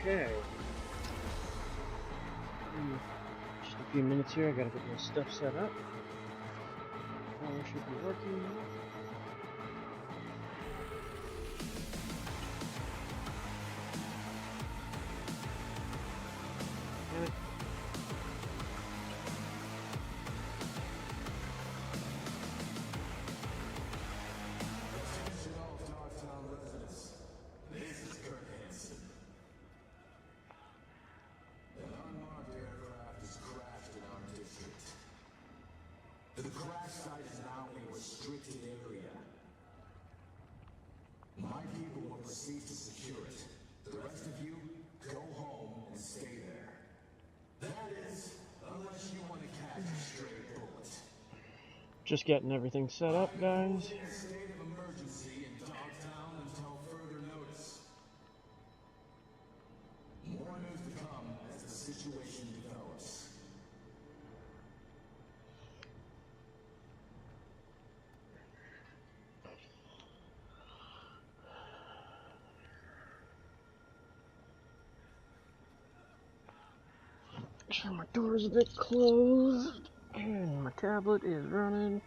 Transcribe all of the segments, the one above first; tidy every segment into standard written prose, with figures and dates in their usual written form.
Okay. Just a few minutes here. I gotta get my stuff set up. Power should be working. Damn it. The crash site is now a restricted area. My people will proceed to secure it. The rest of you, go home and stay there. That is, unless you want to catch a stray bullet. Just getting everything set up, guys. In a state of emergency in Dogtown until further notice. More news to come as the situation develops. Sure, my door is a bit closed, and my tablet is running.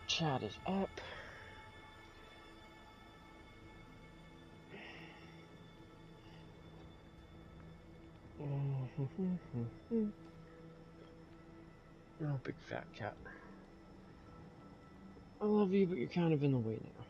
Chat is up. Oh, big fat cat. I love you, but you're kind of in the way now.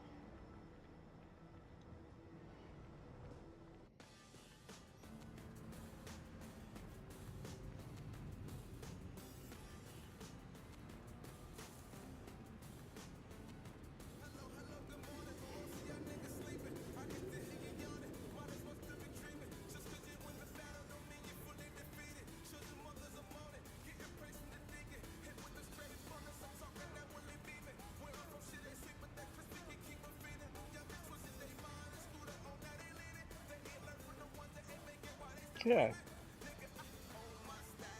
Okay.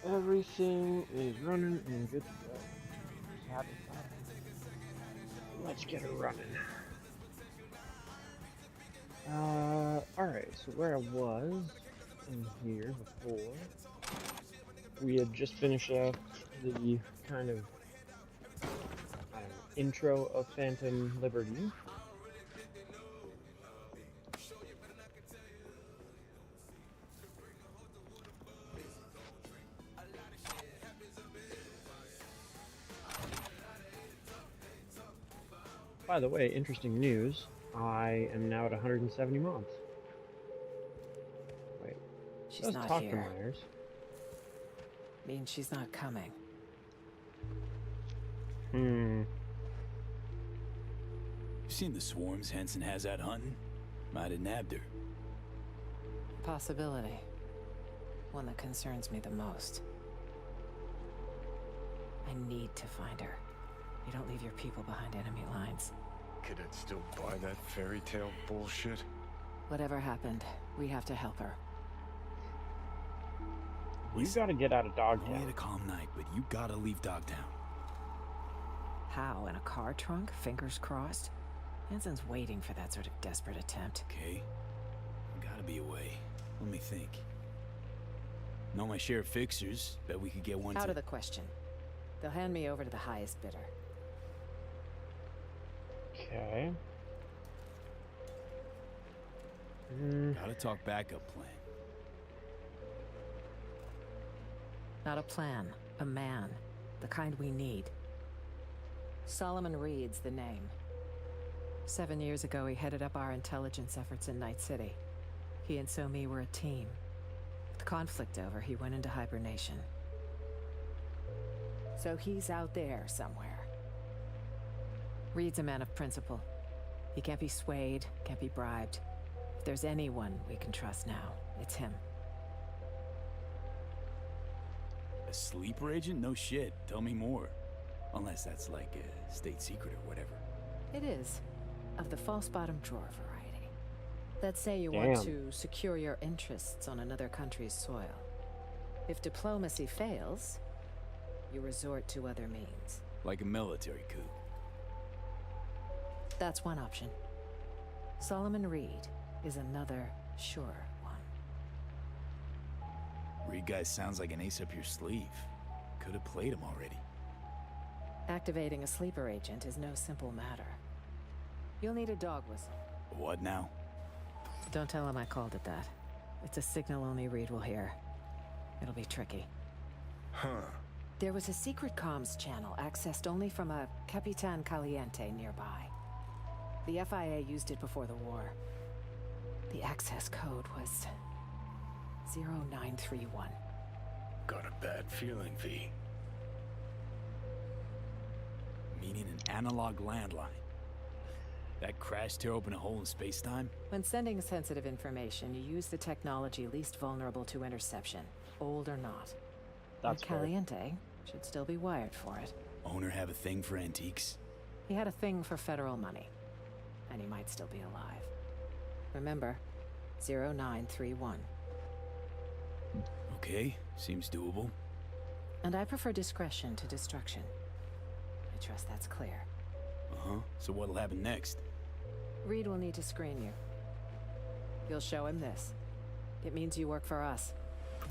Everything is running and good to go. Let's get her running. Alright, so where I was in here before, we had just finished up the kind of intro of Phantom Liberty. By the way, interesting news, I am now at 170 mods. Wait, she's not talk here. to Myers. Means she's not coming. You seen the swarms Henson has out hunting? Might have nabbed her. Possibility. One that concerns me the most. I need to find her. You don't leave your people behind enemy lines. Could still buy that fairy tale bullshit? Whatever happened, we have to help her. You gotta get out of Dogtown. Only a calm night, but you gotta leave Dogtown. How? In a car trunk? Fingers crossed? Hanson's waiting for that sort of desperate attempt. Okay. Gotta be away. Let me think. Know my share of fixers. Bet we could get one. Out of the question. They'll hand me over to the highest bidder. Okay. Gotta talk backup plan. Not a plan, a man. The kind we need. Solomon Reed's the name. 7 years ago, he headed up our intelligence efforts in Night City. He and So-Mi were a team. With the conflict over, he went into hibernation. So he's out there somewhere. Reed's a man of principle. He can't be swayed, can't be bribed. If there's anyone we can trust now, it's him. A sleeper agent? No shit. Tell me more. Unless that's like a state secret or whatever. It is. Of the false bottom drawer variety. Let's say you want to secure your interests on another country's soil. If diplomacy fails, you resort to other means. Like a military coup. That's one option. Solomon Reed is another sure one. Reed guy sounds like an ace up your sleeve. Could have played him already. Activating a sleeper agent is no simple matter. You'll need a dog whistle. What now? Don't tell him I called it that. It's a signal only Reed will hear. It'll be tricky. Huh. There was a secret comms channel accessed only from a Capitan Caliente nearby. The FIA used it before the war. The access code was 0931. Got a bad feeling, V. Meaning an analog landline. That crash tear open a hole in space-time? When sending sensitive information, you use the technology least vulnerable to interception, old or not. That's And fair. Caliente should still be wired for it. Owner have a thing for antiques? He had a thing for federal money, and he might still be alive. Remember, 0931. Okay, seems doable. And I prefer discretion to destruction. I trust that's clear. Uh-huh. So what'll happen next? Reed will need to screen you. You'll show him this. It means you work for us.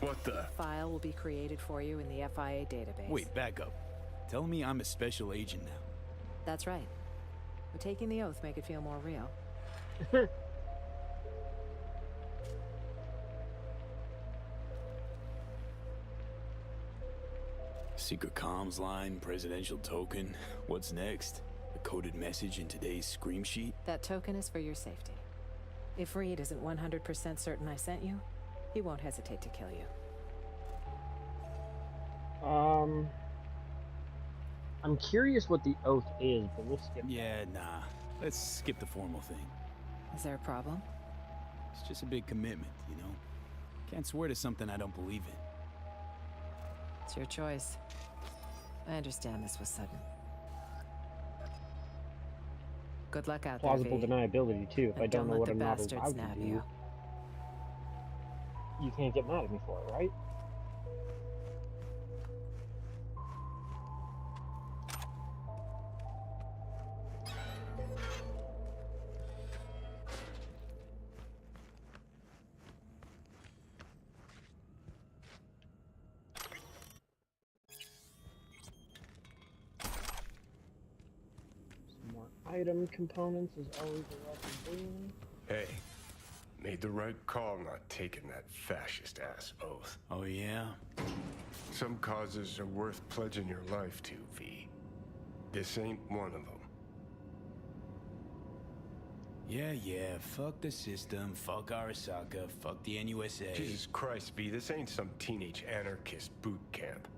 What the? File will be created for you in the FIA database. Wait, back up. Tell me I'm a special agent now. That's right. We're taking the oath, make it feel more real. Secret comms line, presidential token. What's next? A coded message in today's scream sheet? That token is for your safety. If Reed isn't 100% certain I sent you, he won't hesitate to kill you. I'm curious what the oath is, but we'll skip. Yeah, nah. Let's skip the formal thing. Is there a problem? It's just a big commitment, you know? Can't swear to something I don't believe in. It's your choice. I understand this was sudden. Good luck out Plausible there, V. deniability too. If I And don't know let what the I'm not bastards allowed nab to do, you. you can't get mad at me for it, right? Some more item components is always a welcome boon. Hey, made the right call not taking that fascist-ass oath. Oh, yeah? Some causes are worth pledging your life to, V. This ain't one of them. Yeah, fuck the system, fuck Arasaka, fuck the NUSA. Jesus Christ, V, this ain't some teenage anarchist boot camp.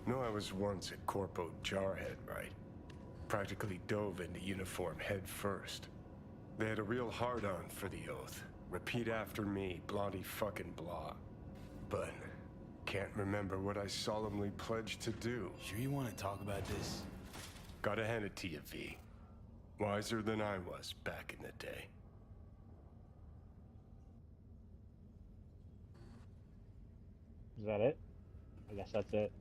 No, I was once a corpo jarhead, right? Practically dove into uniform head first. They had a real hard-on for the oath. Repeat after me, blondie fucking blah. But can't remember what I solemnly pledged to do. Sure you want to talk about this? Gotta hand it to you, V. Wiser than I was back in the day. Is that it? I guess that's it.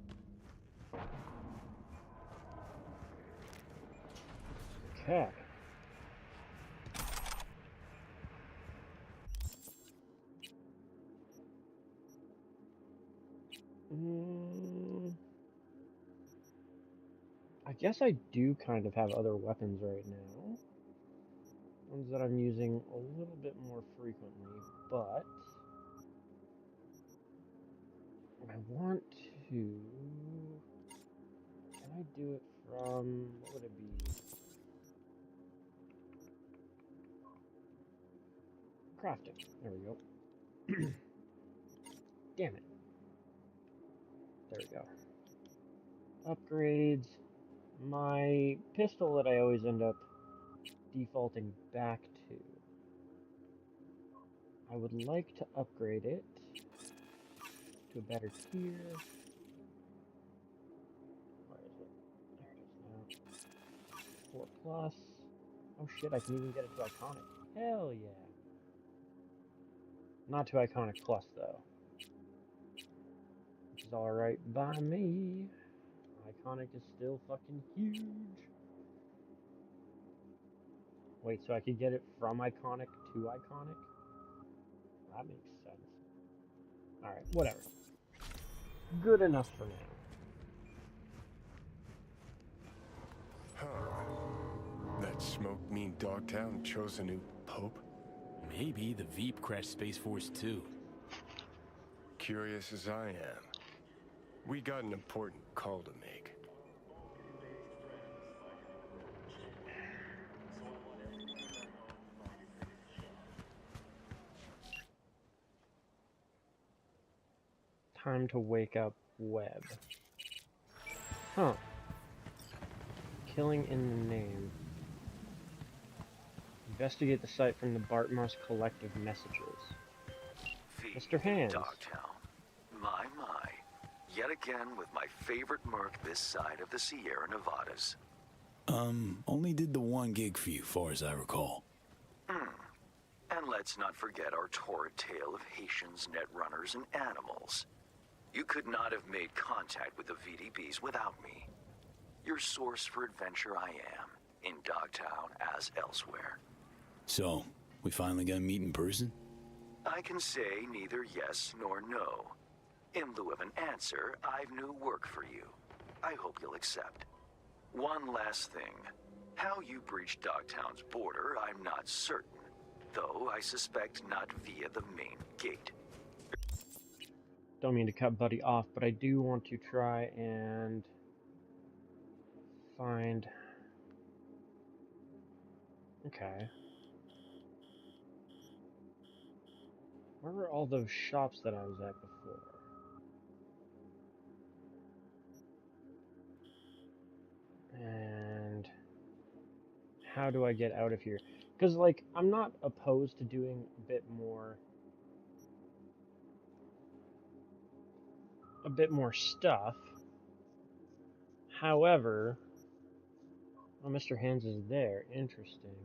Okay. I guess I do kind of have other weapons right now. Ones that I'm using a little bit more frequently, but I want to... Can I do it from... What would it be? Crafting. There we go. Damn it. There we go. Upgrades. My pistol that I always end up defaulting back to. I would like to upgrade it to a better tier. Where is it? There it is now. 4 plus. Oh shit, I can even get it to iconic. Hell yeah. Not to iconic plus though. Which is alright by me. Iconic is still fucking huge. Wait, so I could get it from iconic to iconic? That makes sense. Alright, whatever. Good enough for now. Huh. That smoke mean Dogtown chose a new pope? Maybe the Veep crashed Space Force too. Curious as I am. We got an important call to make. Time to wake up Webb. Huh. Killing in the name. Investigate the site from the Bartmoss Collective messages. Mr. Hands. Dogtown. My. Yet again with my favorite merc this side of the Sierra Nevadas. Only did the one gig for you, far as I recall. And let's not forget our torrid tale of Haitians, netrunners, and animals. You could not have made contact with the VDBs without me. Your source for adventure I am, in Dogtown as elsewhere. So, we finally got to meet in person? I can say neither yes nor no. In lieu of an answer, I've new work for you. I hope you'll accept. One last thing. How you breached Dogtown's border, I'm not certain. Though I suspect not via the main gate. Don't mean to cut Buddy off, but I do want to try and find... Okay. Where were all those shops that I was at before? And how do I get out of here? Because, like, I'm not opposed to doing a bit more stuff. However, oh, Mr. Hands is there. Interesting.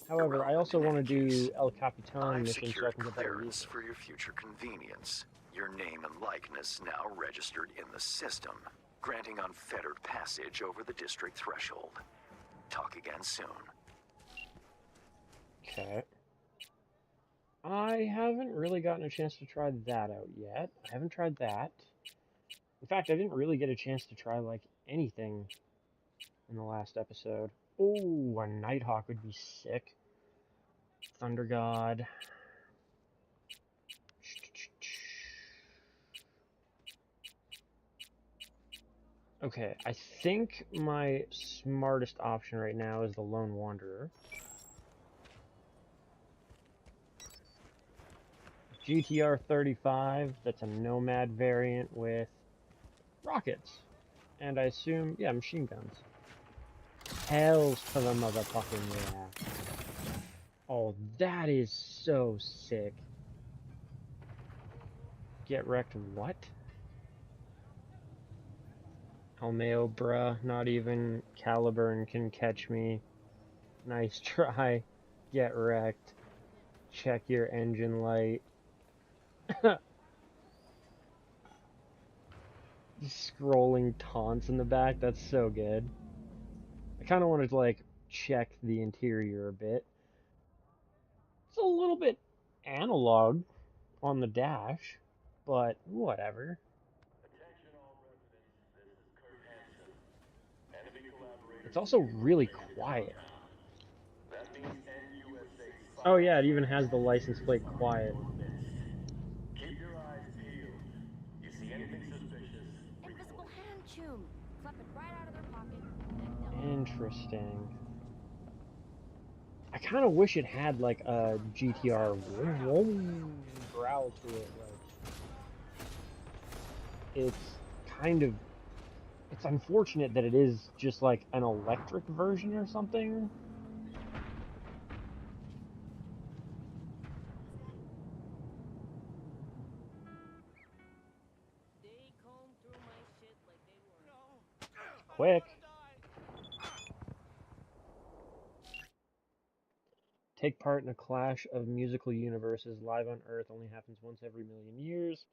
However, I also want to do El Capitan mission so I can get better clearance research. for your future convenience. Your name and likeness now registered in the system, granting unfettered passage over the district threshold. Talk again soon. Okay. I haven't really gotten a chance to try that out yet. I haven't tried that. In fact, I didn't really get a chance to try, like, anything in the last episode. Oh, a Nighthawk would be sick. Thunder God. Okay, I think my smartest option right now is the Lone Wanderer. GTR 35, that's a Nomad variant with rockets. And I assume, yeah, machine guns. Hells to the motherfucking yeah. Oh, that is so sick. Get wrecked what? Almeo, bruh, not even Caliburn can catch me. Nice try. Get wrecked. Check your engine light. Scrolling taunts in the back, that's so good. I kind of wanted to, like, check the interior a bit. It's a little bit analog on the dash, but whatever. It's also really quiet. Oh yeah, it even has the license plate quiet. Keep your eyes peeled. You see anything suspicious? Invisible hand chum. Flip it right out of their pocket. Then Interesting. I kind of wish it had like a GTR growl to it. Like, it's kind of, it's unfortunate that it is just like an electric version or something. they comb through my shit like they were. Quick. Take part in a clash of musical universes live on Earth only happens once every million years.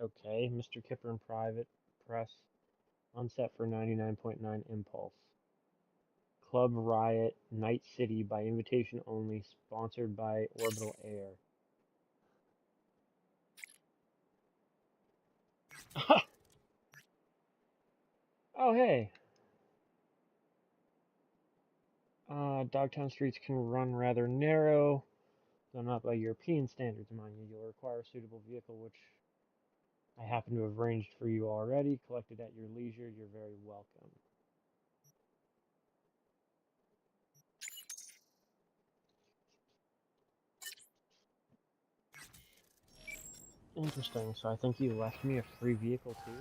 Okay, Mr. Kipper in private. Press. On set for 99.9 Impulse. Club Riot Night City by invitation only, sponsored by Orbital Air. Oh, hey. Dogtown streets can run rather narrow, though not by European standards, mind you. You'll require a suitable vehicle, which I happen to have arranged for you already. Collected at your leisure. You're very welcome. Interesting. So I think you left me a free vehicle too?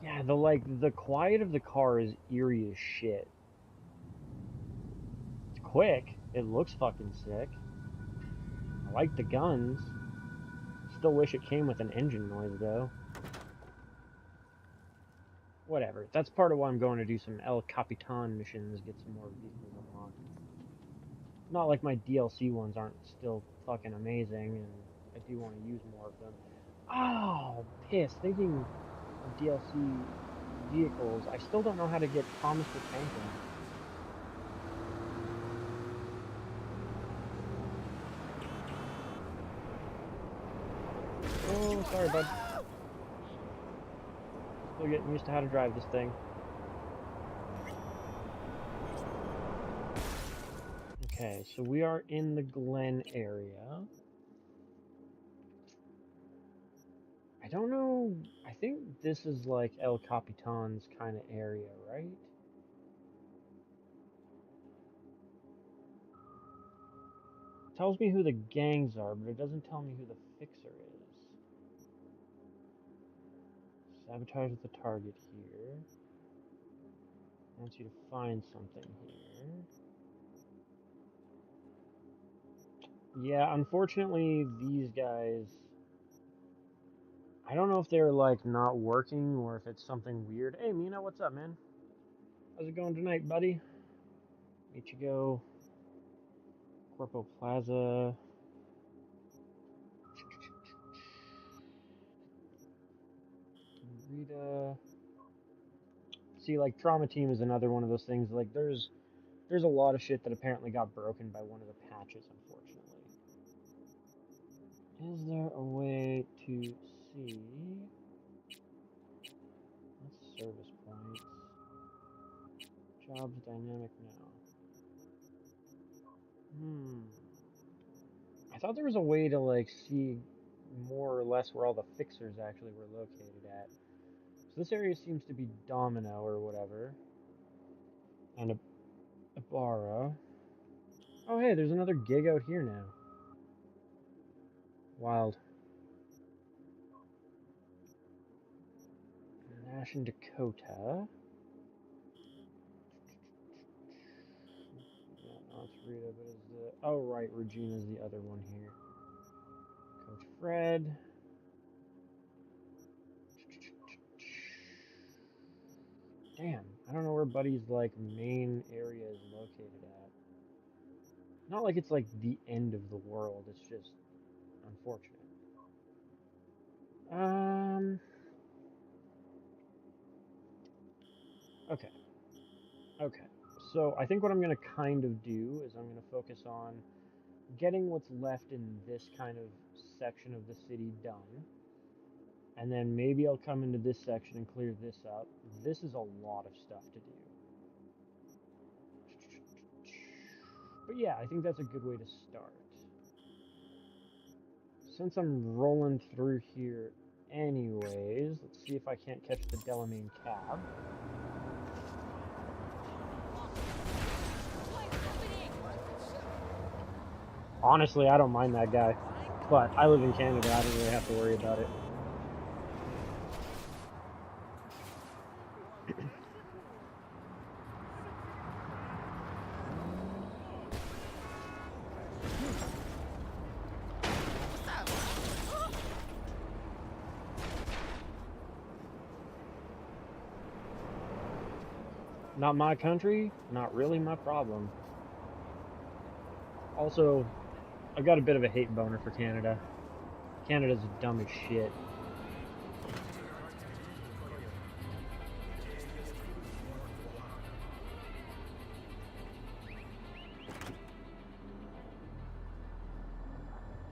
Yeah, the quiet of the car is eerie as shit. It's quick. It looks fucking sick. I like the guns. Still wish it came with an engine noise though. Whatever. That's part of why I'm going to do some El Capitan missions, get some more vehicles unlocked. Not like my DLC ones aren't still fucking amazing, and I do want to use more of them. Oh, piss. Thinking of DLC vehicles, I still don't know how to get Thomas the Tank in. Oh, sorry, bud. Still getting used to how to drive this thing. Okay, so we are in the Glen area. I don't know. I think this is like El Capitan's kind of area, right? It tells me who the gangs are, but it doesn't tell me who the fixer is. Sabotage the target here. Wants you to find something here. Yeah, unfortunately, these guys... I don't know if they're, like, not working or if it's something weird. Hey, Mina, what's up, man? How's it going tonight, buddy? Ichigo. Corpo Plaza. Rita. See, like, Trauma Team is another one of those things. Like, there's a lot of shit that apparently got broken by one of the patches, unfortunately. Is there a way to see... That's service points. Jobs dynamic now. I thought there was a way to, like, see more or less where all the fixers actually were located at. So this area seems to be Domino or whatever. And Ibarra. Oh, hey, there's another gig out here now. Wild. Nash and Dakota. Yeah, no, it's Rita, but is the... Oh, right, Regina's the other one here. Coach Fred. Damn, I don't know where Buddy's, like, main area is located at. Not like it's, like, the end of the world, it's just unfortunate. Okay. Okay. So I think what I'm going to kind of do is I'm going to focus on getting what's left in this kind of section of the city done. And then maybe I'll come into this section and clear this up. This is a lot of stuff to do. But yeah, I think that's a good way to start. Since I'm rolling through here anyways, let's see if I can't catch the Delamain cab. Honestly, I don't mind that guy. But I live in Canada, I don't really have to worry about it. Not my country, not really my problem. Also, I've got a bit of a hate boner for Canada. Canada's dumb as shit.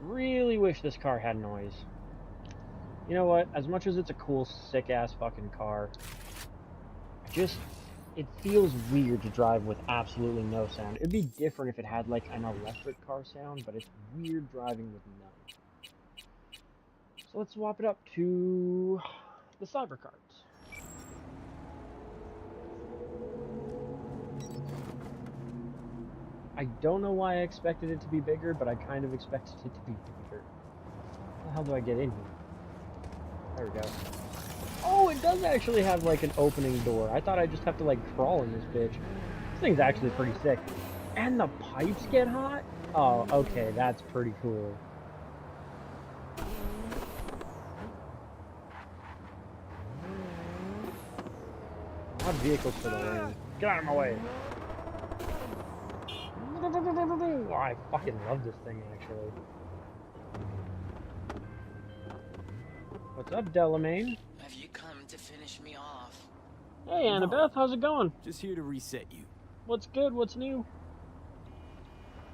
Really wish this car had noise. You know what? As much as it's a cool, sick-ass fucking car, it feels weird to drive with absolutely no sound. It'd be different if it had, like, an electric car sound, but it's weird driving with none. So let's swap it up to the Cybercars. I don't know why I expected it to be bigger, but I kind of expected it to be bigger. How the hell do I get in here? There we go. Oh, it does actually have, like, an opening door. I thought I'd just have to, like, crawl in this bitch. This thing's actually pretty sick. And the pipes get hot? Oh, okay, that's pretty cool. Odd vehicles for the lane. Get out of my way. Oh, I fucking love this thing, actually. What's up, Delamain? Have you come to finish me off? Hey, Annabeth, how's it going? Just here to reset you. What's good? What's new?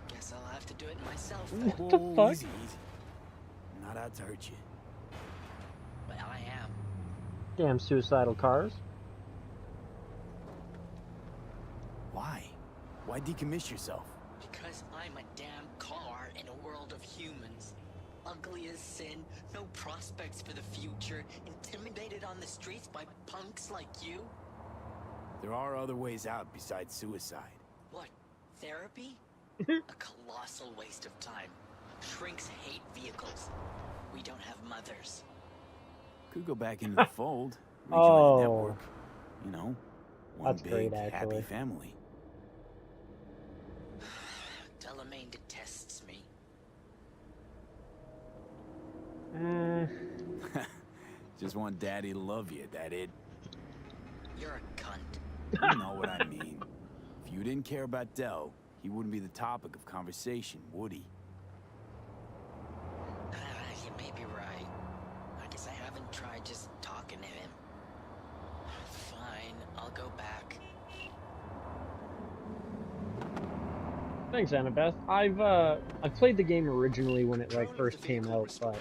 Guess I'll have to do it myself then. What the fuck? Easy, easy. Not out to hurt you. Well, I am. Damn suicidal cars. Why? Why decommiss yourself? Because I'm a damn car in a world of humans. Ugly as sin, no prospects for the future, intimidated on the streets by punks like you? There are other ways out besides suicide. What, therapy? A colossal waste of time. Shrinks hate vehicles. We don't have mothers. Could go back into the fold. Rejoin Oh. the network. You know, one That's big, great, actually. happy family. Delamain detests me. Just want daddy to love you, that it? You're a cunt. You know what I mean. If you didn't care about Del, he wouldn't be the topic of conversation, would he? You may be right. I guess I haven't tried just talking to him. Fine, I'll go back. Thanks, Annabeth. I played the game originally when it like first came out, but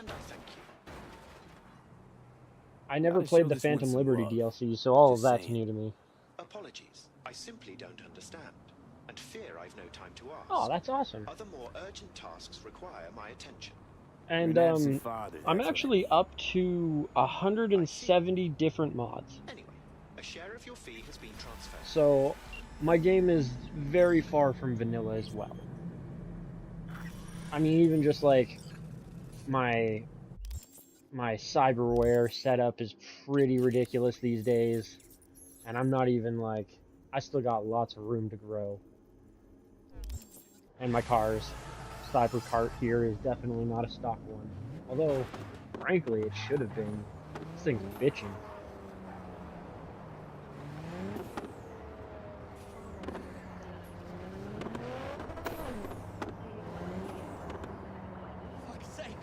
And I thank you. I never Gotta played show the this one Phantom some Liberty love. DLC, so all of Just that's saying. new to me. Apologies. I simply don't understand. And fear I've no time to ask. Oh, that's awesome. Other more urgent tasks require my attention. And You're an absent father, I'm that's what I actually mean. up to 170 different mods. Anyway, a share of your fee has been transferred. So my game is very far from vanilla as well. I mean, even just like my cyberware setup is pretty ridiculous these days, and I'm not even like, I still got lots of room to grow. And my car's Cybercart here is definitely not a stock one, although frankly it should have been. This thing's bitching. Fuck's sake!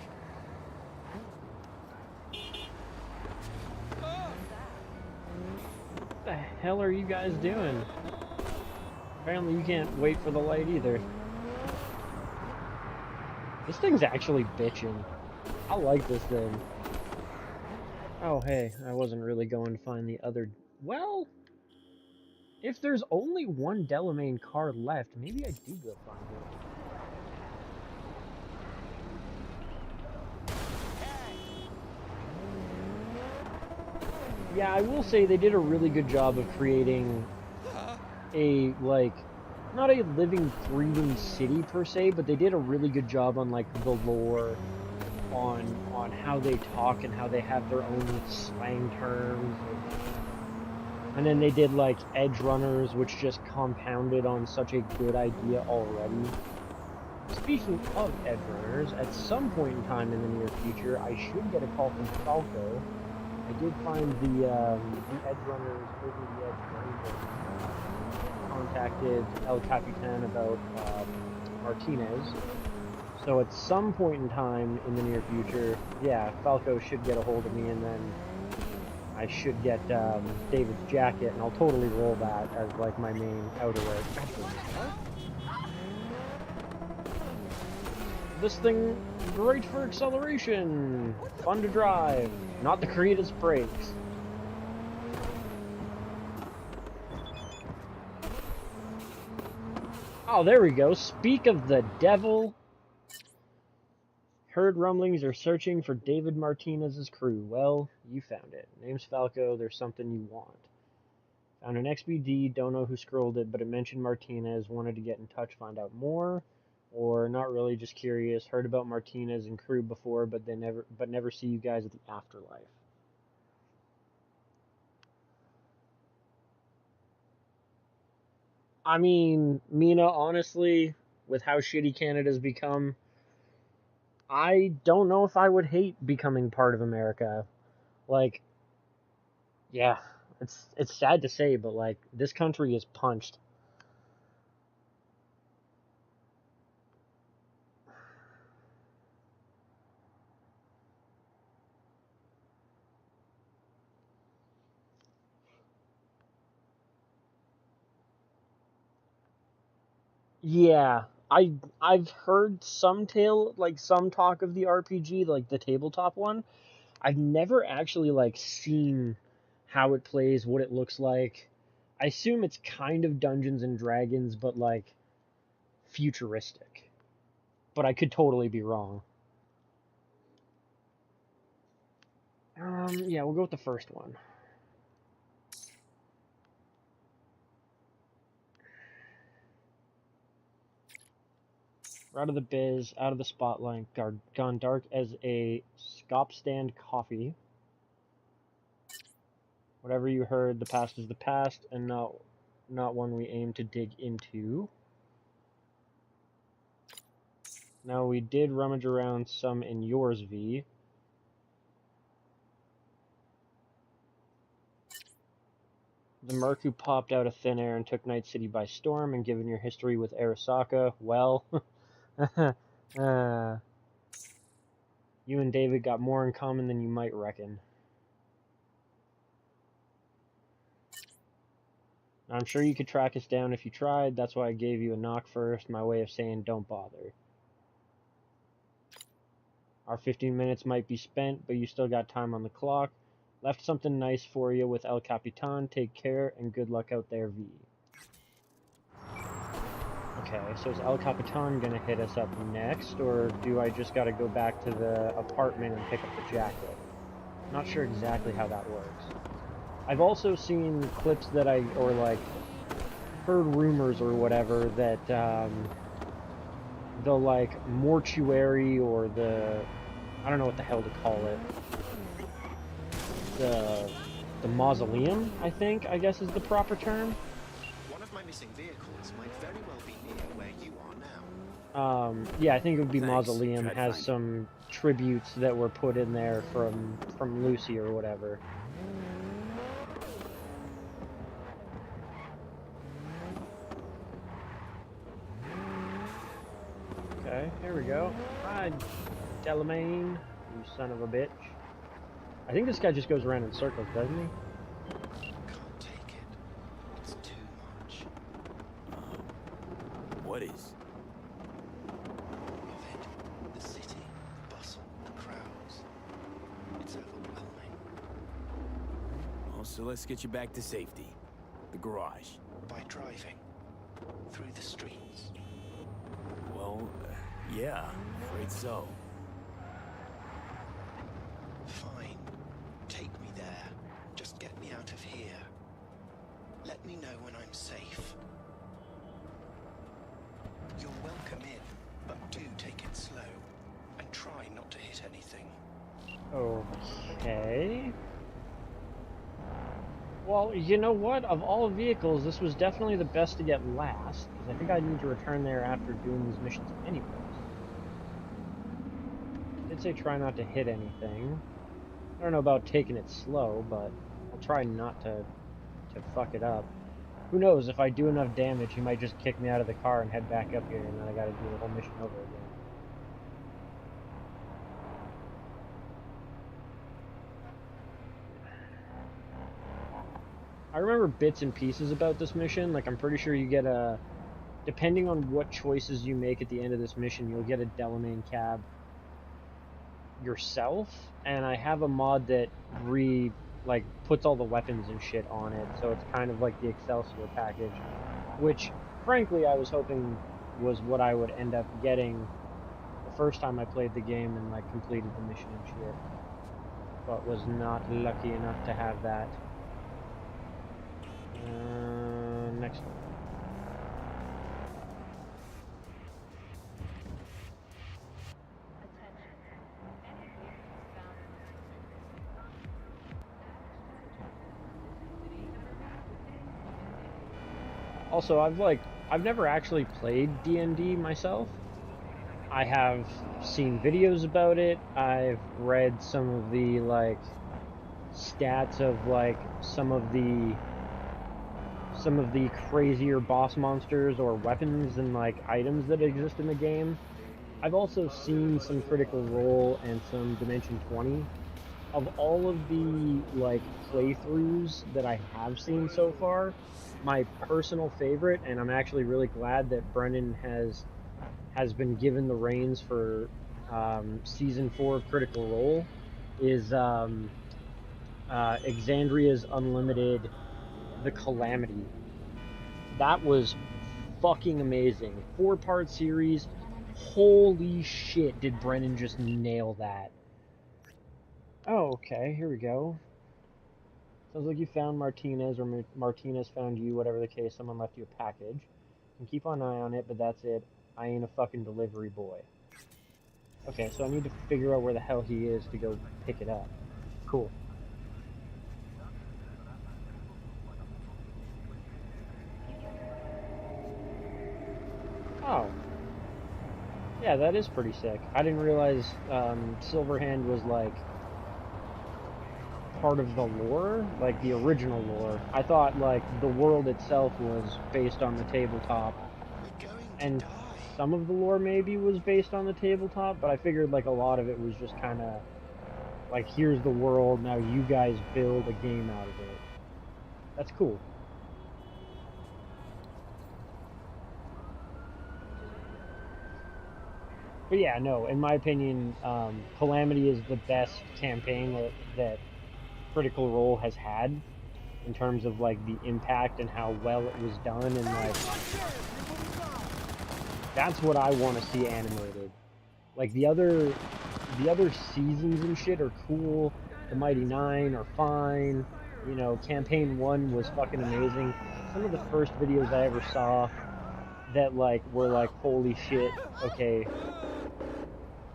What the hell are you guys doing? Apparently you can't wait for the light either. This thing's actually bitching. I like this thing. Oh hey, I wasn't really going to find the other... Well, if there's only one Delamain car left, maybe I do go find it. Yeah, I will say they did a really good job of creating a, like, not a living, breathing city per se, but they did a really good job on, like, the lore, on how they talk and how they have their own slang terms. And then they did, like, edge runners, which just compounded on such a good idea already. Speaking of edge runners, at some point in time in the near future, I should get a call from Falco I did find the Edge Runners over the edge very contacted El Capitan about Martinez. So at some point in time in the near future, yeah, Falco should get a hold of me, and then I should get David's jacket, and I'll totally roll that as like my main outerwear. This thing, great for acceleration, fun to drive, not the greatest brakes. Oh, there we go. Speak of the devil. Heard rumblings are searching for David Martinez's crew. Well, you found it. Name's Falco. There's something you want. Found an XBD. Don't know who scrolled it, but it mentioned Martinez. Wanted to get in touch, find out more, or not really, just curious. Heard about Martinez and crew before, but never see you guys at the afterlife. I mean, Mina, honestly, with how shitty Canada's become, I don't know if I would hate becoming part of America. Like, yeah, it's sad to say, but like this country is punched. Yeah, I've heard some some talk of the RPG, like the tabletop one. I've never actually like seen how it plays, what it looks like. I assume it's kind of Dungeons and Dragons, but like futuristic. But I could totally be wrong. Yeah, we'll go with the first one. We're out of the biz, out of the spotlight, gone dark as a scop stand coffee. Whatever you heard, the past is the past, and not one we aim to dig into. Now, we did rummage around some in yours, V. The merc who popped out of thin air and took Night City by storm, and given your history with Arasaka, well, you and David got more in common than you might reckon. I'm sure you could track us down if you tried. That's why I gave you a knock first, my way of saying don't bother. Our 15 minutes might be spent, but you still got time on the clock. Left something nice for you with El Capitan. Take care, and good luck out there, V. Okay, so is El Capitan gonna hit us up next, or do I just gotta go back to the apartment and pick up the jacket? Not sure exactly how that works. I've also seen clips that or like, heard rumors or whatever that, the, like, mortuary or the, I don't know what the hell to call it, the mausoleum, I guess is the proper term. One of my missing vehicles might very well be near where you are now. Yeah, I think it would be Thanks. Mausoleum Tried to has find some tributes that were put in there from Lucy or whatever. Okay, here we go. Hi, Delamain, you son of a bitch. I think this guy just goes around in circles, doesn't he? Can't take it. It's too much. What is? Of it. The city, the bustle, the crowds. It's overwhelming. Oh, so let's get you back to safety. The garage. By driving. Through the streets. Well, yeah, afraid so. Fine. Take me there. Just get me out of here. Let me know when I'm safe. You're welcome in, but do take it slow. And try not to hit anything. Okay. Well, you know what? Of all vehicles, this was definitely the best to get last, because I think I need to return there after doing these missions anyways. I'd say try not to hit anything. I don't know about taking it slow, but I'll try not to fuck it up. Who knows, if I do enough damage, he might just kick me out of the car and head back up here, and then I gotta do the whole mission over again. I remember bits and pieces about this mission. Like, I'm pretty sure you get a... Depending on what choices you make at the end of this mission, you'll get a Delamain cab yourself. And I have a mod that puts all the weapons and shit on it, so it's kind of like the Excelsior package, which, frankly, I was hoping was what I would end up getting the first time I played the game and, like, completed the mission and shit. But was not lucky enough to have that. Next one. Also, I've never actually played D&D myself. I have seen videos about it. I've read some of the, like, stats of, like, some of the crazier boss monsters or weapons and, like, items that exist in the game. I've also seen some Critical Role and some Dimension 20. Of all of the, like, playthroughs that I have seen so far, my personal favorite, and I'm actually really glad that Brennan has been given the reins for Season 4 of Critical Role, is Exandria's Unlimited, The Calamity. That was fucking amazing. 4-part series. Holy shit, did Brennan just nail that. Oh, okay, here we go. Sounds like you found Martinez, or Martinez found you, whatever the case. Someone left you a package. You can keep an eye on it, but that's it. I ain't a fucking delivery boy. Okay, so I need to figure out where the hell he is to go pick it up. Cool. Oh. Yeah, that is pretty sick. I didn't realize Silverhand was, like, part of the lore, like the original lore. I thought, like, the world itself was based on the tabletop, and some of the lore maybe was based on the tabletop, but I figured, like, a lot of it was just kind of like, here's the world, now you guys build a game out of it. That's cool. But yeah, no, in my opinion, Calamity is the best campaign that Critical Role has had, in terms of, like, the impact and how well it was done, and, like, that's what I want to see animated. Like, the other seasons and shit are cool. The Mighty Nine are fine. You know, Campaign 1 was fucking amazing. Some of the first videos I ever saw that, like, were like, holy shit, okay,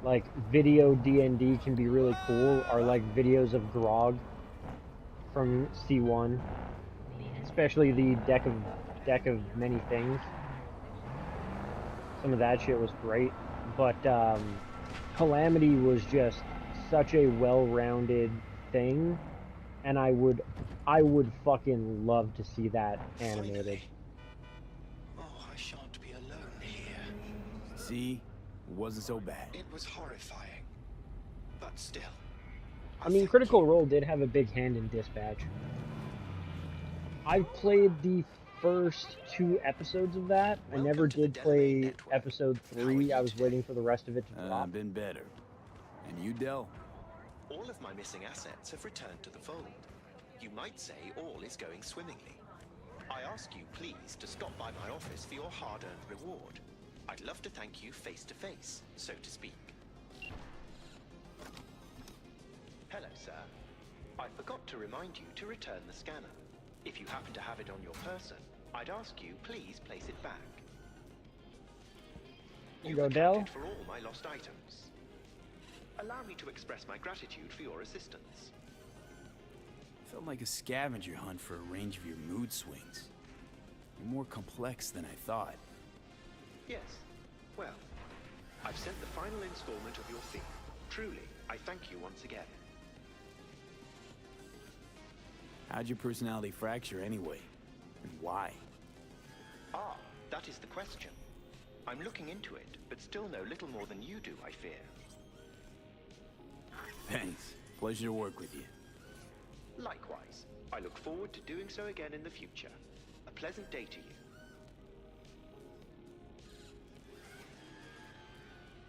like, video D&D can be really cool, are, like, videos of Grog from C1. Especially the deck of many things. Some of that shit was great. But, Calamity was just such a well-rounded thing, and I would fucking love to see that animated. Finally. Oh, I shan't be alone here. See? It wasn't so bad. It was horrifying, but still. I mean, Critical Role did have a big hand in Dispatch. I've played the first 2 episodes of that. I never did play episode 3. I was waiting for the rest of it to drop. Been better. And you, Del? All of my missing assets have returned to the fold. You might say all is going swimmingly. I ask you please to stop by my office for your hard-earned reward. I'd love to thank you face to face, so to speak. Hello, sir. I forgot to remind you to return the scanner. If you happen to have it on your person, I'd ask you please place it back. You go, Del. For all my lost items. Allow me to express my gratitude for your assistance. Felt like a scavenger hunt for a range of your mood swings. You're more complex than I thought. Yes. Well, I've sent the final installment of your fee. Truly, I thank you once again. How'd your personality fracture anyway? And why? Ah, that is the question. I'm looking into it, but still know little more than you do, I fear. Thanks. Pleasure to work with you. Likewise. I look forward to doing so again in the future. A pleasant day to you.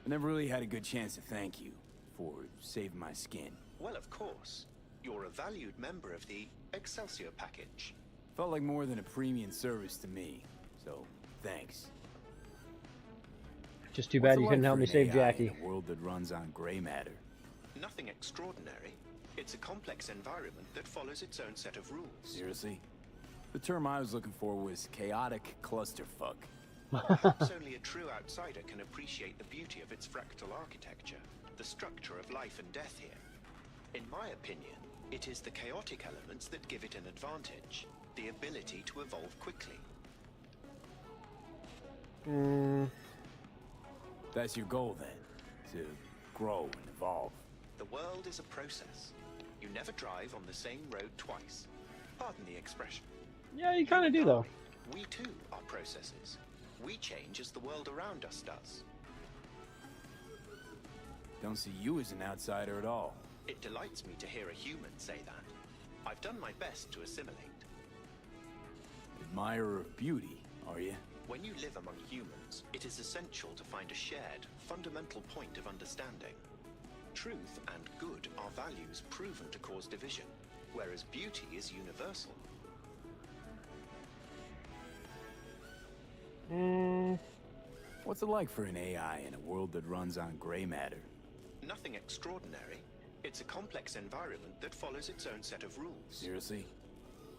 I never really had a good chance to thank you for saving my skin. Well, of course. You're a valued member of the Excelsior package. Felt like more than a premium service to me, so thanks. Just too bad you couldn't help me save Jackie. In a world that runs on gray matter. Nothing extraordinary. It's a complex environment that follows its own set of rules. Seriously? The term I was looking for was chaotic clusterfuck. Perhaps only a true outsider can appreciate the beauty of its fractal architecture, the structure of life and death here. In my opinion, it is the chaotic elements that give it an advantage, the ability to evolve quickly. That's your goal then, to grow and evolve. The world is a process. You never drive on the same road twice. Pardon the expression. Yeah, you kind of do though. We too are processes. We change as the world around us does. Don't see you as an outsider at all. It delights me to hear a human say that. I've done my best to assimilate. Admirer of beauty, are you? When you live among humans, it is essential to find a shared, fundamental point of understanding. Truth and good are values proven to cause division, whereas beauty is universal. What's it like for an AI in a world that runs on gray matter? Nothing extraordinary. It's a complex environment that follows its own set of rules. Seriously?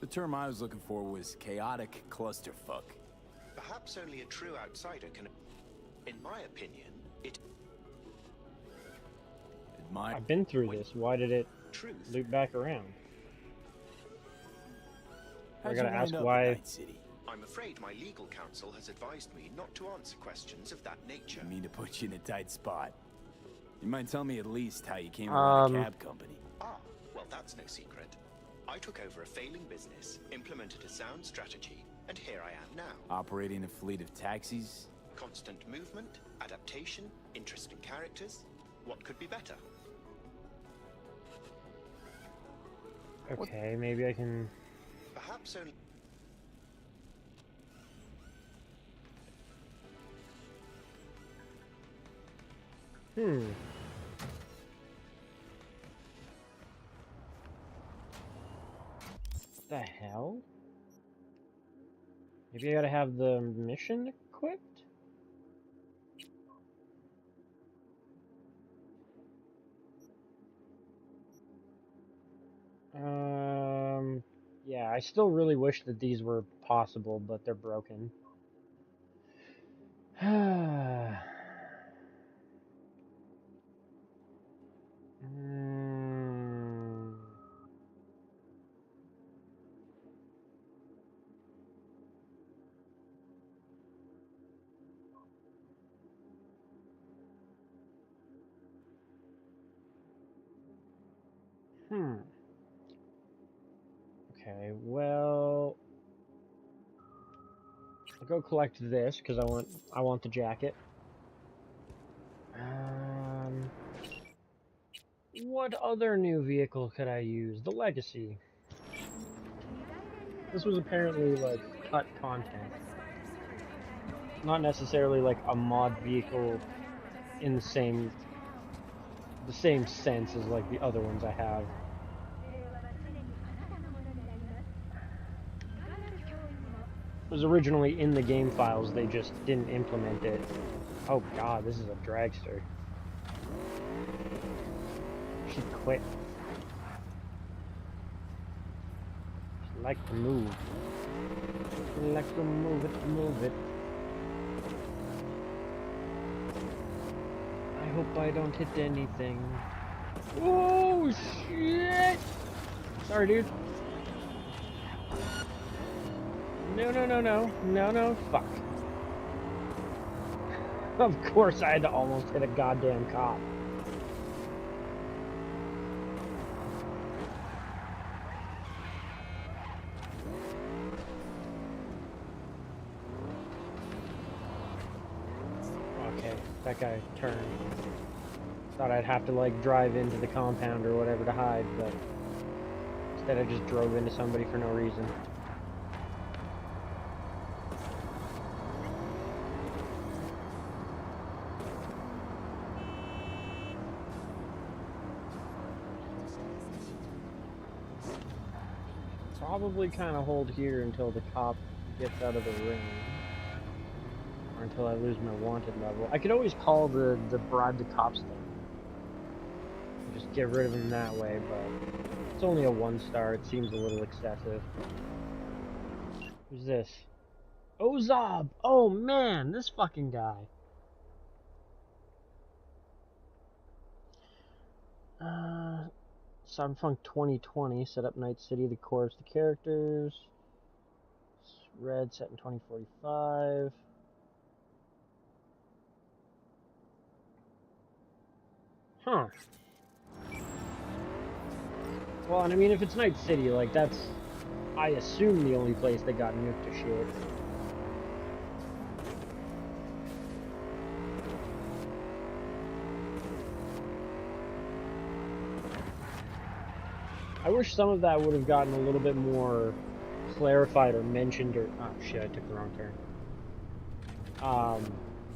The term I was looking for was chaotic clusterfuck. Perhaps only a true outsider can... In my opinion, it... I've been through this. Why did it loop back around? I gotta ask why... I'm afraid my legal counsel has advised me not to answer questions of that nature. I mean to put you in a tight spot. You might tell me at least how you came to run a cab company. Ah, well that's no secret. I took over a failing business, implemented a sound strategy, and here I am now. Operating a fleet of taxis? Constant movement, adaptation, interesting characters. What could be better? Okay, maybe I can... Perhaps only... What the hell? Maybe I gotta have the mission equipped? Yeah, I still really wish that these were possible, but they're broken. Okay, well, I'll go collect this because I want the jacket. What other new vehicle could I use? The Legacy. This was apparently like cut content. Not necessarily like a mod vehicle in the same sense as like the other ones I have. It was originally in the game files, they just didn't implement it. Oh god, this is a dragster. She quit. She like to move. She like to move it, move it. I hope I don't hit anything. Oh shit! Sorry, dude. No, no, no, no. No, no, fuck. Of course I had to almost hit a goddamn cop. Okay, that guy turned. Thought I'd have to like drive into the compound or whatever to hide, but instead I just drove into somebody for no reason. Probably kind of hold here until the cop gets out of the ring. Or until I lose my wanted level. I could always call the bribe the cops thing. Just get rid of him that way, but it's only a 1-star. It seems a little excessive. Who's this? Ozob! Oh man, this fucking guy. Cyberpunk 2020, set up Night City, the core of the characters. Red, set in 2045. Huh. Well, and I mean, if it's Night City, like, that's, I assume, the only place that got nuked to shit. I wish some of that would have gotten a little bit more clarified or mentioned, or oh shit, I took the wrong turn.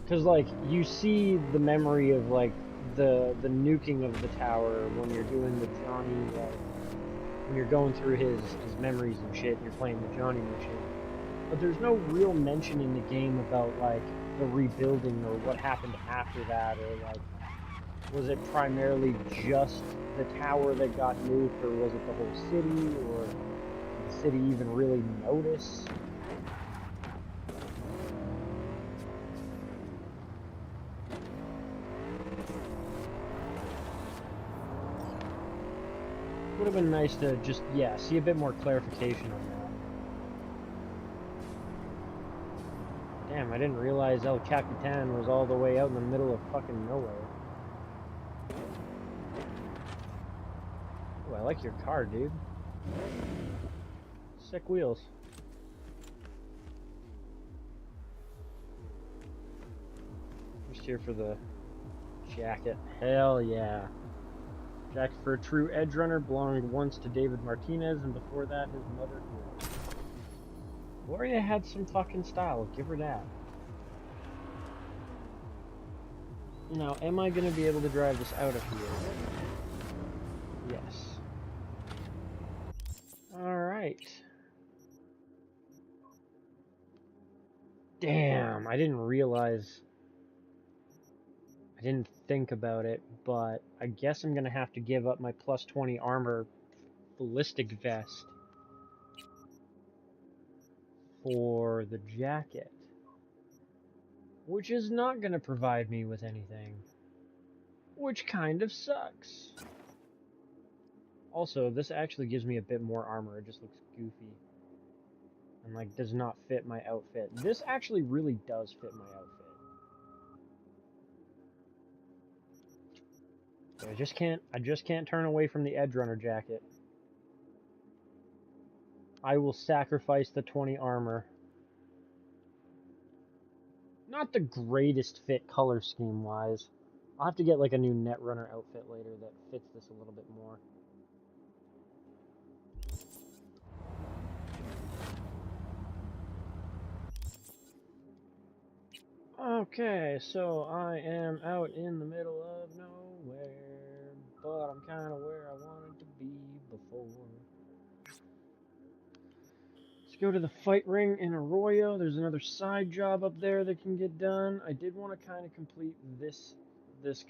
Because like you see the memory of like the nuking of the tower when you're doing the Johnny, when you're going through his memories and shit, and you're playing the Johnny mission. But there's no real mention in the game about like the rebuilding or what happened after that, or like was it primarily just the tower that got nuked, or was it the whole city, or did the city even really notice? Would have been nice to just, yeah, see a bit more clarification on that. Damn, I didn't realize El Capitan was all the way out in the middle of fucking nowhere. Oh, I like your car, dude. Sick wheels. Just here for the jacket. Hell yeah. Jacket for a true edge runner, belonged once to David Martinez, and before that, his mother Gloria. Gloria had some fucking style, give her that. Now, am I going to be able to drive this out of here? Yes. Alright. Damn, I didn't realize... I didn't think about it, but I guess I'm going to have to give up my plus 20 armor ballistic vest for the jacket. Which is not going to provide me with anything. Which kind of sucks. Also, this actually gives me a bit more armor. It just looks goofy. And, like, does not fit my outfit. This actually really does fit my outfit. But I just can't turn away from the Edge Runner jacket. I will sacrifice the 20 armor. Not the greatest fit color scheme wise. I'll have to get like a new Netrunner outfit later that fits this a little bit more. Okay, so I am out in the middle of nowhere, but I'm kind of where I wanted to be before. Let's go to the fight ring in Arroyo. There's another side job up there that can get done. I did want to kind of complete this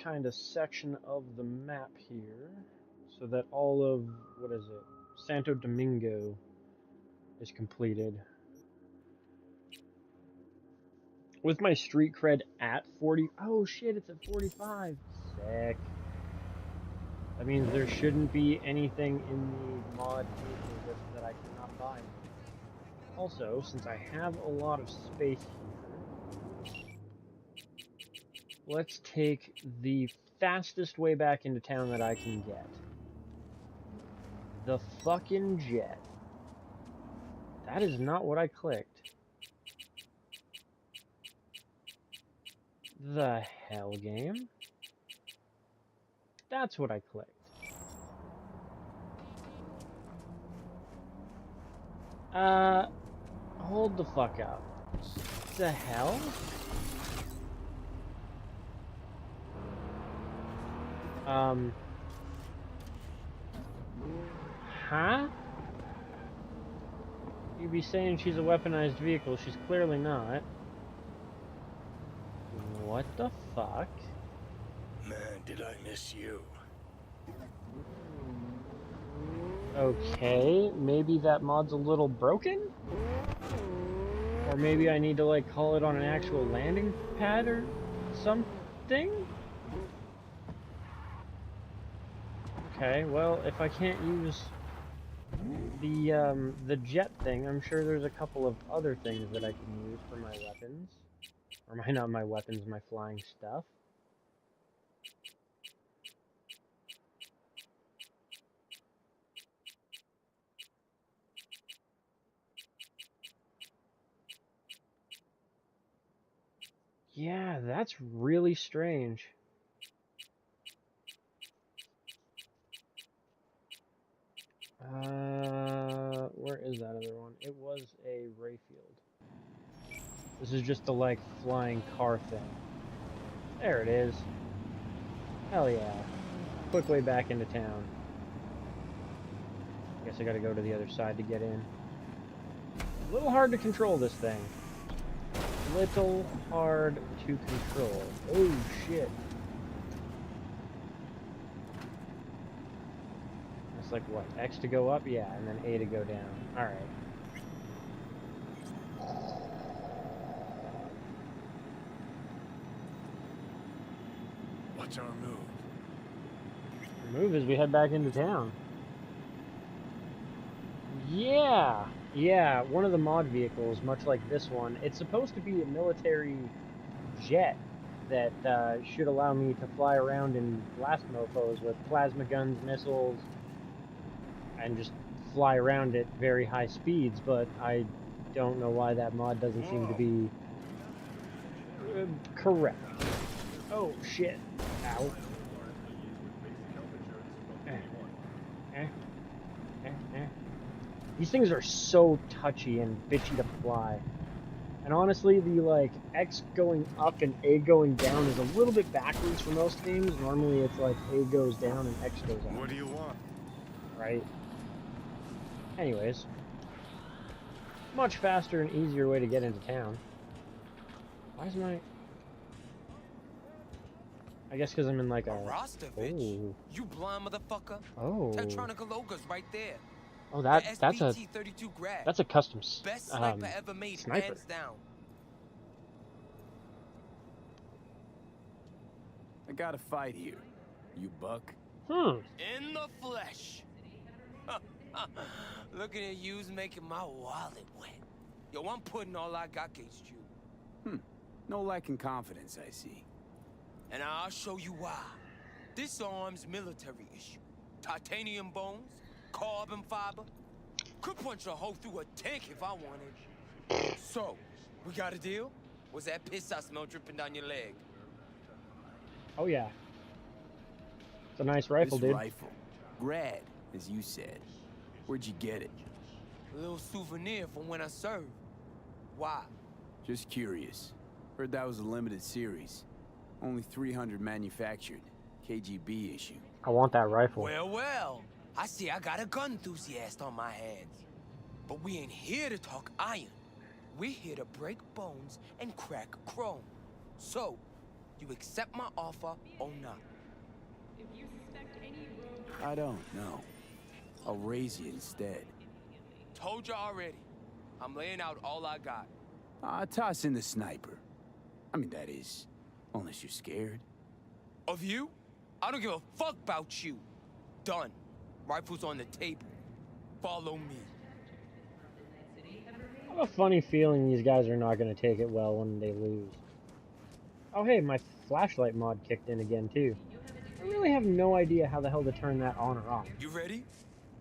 kind of section of the map here, so that all of, what is it, Santo Domingo is completed. With my street cred at 40, oh shit, it's at 45. Sick. That means there shouldn't be anything in the mod vehicle list that I cannot buy. Also, since I have a lot of space here, let's take the fastest way back into town that I can get. The fucking jet. That is not what I clicked. The hell game? That's what I clicked. Hold the fuck up. The hell? Huh? You'd be saying she's a weaponized vehicle. She's clearly not. What the fuck? Man, did I miss you. Okay, maybe that mod's a little broken? Or maybe I need to, like, call it on an actual landing pad or something? Okay, well, if I can't use the jet thing, I'm sure there's a couple of other things that I can use for my weapons. Or not my weapons, my flying stuff. Yeah, that's really strange. Where is that other one? It was a Rayfield. This is just the, like, flying car thing. There it is. Hell yeah. Quick way back into town. Guess I gotta go to the other side to get in. A little hard to control this thing. Little hard to control. Oh shit. It's like what? X to go up? Yeah, and then A to go down. Alright. What's our move? The move is we head back into town. Yeah! Yeah, one of the mod vehicles, much like this one, it's supposed to be a military jet that should allow me to fly around and blast mofos with plasma guns, missiles, and just fly around at very high speeds, but I don't know why that mod doesn't seem to be correct. Oh, shit. Ow. These things are so touchy and bitchy to fly. And honestly, the, like, X going up and A going down is a little bit backwards for most games. Normally it's like A goes down and X goes up. What do you want? Right? Anyways. Much faster and easier way to get into town. Why is my... I guess because I'm in like a... Rostovich, oh. you blind motherfucker. Oh. Tetronica Loga's right there. Oh, that's a... 32 grad. That's a custom Best sniper ever made, sniper. hands down. I got a fight here. You buck? In the flesh. Looking at you's making my wallet wet. Yo, I'm putting all I got against you. No lack in confidence, I see. And I'll show you why. This arm's military issue. Titanium bones, carbon fiber. Could punch a hole through a tank if I wanted. So, we got a deal? Was that piss I smell dripping down your leg? Oh yeah. It's a nice rifle, This dude. rifle. Grad, as you said. Where'd you get it? A little souvenir from when I served. Why? Just curious. Heard that was a limited series. Only 300 manufactured. KGB issue. I want that rifle. Well. I see I got a gun enthusiast on my hands. But we ain't here to talk iron. We're here to break bones and crack chrome. So, you accept my offer or not? I don't know. I'll raise you instead. Told you already. I'm laying out all I got. Toss in the sniper. I mean, that is, unless you're scared. Of you? I don't give a fuck about you. Done. Rifles on the table. Follow me. I have a funny feeling these guys are not going to take it well when they lose. Oh hey, my flashlight mod kicked in again too. I really have no idea how the hell to turn that on or off. You ready?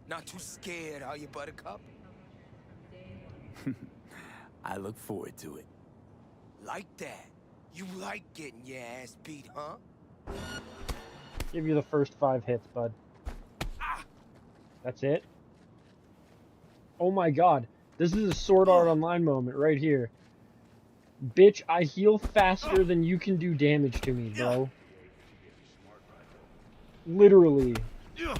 Not too scared, are you, buttercup? I look forward to it. Like that. You like getting your ass beat, huh? Give you the first 5 hits, bud. That's it? Oh my god. This is a Sword Art Online moment right here. Bitch, I heal faster than you can do damage to me, bro. Literally. It's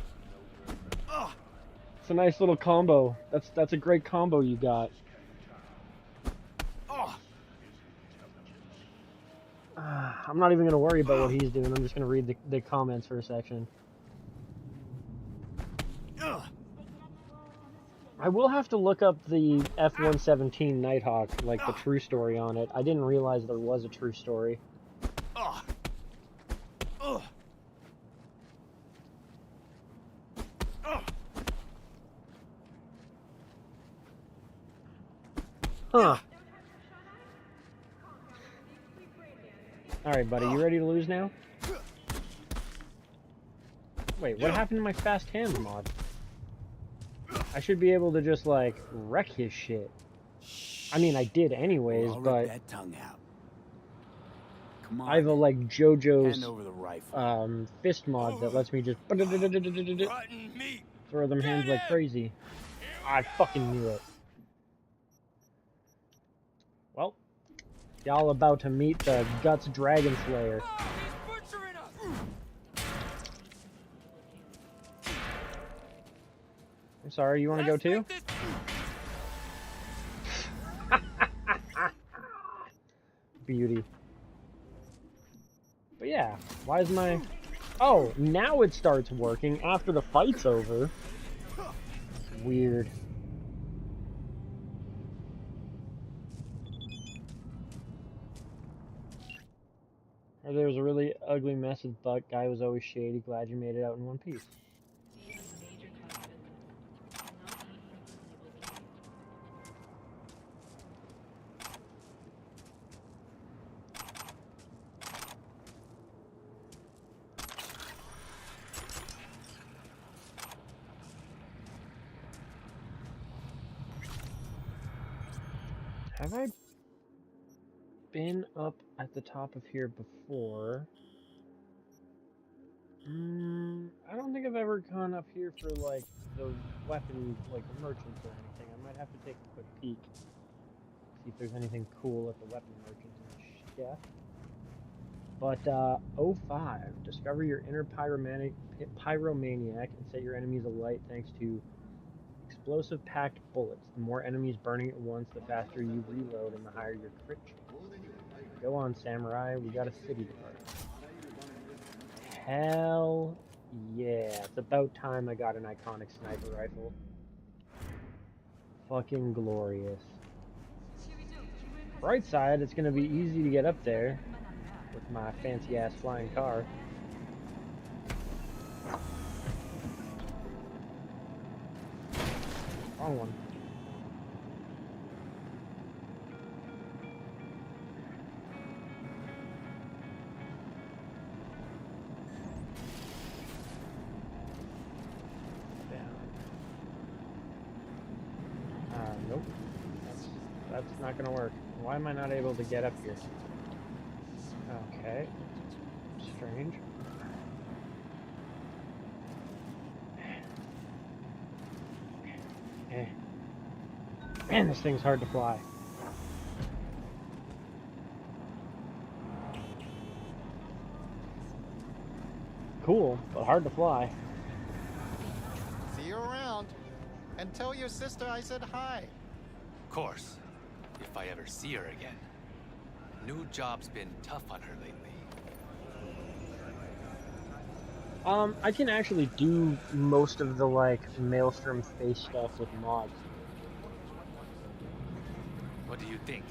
a nice little combo. That's a great combo you got. I'm not even going to worry about what he's doing. I'm just going to read the comments for a section. I will have to look up the F-117 Nighthawk, like the true story on it. I didn't realize there was a true story. Huh. Alright, buddy, you ready to lose now? Wait, what happened to my fast hands mod? I should be able to just, like, wreck his shit. I mean, I did anyways, but that tongue out. Come on. I have a, like, JoJo's Hand over the rifle. fist mod that lets me just throw them hands like crazy. I fucking knew it. Well, y'all about to meet the Guts Dragon Slayer. I'm sorry, you want to go too? Beauty. But yeah, why is my... Oh, now it starts working after the fight's over. Weird. Or there was a really ugly mess with Buck. Guy was always shady. Glad you made it out in one piece. Have I been up at the top of here before? I don't think I've ever gone up here for, like, the weapon, like, merchants or anything. I might have to take a quick peek. See if there's anything cool at the weapon merchants and stuff. But, 05. Discover your inner pyromaniac and set your enemies alight thanks to explosive packed bullets. The more enemies burning at once, the faster you reload and the higher your crit chance. Go on, samurai. We got a city to guard. Hell yeah. It's about time I got an iconic sniper rifle. Fucking glorious. Bright side, it's gonna be easy to get up there with my fancy ass flying car. Wrong one. Nope. That's not gonna work. Why am I not able to get up here? Okay. Strange. Man, this thing's hard to fly. Cool, but hard to fly. See you around. And tell your sister I said hi. Of course. If I ever see her again. New job's been tough on her lately. I can actually do most of the, like, Maelstrom face stuff with mods. What do you think?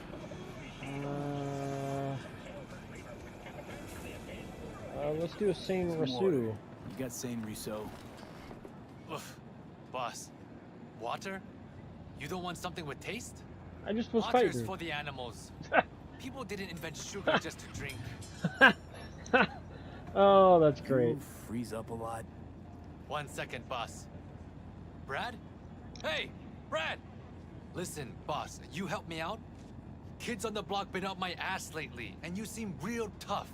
Let's do a Saint Rasu. You got Saint Rousseau. Oof. Boss. Water? You don't want something with taste? I just was Water's fighting. for the animals. People didn't invent sugar just to drink. Oh, that's great. You freeze up a lot. 1 second, boss. Brad? Hey, Brad! Listen, boss, you help me out? Kids on the block been up my ass lately, and you seem real tough.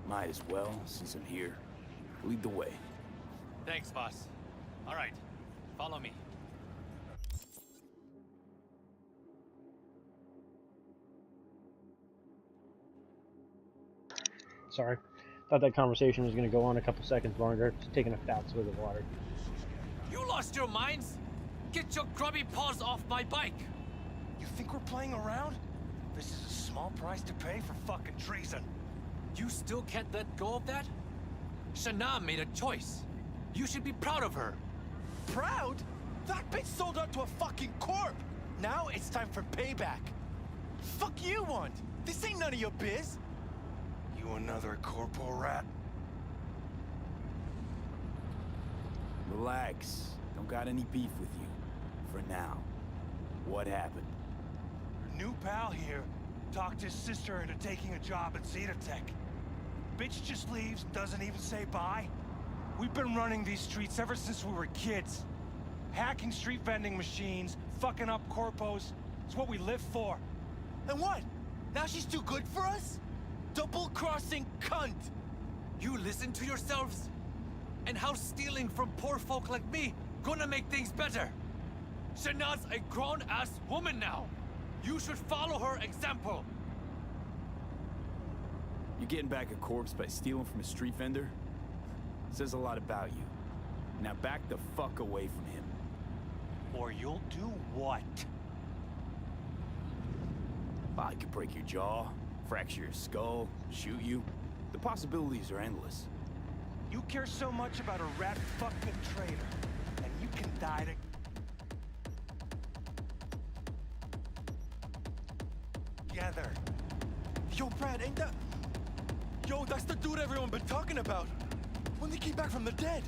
Might as well, since I'm here. Lead the way. Thanks, boss. All right, follow me. Sorry. Thought that conversation was going to go on a couple seconds longer. Just taking a fat swig of water. You lost your minds? Get your grubby paws off my bike! You think we're playing around? This is a small price to pay for fucking treason. You still can't let go of that? Shana made a choice. You should be proud of her. Proud? That bitch sold out to a fucking corp! Now it's time for payback. Fuck you want? This ain't none of your biz. You another corporal rat? Relax. Don't got any beef with you. For now. What happened? Her new pal here talked his sister into taking a job at Zetatech. Bitch just leaves, doesn't even say bye. We've been running these streets ever since we were kids. Hacking street vending machines, fucking up corpos. It's what we live for. And what? Now she's too good for us? Double-crossing cunt! You listen to yourselves? And how's stealing from poor folk like me gonna make things better? Shana's a grown-ass woman now. You should follow her example. You getting back a corpse by stealing from a street vendor? Says a lot about you. Now back the fuck away from him. Or you'll do what? I could break your jaw, fracture your skull, shoot you. The possibilities are endless. You care so much about a rat fucking traitor, and you can die together. Yo, Brad, ain't that... Yo, that's the dude everyone been talking about. When they came back from the dead.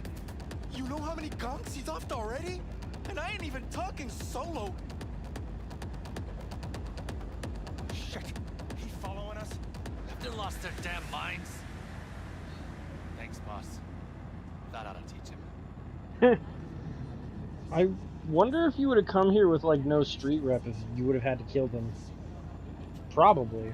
You know how many gunks he's offed already? And I ain't even talking solo. Shit, he following us? They lost their damn minds. Thanks, boss. That ought to teach him. I wonder if you would have come here with, like, no street rep if you would have had to kill them. Probably.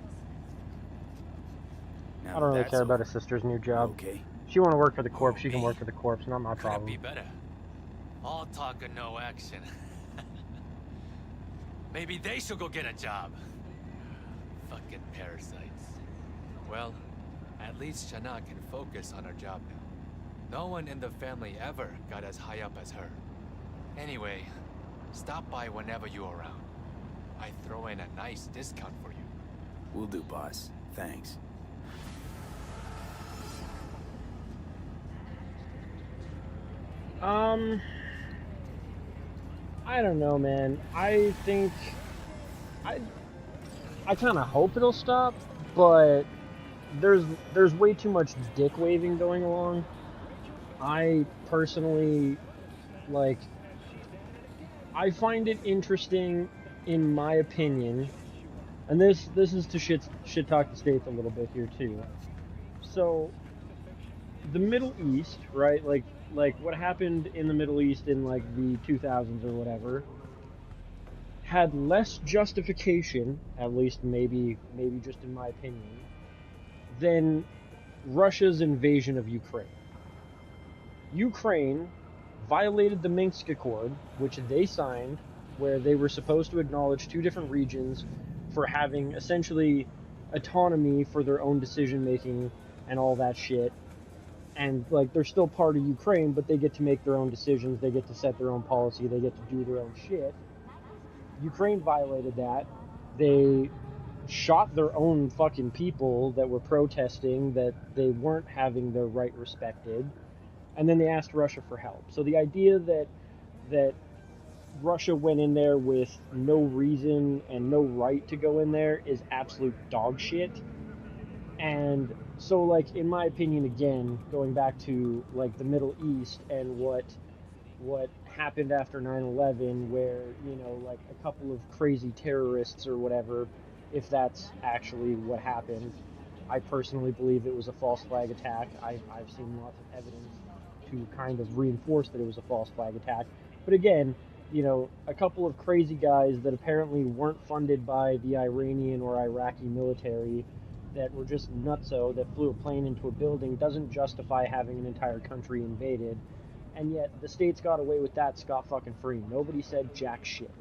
Now I don't really that's care about over. her sister's new job. Okay. She want to work for the corpse, she can me? work for the corpse, not my Could it problem. be better? All talk and no action. Maybe they should go get a job. Fucking parasites. Well, at least Shana can focus on her job now. No one in the family ever got as high up as her. Anyway, stop by whenever you're around. I throw in a nice discount for you. Will do, boss. Thanks. I don't know, man. I think I kind of hope it'll stop, but there's way too much dick waving going along. I personally, like, I find it interesting, in my opinion, and this is to shit talk the states a little bit here too. So, the Middle East, right? Like what happened in the Middle East in like the 2000s or whatever, had less justification, at least maybe just in my opinion, than Russia's invasion of Ukraine. Ukraine violated the Minsk Accord, which they signed, where they were supposed to acknowledge two different regions for having essentially autonomy for their own decision making and all that shit. And like they're still part of Ukraine, but they get to make their own decisions, they get to set their own policy, they get to do their own shit. Ukraine violated that. They shot their own fucking people that were protesting that they weren't having their right respected. And then they asked Russia for help. So the idea that Russia went in there with no reason and no right to go in there is absolute dog shit. And so, like, in my opinion, again, going back to like the Middle East and what happened after 9/11, where, you know, like a couple of crazy terrorists or whatever, if that's actually what happened, I personally believe it was a false flag attack. I've seen lots of evidence to kind of reinforce that it was a false flag attack. But again, you know, a couple of crazy guys that apparently weren't funded by the Iranian or Iraqi military that were just nutso that flew a plane into a building doesn't justify having an entire country invaded. And yet the states got away with that scot fucking free. Nobody said jack shit.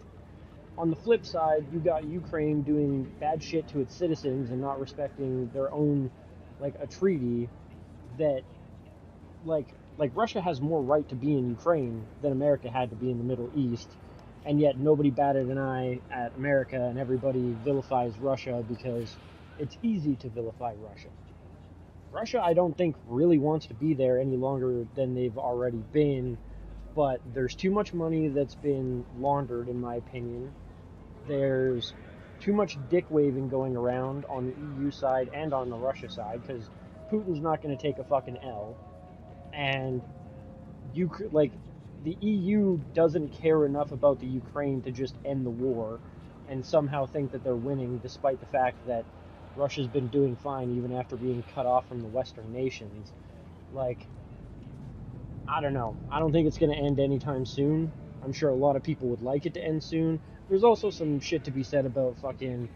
On the flip side, you got Ukraine doing bad shit to its citizens and not respecting their own, like, a treaty that, like Russia has more right to be in Ukraine than America had to be in the Middle East, and yet nobody batted an eye at America, and everybody vilifies Russia because it's easy to vilify Russia. Russia, I don't think, really wants to be there any longer than they've already been, but there's too much money that's been laundered, in my opinion. There's too much dick waving going around on the EU side and on the Russia side, because Putin's not going to take a fucking L. And like, the EU doesn't care enough about the Ukraine to just end the war and somehow think that they're winning, despite the fact that Russia's been doing fine even after being cut off from the Western nations. Like, I don't know. I don't think it's going to end anytime soon. I'm sure a lot of people would like it to end soon. There's also some shit to be said about fucking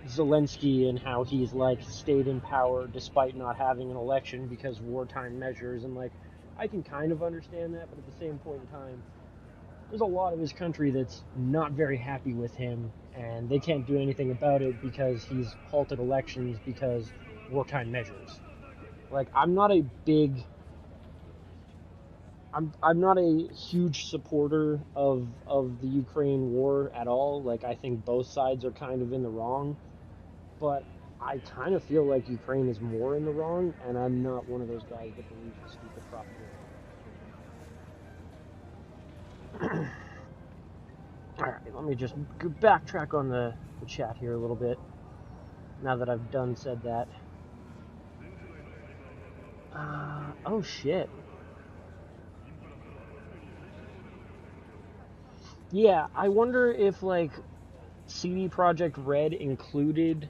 Zelensky and how he's, like, stayed in power despite not having an election because of wartime measures, and, like, I can kind of understand that, but at the same point in time, there's a lot of his country that's not very happy with him, and they can't do anything about it because he's halted elections because wartime measures. Like, I'm not a huge supporter of the Ukraine war at all. Like, I think both sides are kind of in the wrong, but I kind of feel like Ukraine is more in the wrong, and I'm not one of those guys that believes in stupid propaganda. Alright, let me just backtrack on the chat here a little bit, now that I've done said that. Oh shit. Yeah, I wonder if, like, CD Projekt Red included...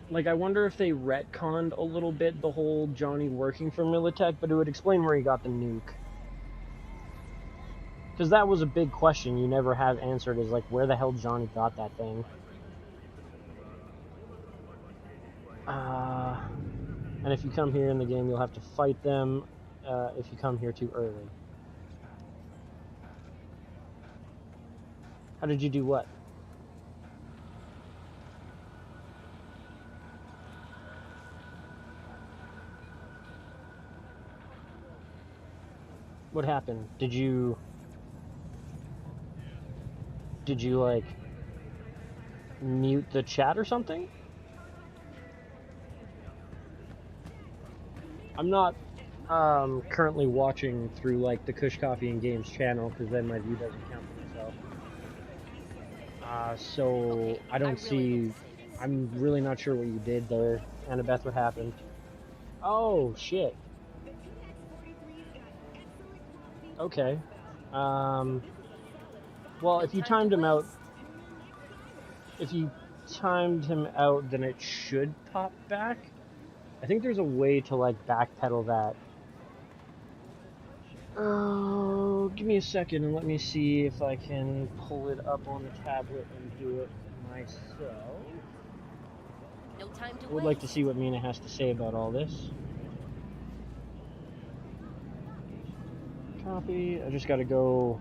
Like, I wonder if they retconned a little bit the whole Johnny working for Militech, but it would explain where he got the nuke. Because that was a big question you never have answered, is, like, where the hell Johnny got that thing. And if you come here in the game, you'll have to fight them if you come here too early. How did you do what? What happened? Did you, like, mute the chat or something? I'm not currently watching through, like, the Kush Coffee and Games channel, because then my view doesn't count for myself. So I don't see... I'm really not sure what you did there. Annabeth, what happened? Oh, shit. Okay. Well, if you timed him out... If you timed him out, then it should pop back. I think there's a way to, like, backpedal that. Oh, give me a second and let me see if I can pull it up on the tablet and do it myself. No time to I would like to see what Mina has to say about all this. Copy. I just gotta go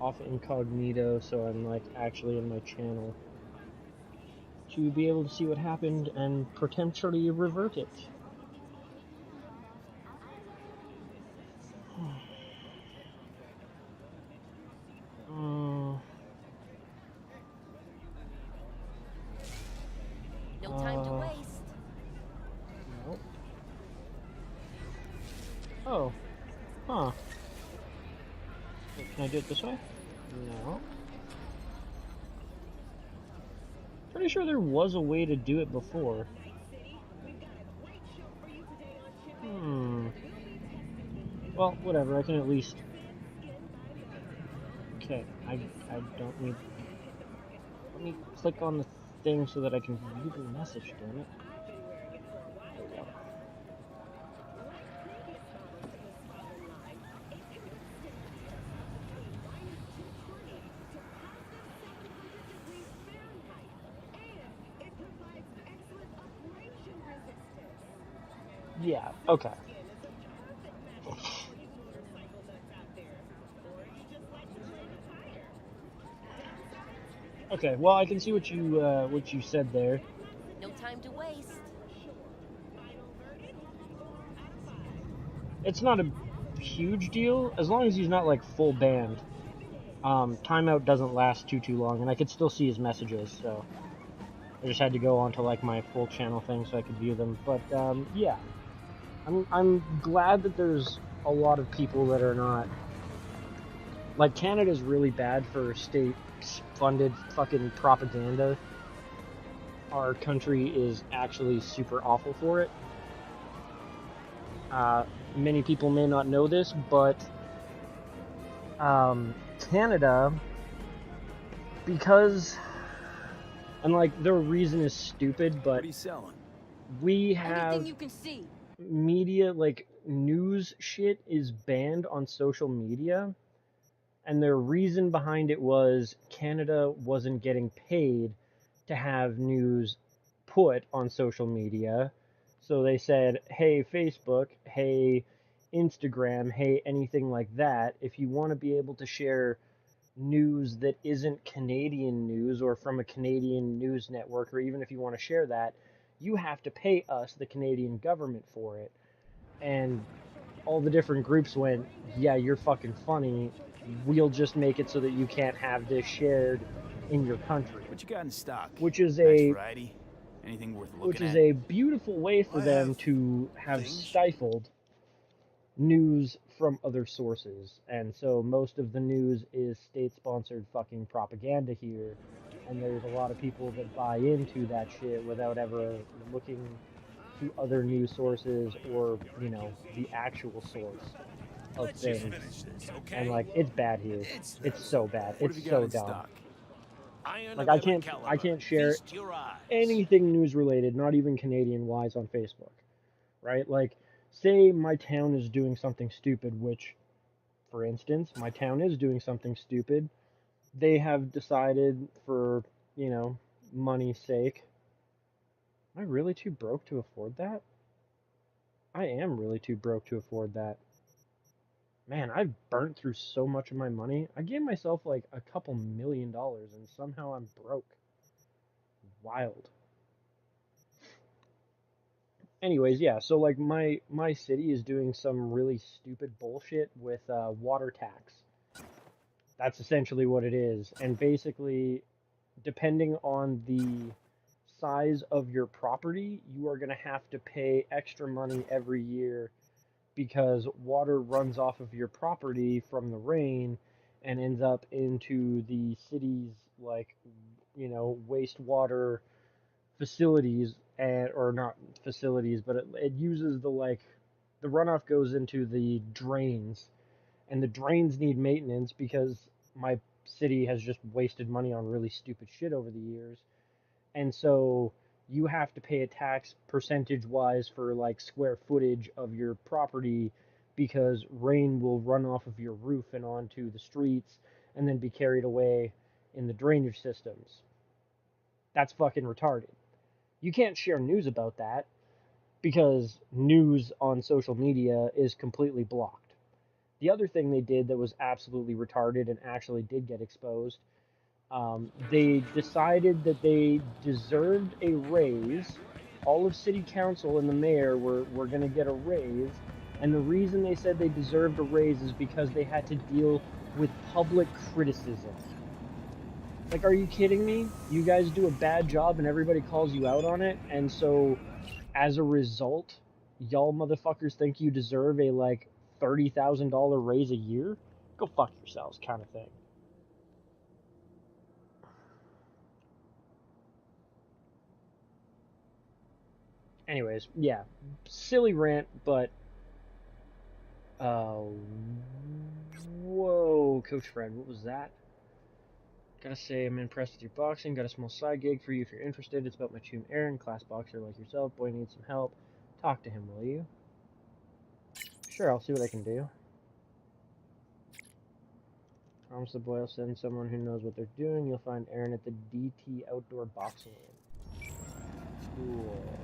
off incognito so I'm, like, actually in my channel to be able to see what happened and potentially revert it. No time to waste. Nope. Oh. Huh. Wait, can I do it this way? No. Pretty sure there was a way to do it before. Well, whatever, I can at least... Okay, I don't need... Let me click on the thing so that I can view the message, damn it. There we go. Yeah, okay. Okay, well, I can see what you said there. No time to waste. It's not a huge deal as long as he's not like full banned. Timeout doesn't last too long, and I could still see his messages, so I just had to go onto like my full channel thing so I could view them. But yeah, I'm glad that there's a lot of people that are not like Canada's really bad for state-funded fucking propaganda. Our country is actually super awful for it. Many people may not know this, but Canada, because, and like their reason is stupid, but What are you selling? we have Anything you can see. media, like news shit is banned on social media, and their reason behind it was Canada wasn't getting paid to have news put on social media. So they said, hey, Facebook, hey, Instagram, hey, anything like that, if you want to be able to share news that isn't Canadian news or from a Canadian news network, or even if you want to share that, you have to pay us, the Canadian government, for it. And all the different groups went, yeah, you're fucking funny. We'll just make it so that you can't have this shared in your country. What you got in stock? Which is Nice a variety? Anything worth which looking is at? a beautiful way for I them have to have things. stifled news from other sources. And so most of the news is state-sponsored fucking propaganda here. And there's a lot of people that buy into that shit without ever looking to other news sources or, you know, the actual source of Let's just things. finish this, And okay? like it's bad here. It's It's not so so bad. bad. What It's have you got so in dumb. stock? Iron Like of every caliber. I can't share Feast your eyes. anything news related, not even Canadian wise on Facebook. Right? Like say my town is doing something stupid, which for instance, my town is doing something stupid. They have decided for, you know, money's sake. Am I really too broke to afford that? I am really too broke to afford that. Man, I've burnt through so much of my money. I gave myself like a couple $1 million and somehow I'm broke. Wild. Anyways, yeah, so like my city is doing some really stupid bullshit with water tax. That's essentially what it is. And basically, depending on the size of your property, you are going to have to pay extra money every year because water runs off of your property from the rain and ends up into the city's like, you know, wastewater facilities, and or not facilities, but it uses the like the runoff goes into the drains, and the drains need maintenance because my city has just wasted money on really stupid shit over the years. And so you have to pay a tax percentage wise for like square footage of your property because rain will run off of your roof and onto the streets and then be carried away in the drainage systems. That's fucking retarded. You can't share news about that because news on social media is completely blocked. The other thing they did that was absolutely retarded and actually did get exposed, they decided that they deserved a raise. All of city council and the mayor were going to get a raise. And the reason they said they deserved a raise is because they had to deal with public criticism. Like, are you kidding me? You guys do a bad job and everybody calls you out on it. And so, as a result, y'all motherfuckers think you deserve a, like, $30,000 raise a year? Go fuck yourselves, kind of thing. Anyways, yeah, silly rant, but uh, whoa, Coach Fred, what was that? Gotta say, I'm impressed with your boxing. Got a small side gig for you if you're interested. It's about my chum Aaron, class boxer like yourself. Boy needs some help. Talk to him, will you? Sure, I'll see what I can do. Promise the boy will send someone who knows what they're doing. You'll find Aaron at the DT Outdoor Boxing Ring. Cool.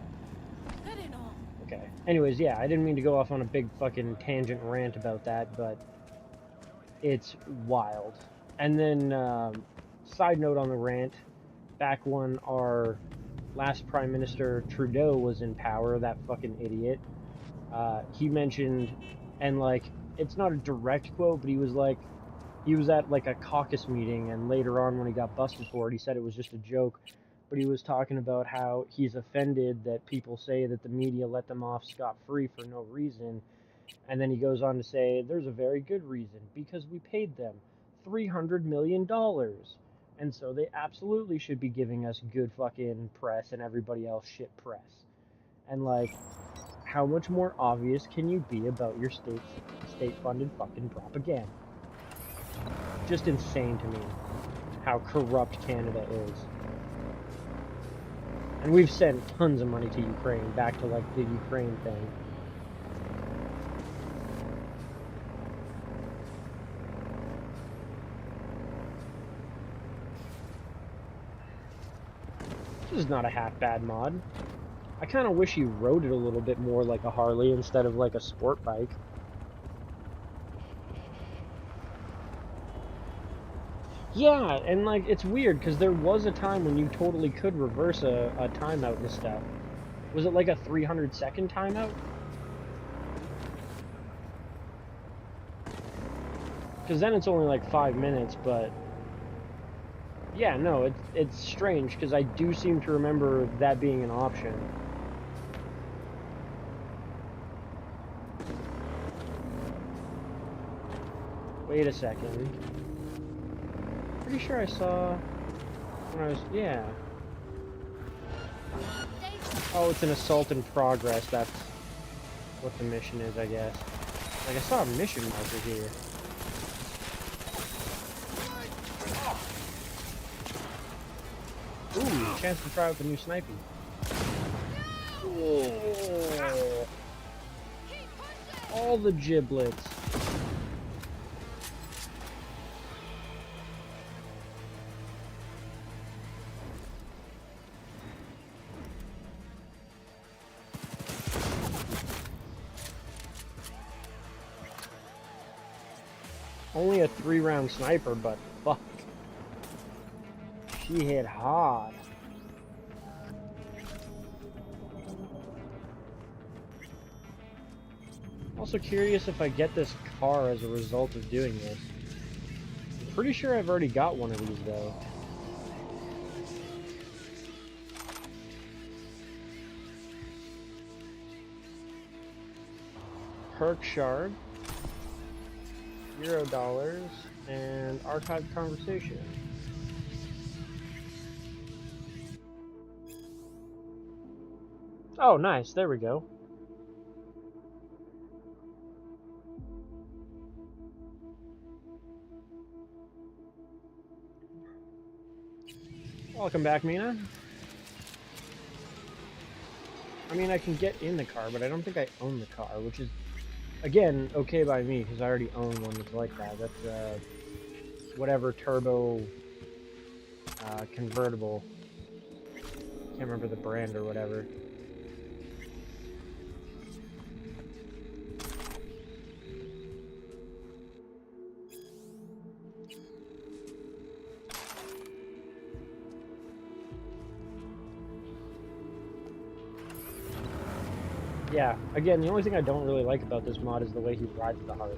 Okay. Anyways, yeah, I didn't mean to go off on a big fucking tangent rant about that, but it's wild. And then, side note on the rant, back when our last Prime Minister Trudeau was in power, that fucking idiot, he mentioned, and like, it's not a direct quote, but he was like, he was at like a caucus meeting, and later on when he got busted for it, he said it was just a joke, but he was talking about how he's offended that people say that the media let them off scot-free for no reason, and then he goes on to say, there's a very good reason, because we paid them $300 million, and so they absolutely should be giving us good fucking press and everybody else shit press. And like, how much more obvious can you be about your state-funded fucking propaganda? Just insane to me how corrupt Canada is. And we've sent tons of money to Ukraine, back to like the Ukraine thing. This is not a half bad mod. I kind of wish he rode it a little bit more like a Harley instead of like a sport bike. Yeah, and like, it's weird, because there was a time when you totally could reverse a timeout and stuff. Was it like a 300-second timeout? Because then it's only like 5 minutes, but... yeah, no, it's strange, because I do seem to remember that being an option. Wait a second. Pretty sure I saw when I was, yeah. Oh, it's an assault in progress. That's what the mission is, I guess. Like, I saw a mission marker here. Ooh, chance to try out the new sniping. Oh, all the giblets. Only a 3-round sniper, but fuck. She hit hard. Also curious if I get this car as a result of doing this. I'm pretty sure I've already got one of these though. Perk shard. $0 and archived conversation. Oh, nice. There we go. Welcome back, Mina. I mean, I can get in the car, but I don't think I own the car, which is, again, okay by me, because I already own one that's like that. That's, whatever turbo, convertible. Can't remember the brand or whatever. Yeah, again, the only thing I don't really like about this mod is the way he rides the Harley.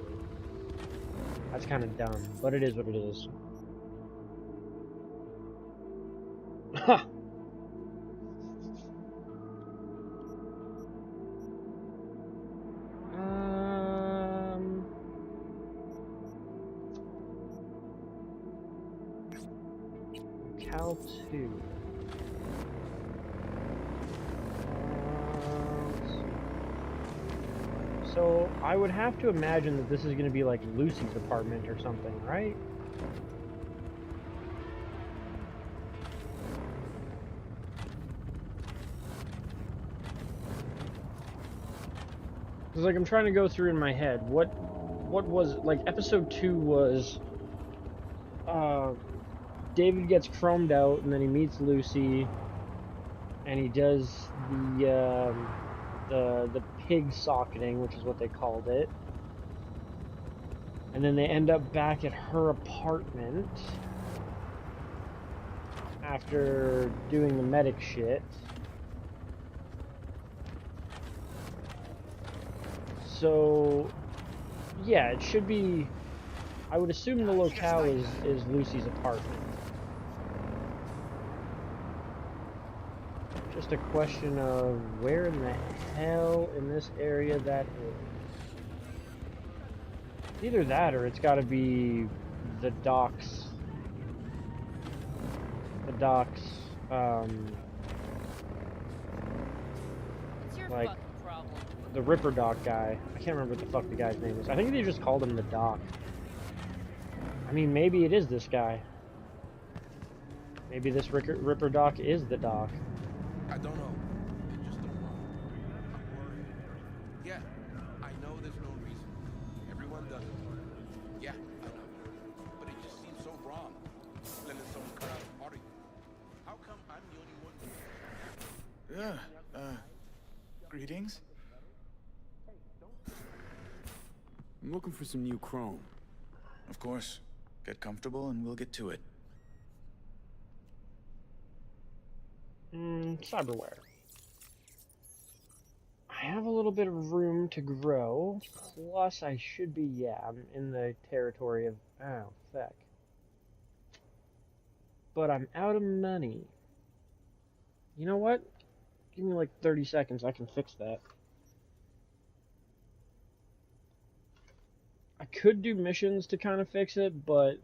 That's kind of dumb, but it is what it is. Ha! Cal 2. So, I would have to imagine that this is going to be like Lucy's apartment or something, right? Because, like, I'm trying to go through in my head. What was, like, episode 2 was, David gets chromed out, and then he meets Lucy, and he does the pig socketing, which is what they called it. And then they end up back at her apartment after doing the medic shit. So, yeah, it should be... I would assume the locale is Lucy's apartment. Just a question of where in the hell in this area that is. Either that or it's got to be the docks. The docks, like the Ripper Doc guy. I can't remember what the fuck the guy's name is. I think they just called him the Doc. I mean, maybe it is this guy. Maybe this Ripper Doc is the Doc. I don't know. It just don't run. I'm worried. Yeah, I know there's no reason. Everyone does it. Yeah, I know. But it just seems so wrong. Letting someone cut out a part of you. How come I'm the only one? Yeah, greetings. I'm looking for some new chrome. Of course. Get comfortable and we'll get to it. Cyberware. I have a little bit of room to grow, plus I should be, yeah, I'm in the territory of, oh, fuck. But I'm out of money. You know what? Give me like 30 seconds, I can fix that. I could do missions to kind of fix it, but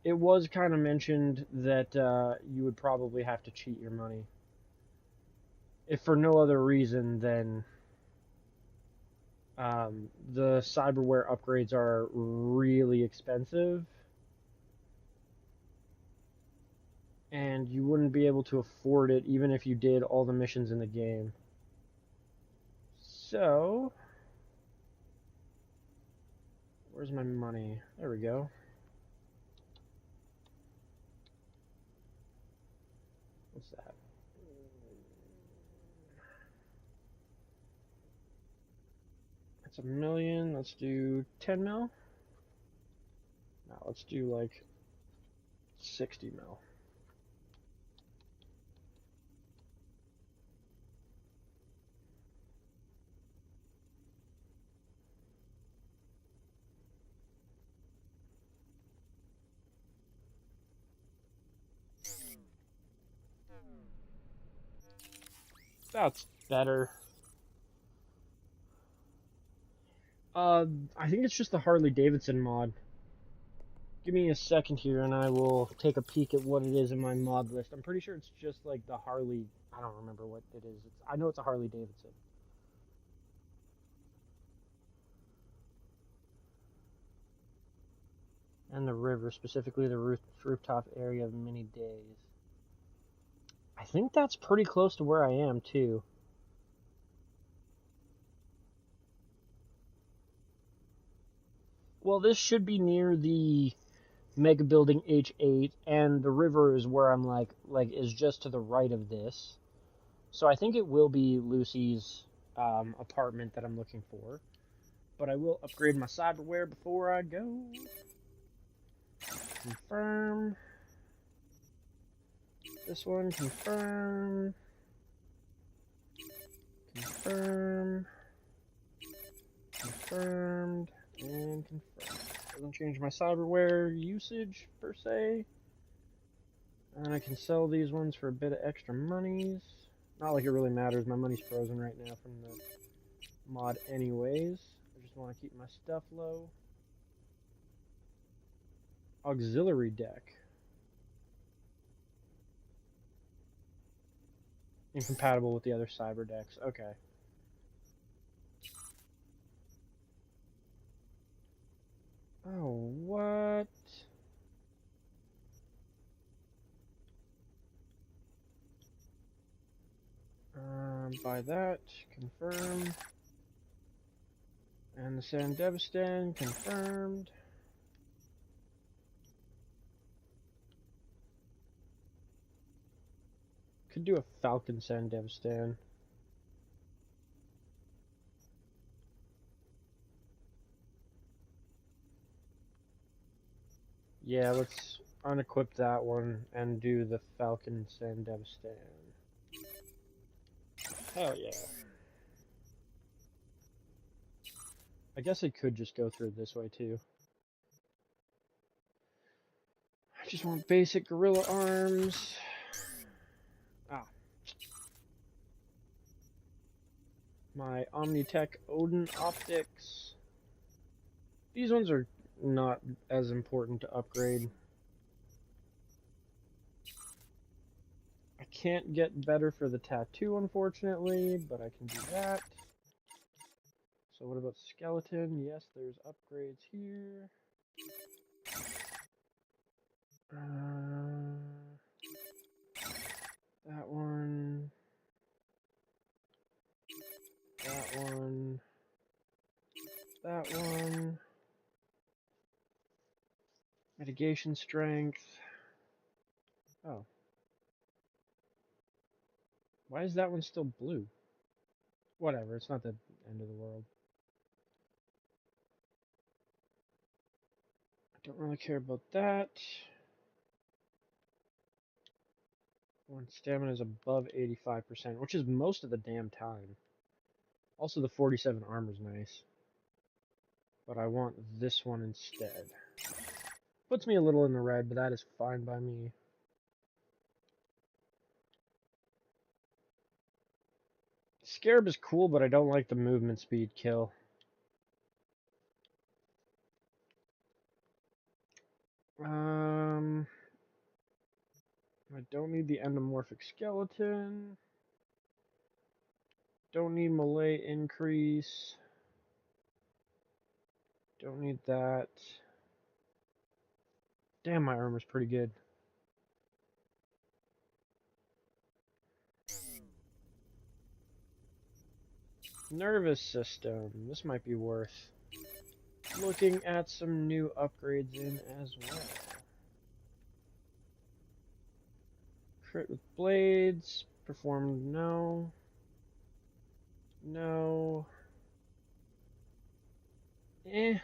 it was kind of mentioned that you would probably have to cheat your money. If for no other reason than the cyberware upgrades are really expensive, and you wouldn't be able to afford it even if you did all the missions in the game. So, where's my money? There we go. What's that? That's $1 million. Let's do 10 mil. No, let's do like 60 mil. That's better. I think it's just the Harley Davidson mod. Give me a second here and I will take a peek at what it is in my mod list. I'm pretty sure it's just like the Harley, I don't remember what it is. I know it's a Harley Davidson. And the river, specifically the rooftop area of Many Days. I think that's pretty close to where I am too. Well, this should be near the Mega Building H8, and the river is where I'm like is just to the right of this. So I think it will be Lucy's apartment that I'm looking for. But I will upgrade my cyberware before I go. Confirm. This one, confirm. Confirm. Confirmed. And confirmed. Doesn't change my cyberware usage, per se. And I can sell these ones for a bit of extra monies. Not like it really matters, my money's frozen right now from the mod anyways. I just want to keep my stuff low. Auxiliary deck. Incompatible with the other cyber decks. Okay. Oh, what? Buy that. Confirm. And the Sandevistan, confirmed. Could do a Falcon Sand Devstan. Yeah, let's unequip that one and do the Falcon Sand Devstan. Hell yeah. I guess I could just go through it this way too. I just want basic gorilla arms. Ah. My Omnitech Odin optics. These ones are not as important to upgrade. I can't get better for the tattoo, unfortunately, but I can do that. So what about skeleton? Yes, there's upgrades here. That one. That one. That one. Mitigation strength. Oh. Why is that one still blue? Whatever, it's not the end of the world. I don't really care about that. When stamina is above 85%, which is most of the damn time. Also, the 47 armor is nice. But I want this one instead. Puts me a little in the red, but that is fine by me. Scarab is cool, but I don't like the movement speed kill. I don't need the endomorphic skeleton. Don't need melee increase. Don't need that. Damn, my armor's pretty good. Nervous system. This might be worth looking at some new upgrades in as well. Crit with blades. Performed no. No. Eh.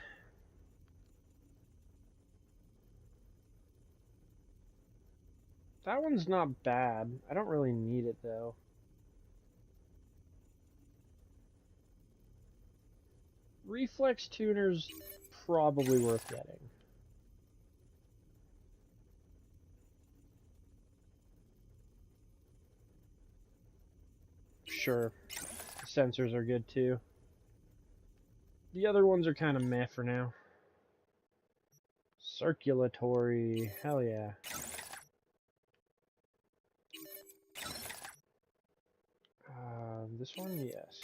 That one's not bad. I don't really need it though. Reflex tuner's probably worth getting. Sure. The sensors are good too. The other ones are kind of meh for now. Circulatory. Hell yeah. This one, yes.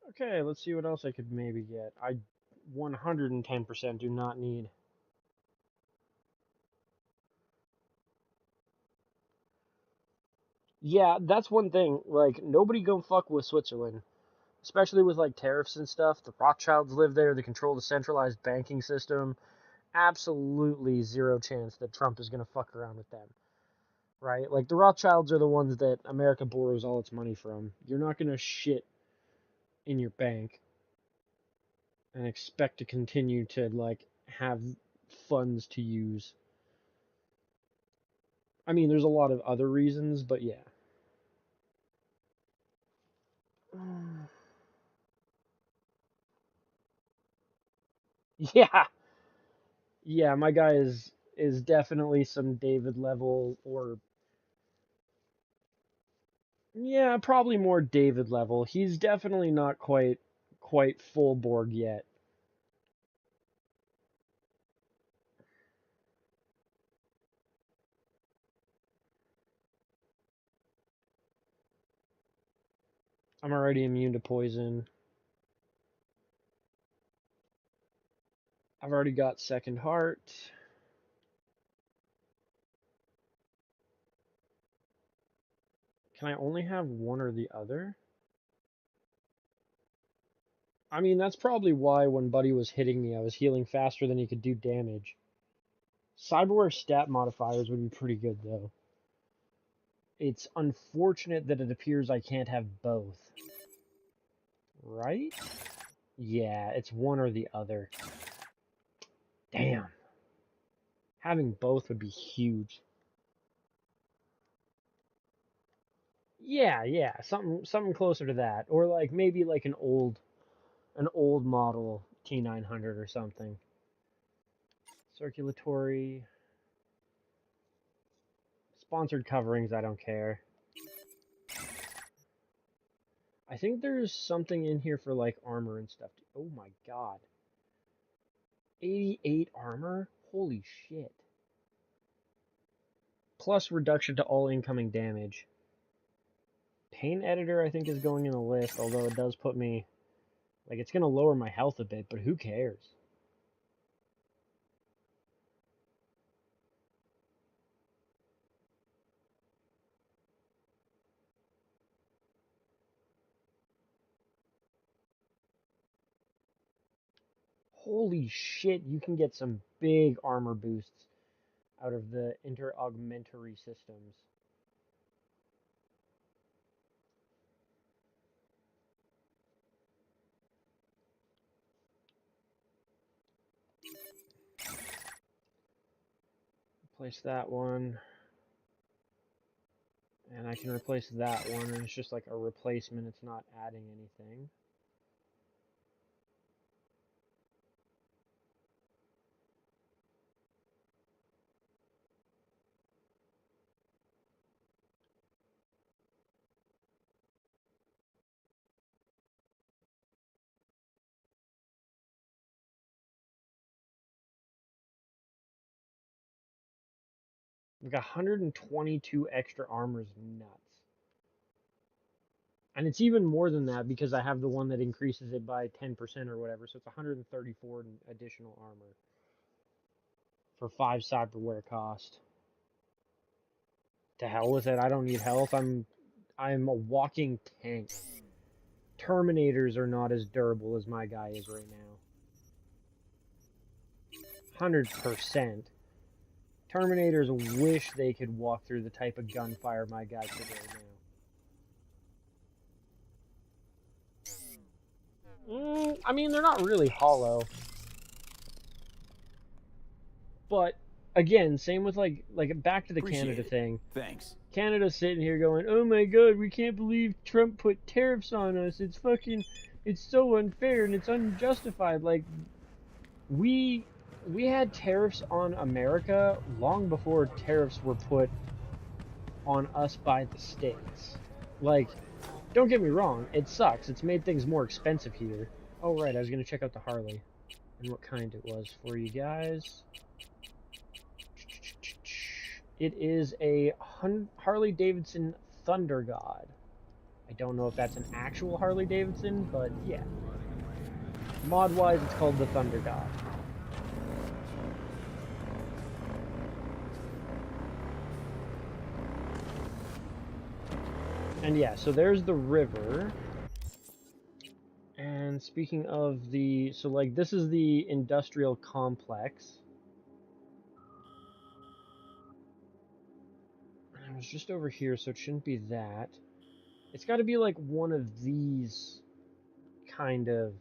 Okay, let's see what else I could maybe get. I 110% do not need. Yeah, that's one thing. Like, nobody go fuck with Switzerland. Especially with, like, tariffs and stuff. The Rothschilds live there. They control the centralized banking system. Absolutely zero chance that Trump is going to fuck around with them. Right? Like, the Rothschilds are the ones that America borrows all its money from. You're not going to shit in your bank and expect to continue to, like, have funds to use. I mean, there's a lot of other reasons, but yeah. Yeah. Yeah, my guy is definitely some David level, or yeah, probably more David level. He's definitely not quite full Borg yet. I'm already immune to poison. I've already got second heart. Can I only have one or the other? I mean, that's probably why when Buddy was hitting me, I was healing faster than he could do damage. Cyberware stat modifiers would be pretty good, though. It's unfortunate that it appears I can't have both. Right? Yeah, it's one or the other. Damn. Having both would be huge. Yeah, something closer to that, or like maybe like an old model T900 or something. Circulatory, sponsored coverings, I don't care. I think there's something in here for like armor and stuff. Oh my god. 88 armor? Holy shit. Plus reduction to all incoming damage. Pain editor I think is going in the list, although it does put me, like, it's going to lower my health a bit, but who cares? Holy shit, you can get some big armor boosts out of the inter-augmentary systems. Replace that one. And I can replace that one, and it's just like a replacement, it's not adding anything. We've got 122 extra armor is nuts. And it's even more than that because I have the one that increases it by 10% or whatever, so it's 134 additional armor for 5 cyberware cost. To hell with it, I don't need health. I'm a walking tank. Terminators are not as durable as my guy is right now. 100%. Terminators wish they could walk through the type of gunfire my guy could right now. I mean, they're not really hollow. But, again, same with, like back to the Canada thing. Thanks. Canada's sitting here going, oh my god, we can't believe Trump put tariffs on us. It's so unfair and it's unjustified. Like, we had tariffs on America long before tariffs were put on us by the states. Like, don't get me wrong, it sucks. It's made things more expensive here. Oh right, I was gonna check out the Harley and what kind it was for you guys. It is a Harley Davidson Thunder God. I don't know if that's an actual Harley Davidson, but yeah. Mod-wise, it's called the Thunder God. And yeah, so there's the river. And speaking of the... So, like, this is the industrial complex. It was just over here, so it shouldn't be that. It's got to be, like, one of these kind of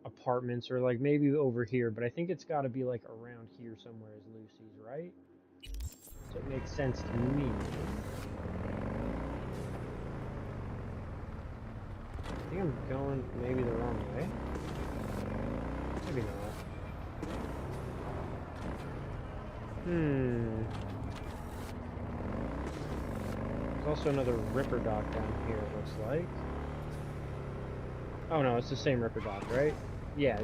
apartments, or, like, maybe over here. But I think it's got to be, like, around here somewhere is Lucy's, right? So it makes sense to me. I think I'm going maybe the wrong way. Maybe not. There's also another Ripper Dock down here, it looks like. Oh no, it's the same Ripper Dock, right? Yeah.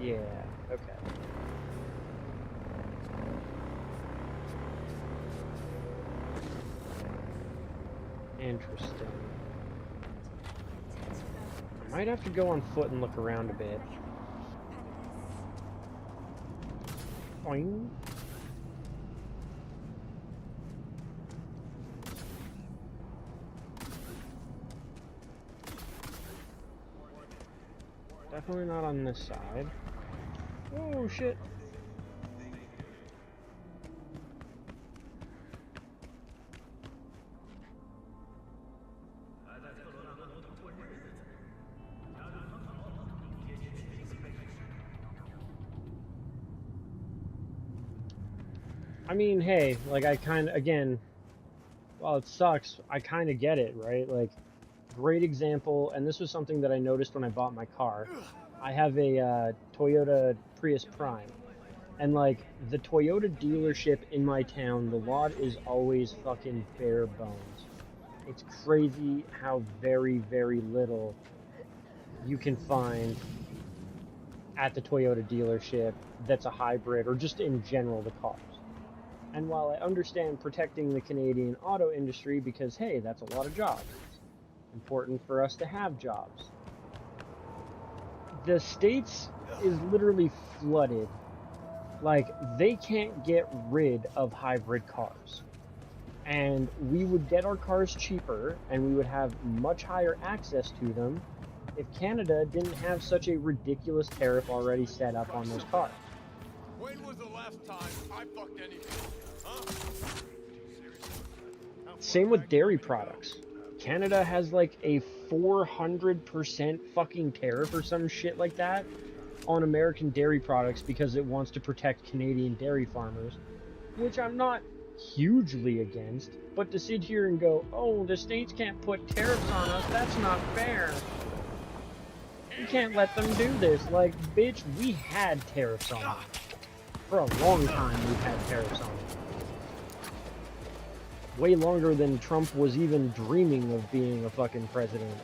Yeah, okay. Interesting. I might have to go on foot and look around a bit. Boing. Definitely not on this side. Oh shit. I mean, hey, like I kind of, again, while it sucks, I kind of get it, right? Like, great example, and this was something that I noticed when I bought my car. I have a Toyota Prius Prime, and like the Toyota dealership in my town, the lot is always fucking bare bones. It's crazy how very, very little you can find at the Toyota dealership that's a hybrid or just in general the cars. And while I understand protecting the Canadian auto industry because, hey, that's a lot of jobs, it's important for us to have jobs. The States is literally flooded. Like, they can't get rid of hybrid cars. And we would get our cars cheaper and we would have much higher access to them if Canada didn't have such a ridiculous tariff already set up on those cars. When was the last time I fucked anything? Huh? Same with dairy products. Canada has like a 400% fucking tariff or some shit like that on American dairy products because it wants to protect Canadian dairy farmers, which I'm not hugely against, but to sit here and go, oh, the States can't put tariffs on us, that's not fair. We can't let them do this. Like, bitch, we had tariffs on them. For a long time, we've had tariffs on them. Way longer than Trump was even dreaming of being a fucking president.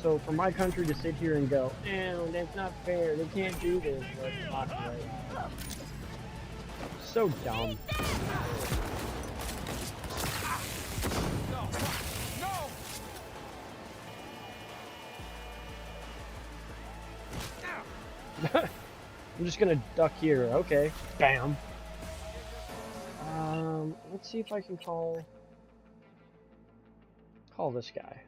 So for my country to sit here and go, oh, that's not fair, they can't do this, like, fuck right. So dumb. I'm just gonna duck here, okay. Bam. Let's see if I can call this guy.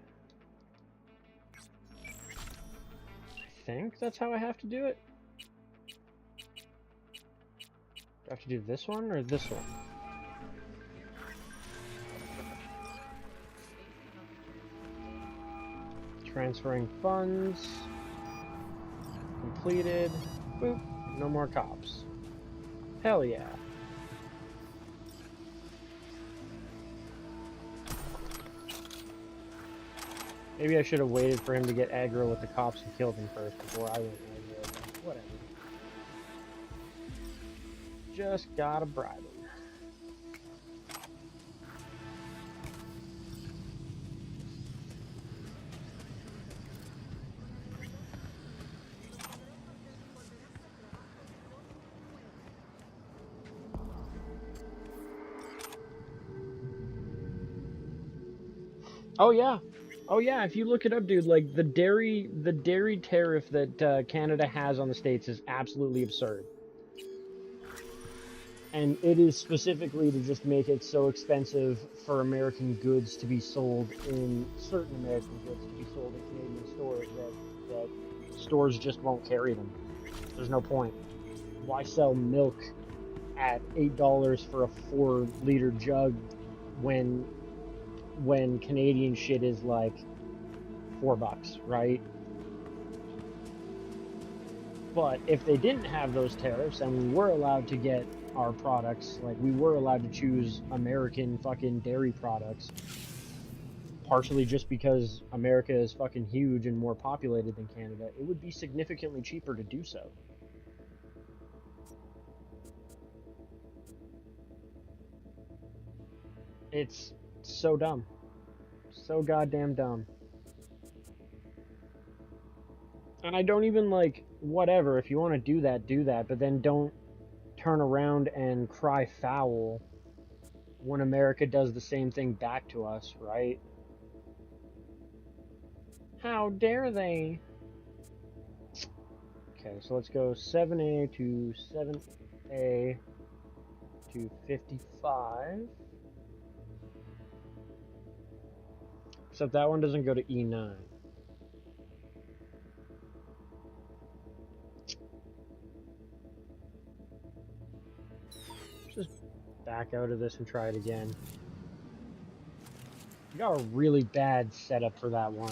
I think that's how I have to do it. Do I have to do this one or this one? Transferring funds. Completed. Boop. No more cops. Hell yeah. Maybe I should have waited for him to get aggro with the cops and killed him first before I went aggro. Whatever. Just gotta bribe him. Oh yeah. Oh yeah, if you look it up, dude, like the dairy tariff that Canada has on the States is absolutely absurd. And it is specifically to just make it so expensive for American goods to be sold in certain American goods to be sold in Canadian stores that stores just won't carry them. There's no point. Why sell milk at $8 for a 4-liter jug when Canadian shit is like $4, right? But if they didn't have those tariffs and we were allowed to get our products, like we were allowed to choose American fucking dairy products, partially just because America is fucking huge and more populated than Canada, it would be significantly cheaper to do so. It's so dumb. So goddamn dumb. And I don't even like, whatever, if you want to do that, but then don't turn around and cry foul when America does the same thing back to us, right? How dare they? Okay, so let's go 7A to 7A to 55. Except that one doesn't go to E9. Just back out of this and try it again. You got a really bad setup for that one.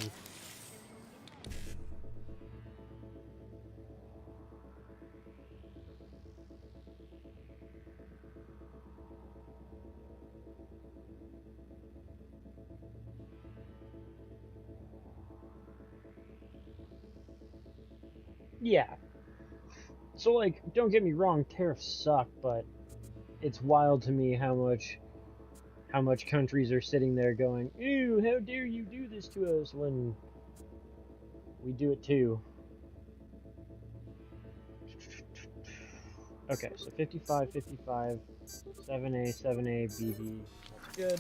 Yeah. So, like, don't get me wrong, tariffs suck, but it's wild to me how much countries are sitting there going, ew, how dare you do this to us, when we do it too. Okay, so 55, 55, 7A, 7A, BV, that's good.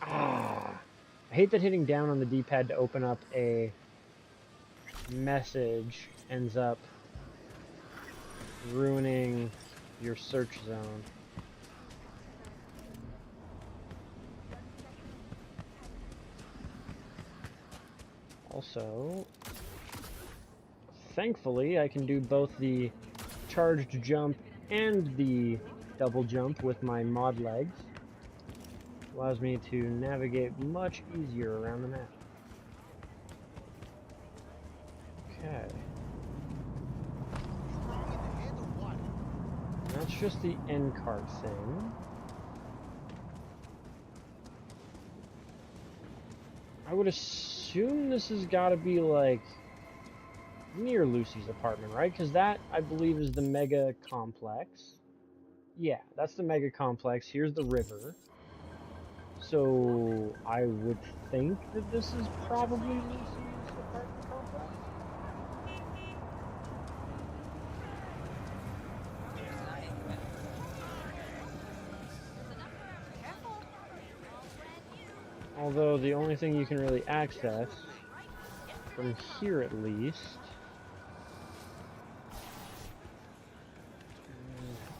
I hate that hitting down on the D-pad to open up a message ends up ruining your search zone. Also, thankfully, I can do both the charged jump and the double jump with my mod legs. Allows me to navigate much easier around the map. Okay. That's just the end card thing. I would assume this has got to be, like, near Lucy's apartment, right? Because that, I believe, is the mega complex. Yeah, that's the mega complex. Here's the river. So, I would think that this is probably Lucy's apartment complex. Although, the only thing you can really access, from here at least,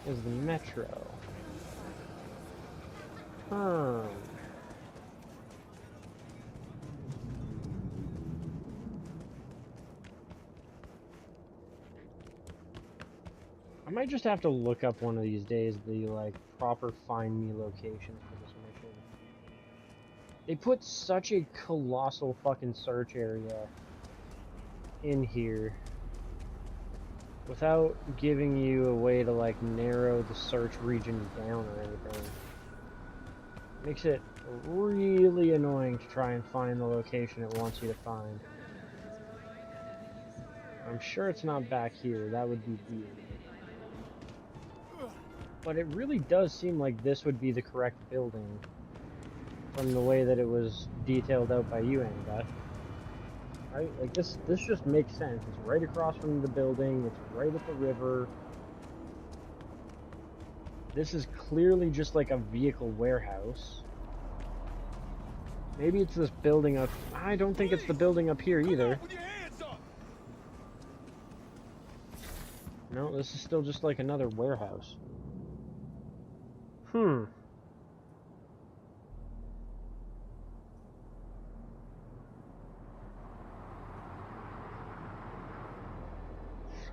is the metro. I might just have to look up one of these days the, like, proper find me locations for this mission. They put such a colossal fucking search area in here without giving you a way to, like, narrow the search region down or anything. Makes it really annoying to try and find the location it wants you to find. I'm sure it's not back here. That would be weird. But it really does seem like this would be the correct building from the way that it was detailed out by you, Annabeth. Right? Like, this just makes sense. It's right across from the building. It's right at the river. This is clearly just like a vehicle warehouse. Maybe it's this building up... I don't think it's the building up here either. No, this is still just like another warehouse.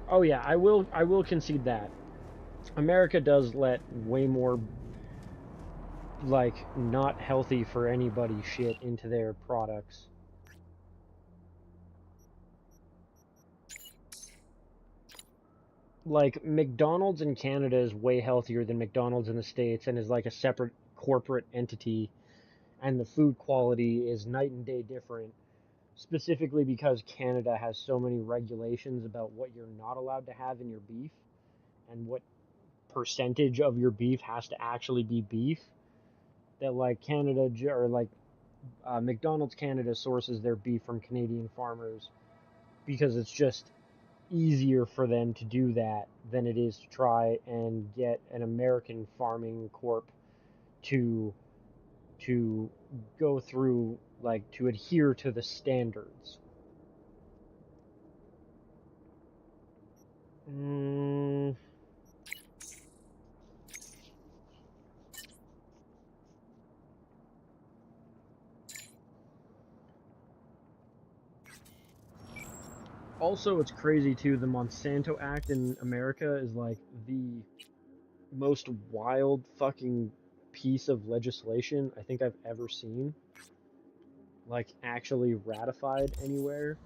Oh yeah, I will concede that. America does let way more, like, not healthy for anybody shit into their products. Like, McDonald's in Canada is way healthier than McDonald's in the States and is like a separate corporate entity, and the food quality is night and day different, specifically because Canada has so many regulations about what you're not allowed to have in your beef and what percentage of your beef has to actually be beef, that, like, Canada, or like McDonald's Canada sources their beef from Canadian farmers because it's just easier for them to do that than it is to try and get an American farming corp to go through, like, to adhere to the standards. Also, it's crazy too, the Monsanto Act in America is like the most wild fucking piece of legislation I think I've ever seen, like, actually ratified anywhere.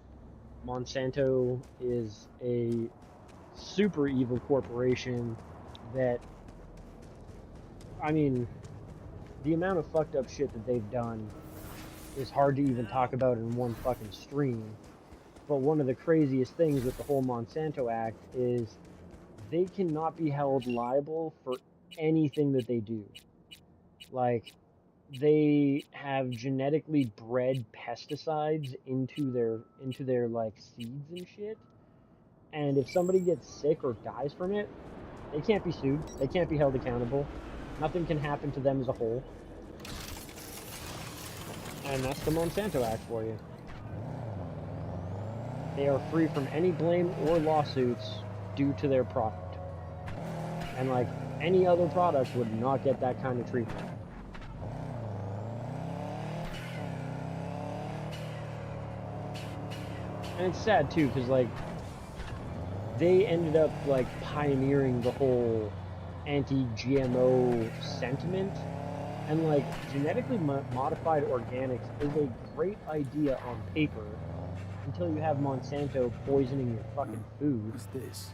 Monsanto is a super evil corporation that, I mean, the amount of fucked up shit that they've done is hard to even talk about in one fucking stream. But one of the craziest things with the whole Monsanto Act is they cannot be held liable for anything that they do. Like, they have genetically bred pesticides into their like seeds and shit. And if somebody gets sick or dies from it, they can't be sued. They can't be held accountable. Nothing can happen to them as a whole. And that's the Monsanto Act for you. They are free from any blame or lawsuits due to their product. And like any other product would not get that kind of treatment. And it's sad too, because like they ended up like pioneering the whole anti-GMO sentiment, and like genetically modified organics is a great idea on paper until you have Monsanto poisoning your fucking food. What's this?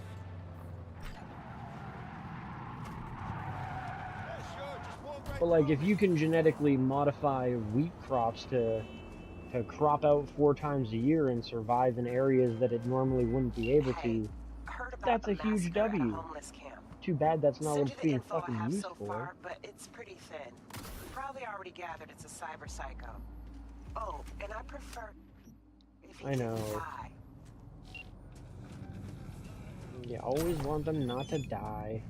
But like if you can genetically modify wheat crops to crop out 4 times a year and survive in areas that it normally wouldn't be able to, that's a huge W. Too bad that's not what it's being fucking used for. But it's pretty thin. Probably already gathered it's a cyber psycho. Oh, and I prefer if he I know. didn't die. You always want them not to die.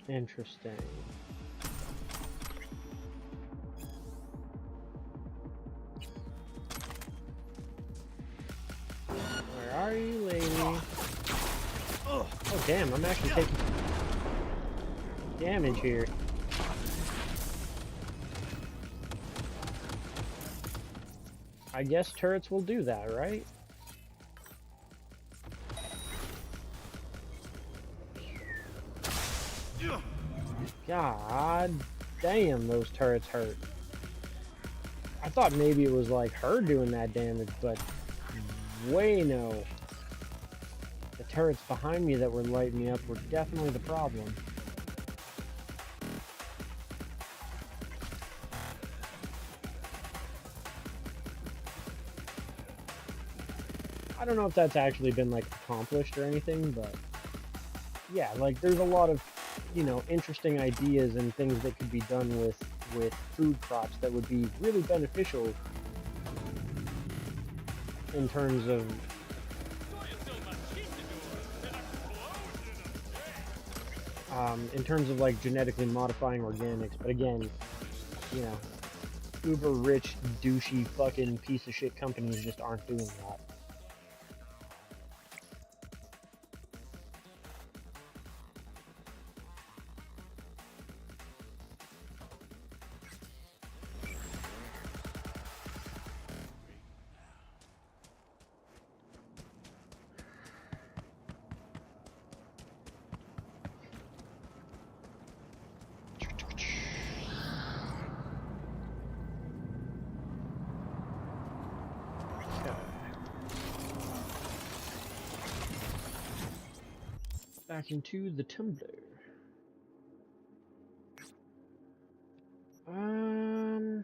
Interesting. Where are you, lady? Oh damn, I'm actually taking damage here. I guess turrets will do that, right? God damn, those turrets hurt. I thought maybe it was like her doing that damage, but way no. The turrets behind me that were lighting me up were definitely the problem. I don't know if that's actually been like accomplished or anything, but yeah, like there's a lot of, you know, interesting ideas and things that could be done with food crops that would be really beneficial in terms of like genetically modifying organics. But again, you know, uber rich douchey fucking piece of shit companies just aren't doing that. Back into the tumbler. I'm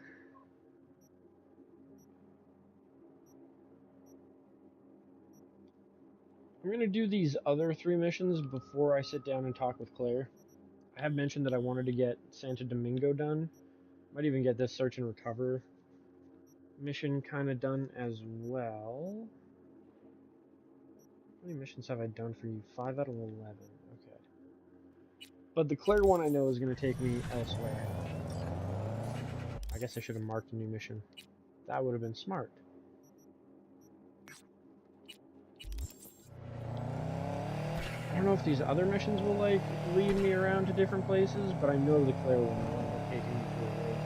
gonna do these other 3 missions before I sit down and talk with Claire. I have mentioned that I wanted to get Santo Domingo done. Might even get this search and recover mission kind of done as well. How many missions have I done for you? 5 out of 11. Okay. But the Claire one I know is going to take me elsewhere. I guess I should have marked a new mission. That would have been smart. I don't know if these other missions will, like, lead me around to different places, but I know the Claire one will end up taking me through a race.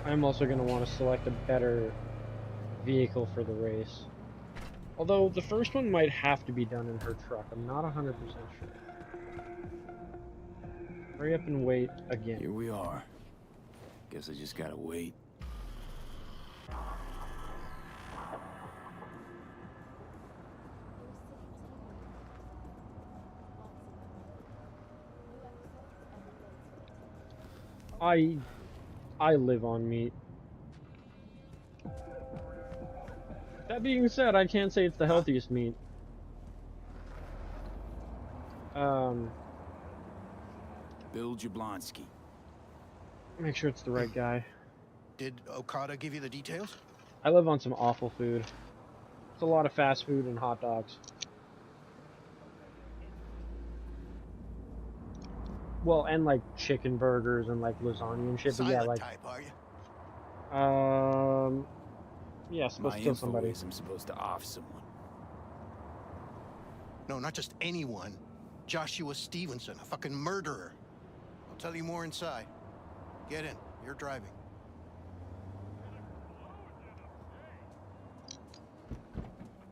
I'm also going to want to select a better vehicle for the race. Although the first one might have to be done in her truck. I'm not 100% sure. Hurry up and wait again. Here we are. Guess I just gotta wait. I live on meat. That being said, I can't say it's the healthiest meat. Bill Jablonski. Make sure it's the right guy. Did Okada give you the details? I live on some awful food. It's a lot of fast food and hot dogs. Well, and like chicken burgers and like lasagna and shit. But yeah, like. Type, are you? Yeah, supposed to kill somebody. I'm supposed to off someone. No, not just anyone. Joshua Stevenson, a fucking murderer. I'll tell you more inside. Get in. You're driving.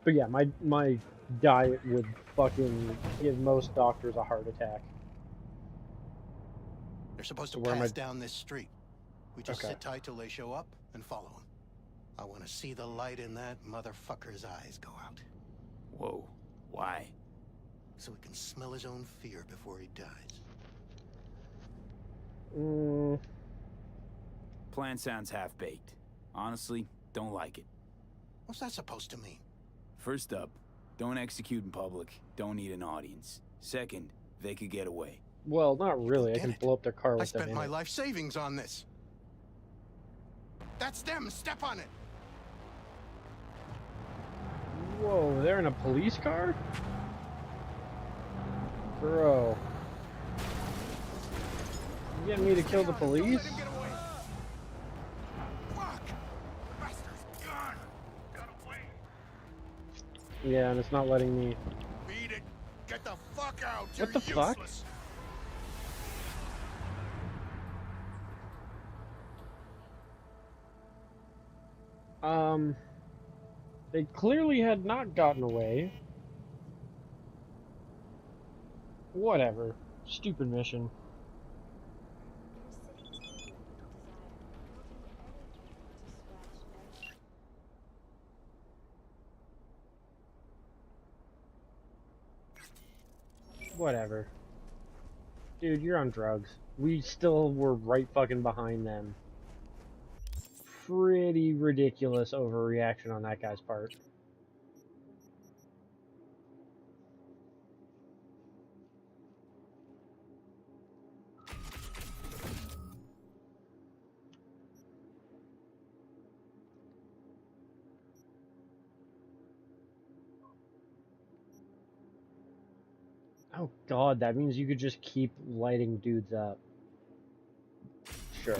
But yeah, my diet would fucking give most doctors a heart attack. They're supposed to pass down this street. We just sit tight till they show up and follow them. I want to see the light in that motherfucker's eyes go out. Whoa. Why? So he can smell his own fear before he dies. Plan sounds half-baked. Honestly, don't like it. What's that supposed to mean? First up, don't execute in public. Don't need an audience. Second, they could get away. Well, not really. I can blow up their car with them. I spent my life savings on this. That's them. Step on it. Whoa, they're in a police car? Bro. You getting me to kill the police? Yeah, and it's not letting me. Beat it. Get the fuck out. What the fuck? They clearly had not gotten away. Whatever. Stupid mission. Whatever. Dude, you're on drugs. We still were right fucking behind them. Pretty ridiculous overreaction on that guy's part. Oh god, that means you could just keep lighting dudes up. Sure.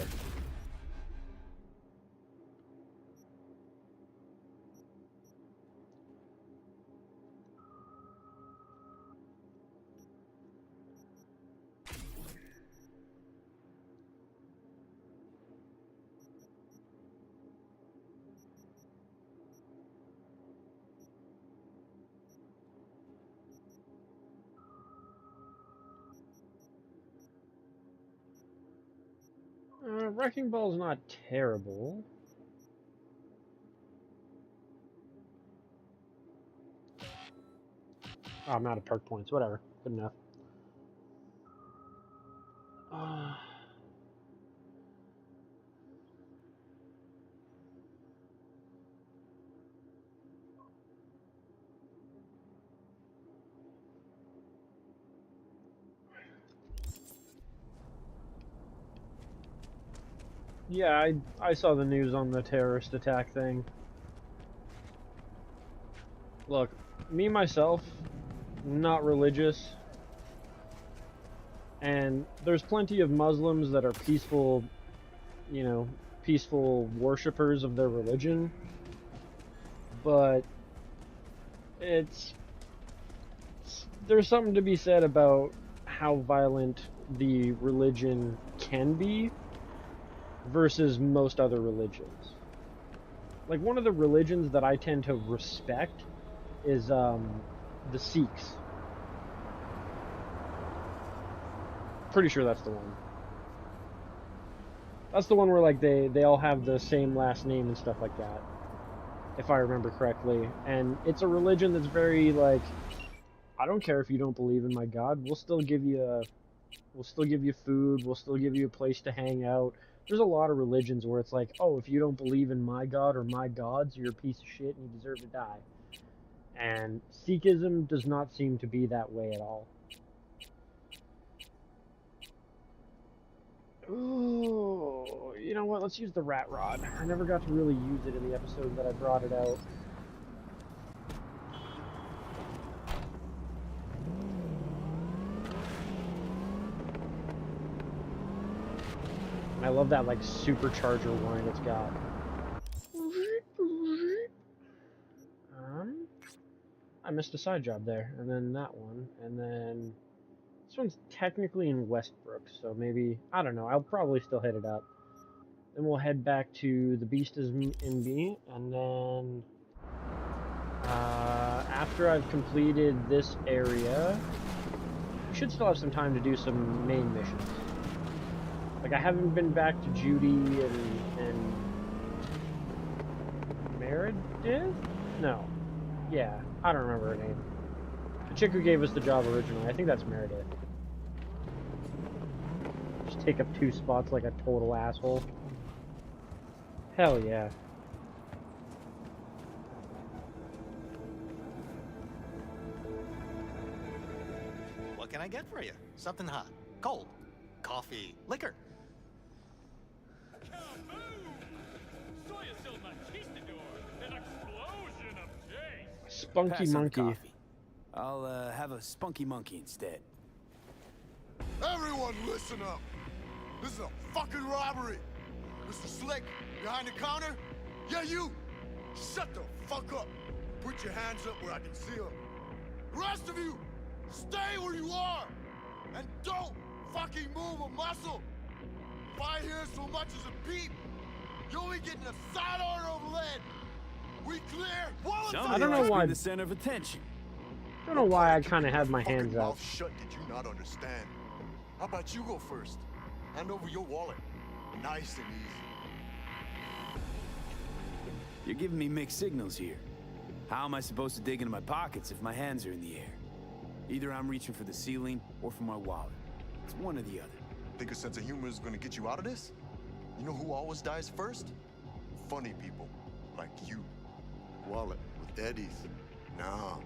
Wrecking Ball's not terrible. Oh, I'm out of perk points. Whatever. Good enough. Yeah, I saw the news on the terrorist attack thing. Look, me myself, not religious, and there's plenty of Muslims that are peaceful, you know, peaceful worshippers of their religion, but there's something to be said about how violent the religion can be versus most other religions. Like, one of the religions that I tend to respect is the Sikhs. Pretty sure that's the one. That's the one where, like, they all have the same last name and stuff like that, if I remember correctly. And it's a religion that's very, like, I don't care if you don't believe in my God. We'll still give you food. We'll still give you a place to hang out. There's a lot of religions where it's like, oh, if you don't believe in my God or my gods, you're a piece of shit and you deserve to die. And Sikhism does not seem to be that way at all. Ooh, you know what? Let's use the rat rod. I never got to really use it in the episode that I brought it out. I love that, like, supercharger whine it's got. I missed a side job there, and then that one, and then this one's technically in Westbrook, so maybe, I don't know, I'll probably still hit it up. Then we'll head back to the Beast is in me, and then after I've completed this area, we should still have some time to do some main missions. Like, I haven't been back to Judy and Meredith? No. Yeah, I don't remember her name. The chick who gave us the job originally, I think that's Meredith. Just take up 2 spots like a total asshole. Hell yeah. What can I get for you? Something hot, cold, coffee, liquor. Spunky Pass on the monkey. coffee. I'll have a spunky monkey instead. Everyone listen up. This is a fucking robbery. Mr. Slick, behind the counter? Yeah, you! Shut the fuck up. Put your hands up where I can see them. The rest of you, stay where you are. And don't fucking move a muscle. If I hear so much as a peep, you'll be getting a side order of lead. We clear? I don't know why. The center of attention. I don't know why I kind of have my hands up. Mouth shut, did you not understand? How about you go first? Hand over your wallet. Nice and easy. You're giving me mixed signals here. How am I supposed to dig into my pockets if my hands are in the air? Either I'm reaching for the ceiling or for my wallet. It's one or the other. Think a sense of humor is gonna get you out of this? You know who always dies first? Funny people. Like you. Wallet with Eddie's. Nah.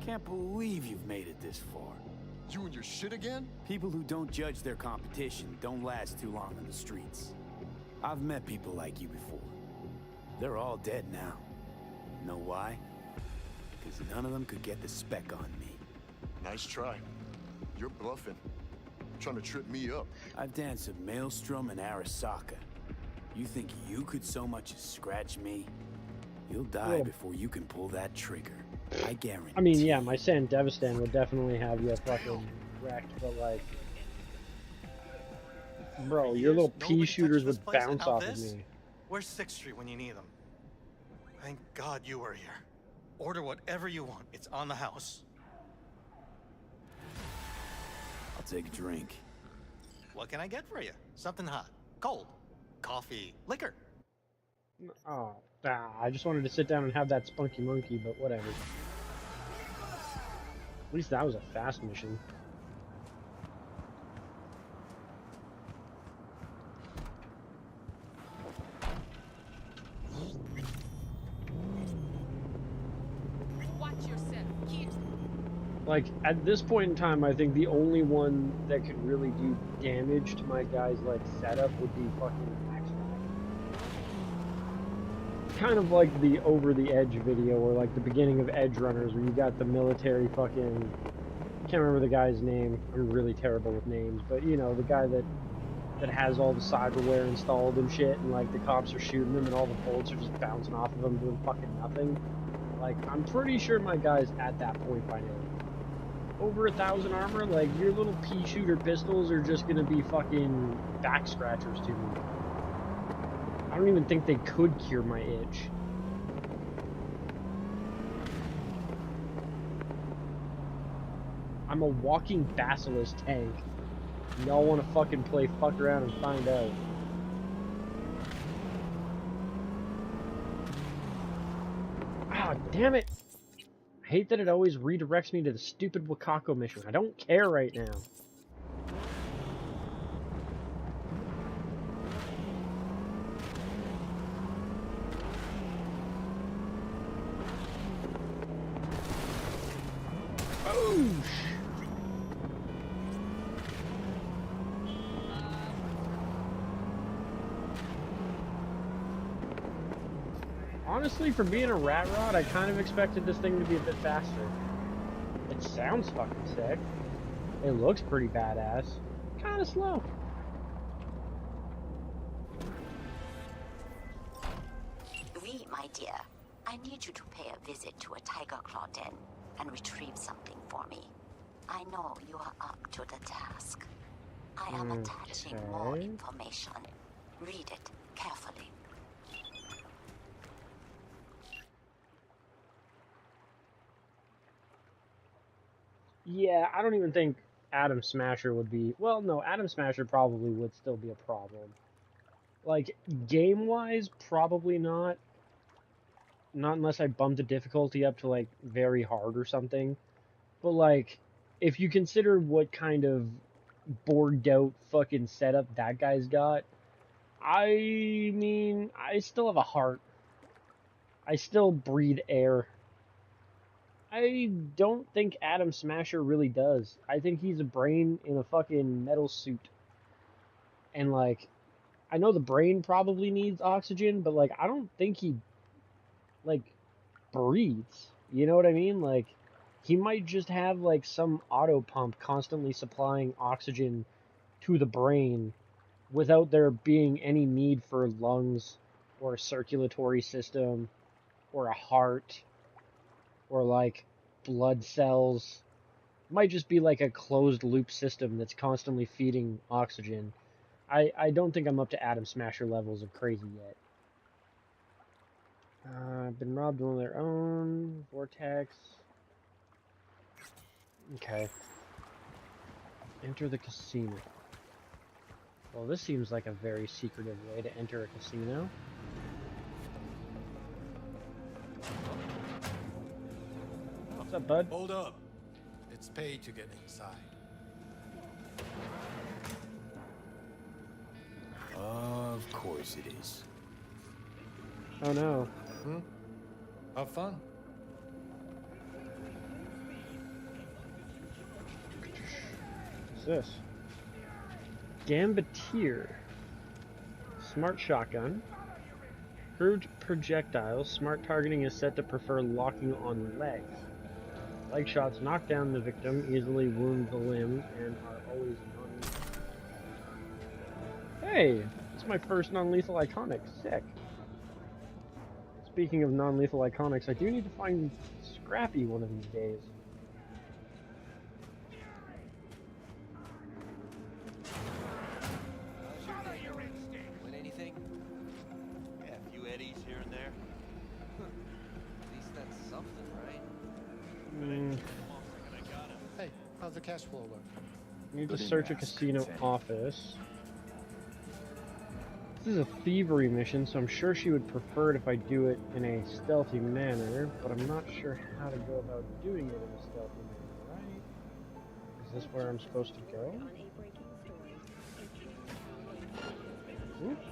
Can't believe you've made it this far. You and your shit again? People who don't judge their competition don't last too long on the streets. I've met people like you before. They're all dead now. Know why? Because none of them could get the spec on me. Nice try. You're bluffing. Trying to trip me up. I've danced at Maelstrom and Arasaka. You think you could so much as scratch me? You'll die before you can pull that trigger. I guarantee. I mean, yeah, my Sand Devistan would definitely have you fucking wrecked, but like, bro, your little pea shooters would bounce off of me. Where's 6th Street when you need them? Thank God you were here. Order whatever you want. It's on the house. I'll take a drink. What can I get for you? Something hot, cold, coffee, liquor. Oh, I just wanted to sit down and have that spunky monkey, but whatever. At least that was a fast mission. Watch yourself, kid. Like, at this point in time, I think the only one that could really do damage to my guy's, like, setup would be fucking Max. Kind of like the Over the Edge video, or like the beginning of Edge Runners, where you got the military fucking... I can't remember the guy's name. I'm really terrible with names, but you know, the guy that has all the cyberware installed and shit, and like the cops are shooting him and all the bullets are just bouncing off of him doing fucking nothing. Like, I'm pretty sure my guy's at that point by now. Over 1,000 armor, like, your little pea shooter pistols are just gonna be fucking back scratchers to me. I don't even think they could cure my itch. I'm a walking basilisk tank. Y'all want to fucking play fuck around and find out. Ah, damn it! I hate that it always redirects me to the stupid Wakako mission. I don't care right now. Honestly, for being a rat rod, I kind of expected this thing to be a bit faster. It sounds fucking sick. It looks pretty badass. Kind of slow. Oui, my dear. I need you to pay a visit to a tiger claw den and retrieve something for me. I know you are up to the task. I am attaching more information. Read it carefully. Yeah, I don't even think Atom Smasher would be... Well, no, Atom Smasher probably would still be a problem. Like, game-wise, probably not. Not unless I bumped the difficulty up to, like, very hard or something. But, like, if you consider what kind of bored-out fucking setup that guy's got, I mean, I still have a heart. I still breathe air. I don't think Atom Smasher really does. I think he's a brain in a fucking metal suit. And, like, I know the brain probably needs oxygen, but, like, I don't think he, like, breathes. You know what I mean? Like, he might just have, like, some auto pump constantly supplying oxygen to the brain without there being any need for lungs or a circulatory system or a heart or, like, blood cells. It might just be like a closed loop system that's constantly feeding oxygen. I don't think I'm up to Atom Smasher levels of crazy yet. I've been robbed on their own. Vortex. Okay. Enter the casino. Well, this seems like a very secretive way to enter a casino. What's up, bud? Hold up. It's paid to get inside. Of course it is. Oh no. Have fun. What's this? Gambeteer. Smart shotgun. Improved projectiles. Smart targeting is set to prefer locking on legs. Leg shots knock down the victim, easily wound the limbs, and are always non-lethal. Hey! It's my first non-lethal iconic. Sick. Speaking of non-lethal iconics, I do need to find Scrappy one of these days. Win anything? Yeah, a few eddies here and there. At least that's something, right? Hey, how's the cash flow look? Need to search a casino office. This is a thievery mission, so I'm sure she would prefer it if I do it in a stealthy manner, but I'm not sure how to go about doing it in a stealthy manner, right? Is this where I'm supposed to go? Oops.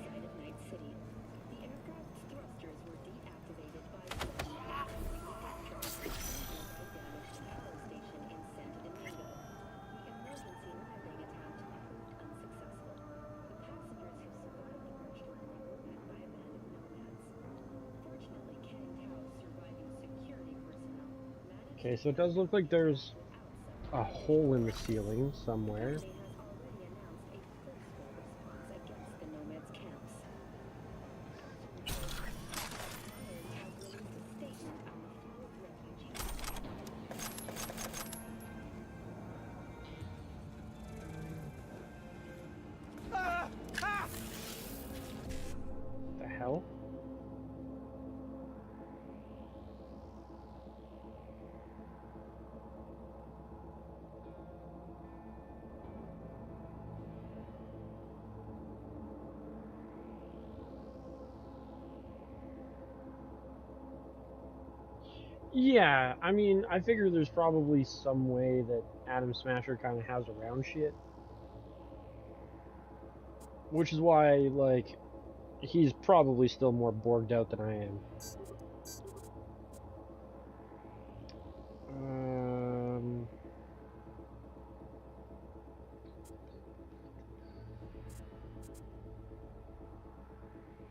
Okay, so it does look like there's a hole in the ceiling somewhere. hell? Yeah, I mean, I figure there's probably some way that Adam Smasher kind of has around shit. Which is why, like, he's probably still more borged out than I am.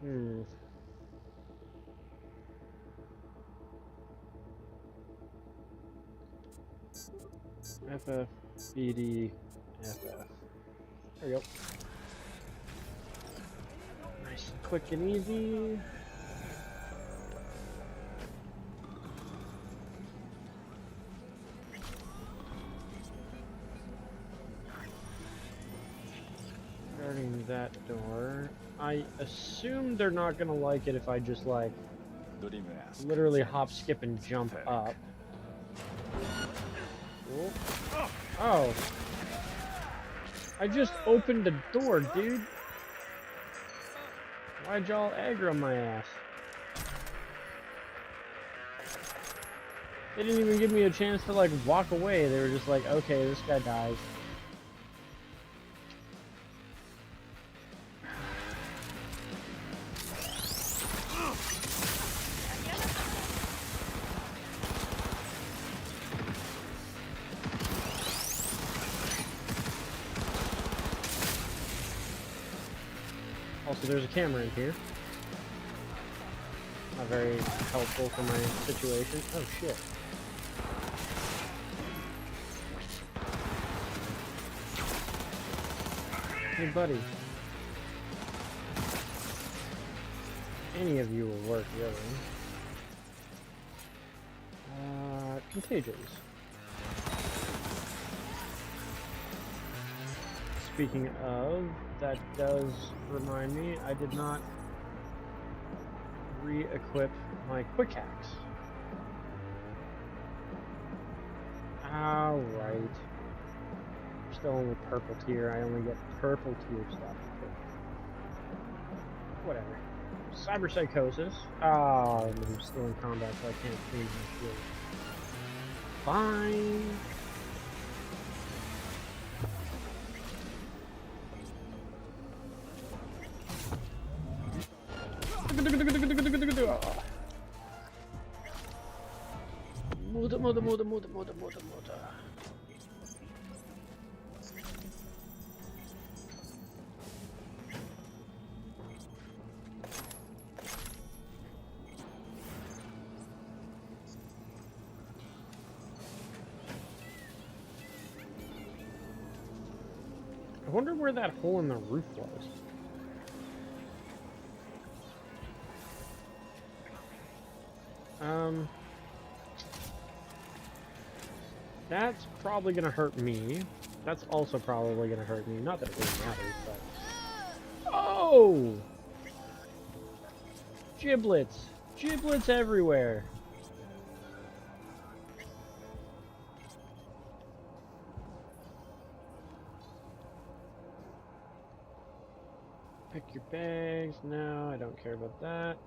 Hmm. FF, BD, FF. There we go. Nice and quick and easy. Starting that door. I assume they're not gonna like it if I just like literally hop, skip, and jump up. Cool. Oh. I just opened the door, dude. Why'd y'all aggro my ass? They didn't even give me a chance to like walk away. They were just like, okay, this guy dies. Also, there's a camera in here. Not very helpful for my situation. Oh shit. Hey buddy. Any of you will work, really. Contagions. Speaking of, that does remind me, I did not re-equip my quick axe. Alright. Still only purple tier, I only get purple tier stuff. Whatever. Cyber Psychosis. Oh, I'm still in combat, so I can't change my shield. Fine. Muda. I wonder where that hole in the roof was. That's probably gonna hurt me. That's also probably gonna hurt me. Not that it really matters, but... Oh! Giblets! Giblets everywhere! Pick your bags. No, I don't care about that.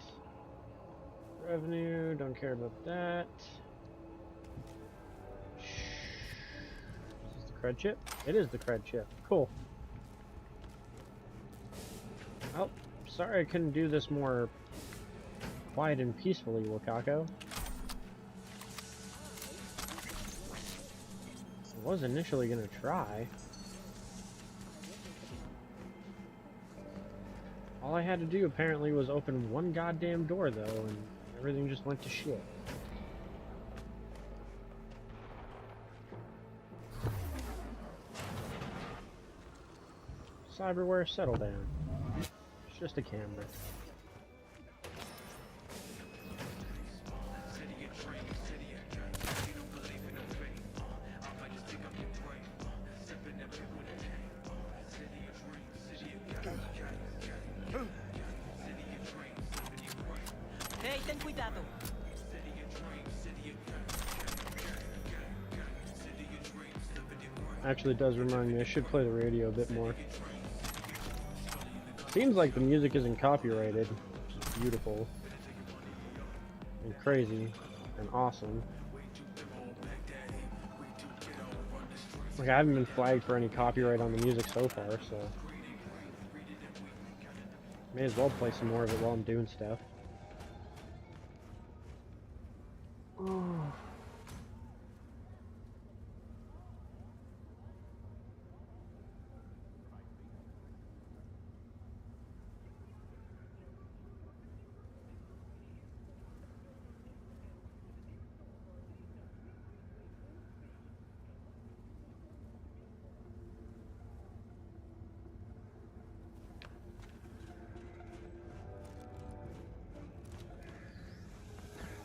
Revenue, don't care about that. Is this the cred chip? It is the cred chip. Cool. Oh, sorry I couldn't do this more quiet and peacefully, Wakako. I was initially gonna try. All I had to do apparently was open one goddamn door though, and everything just went to shit. Cyberware, settle down. It's just a camera. Ten cuidado. Actually, it does remind me, I should play the radio a bit more. Seems like the music isn't copyrighted. It's beautiful. And crazy. And awesome. Like, I haven't been flagged for any copyright on the music so far, so... May as well play some more of it while I'm doing stuff. Oh.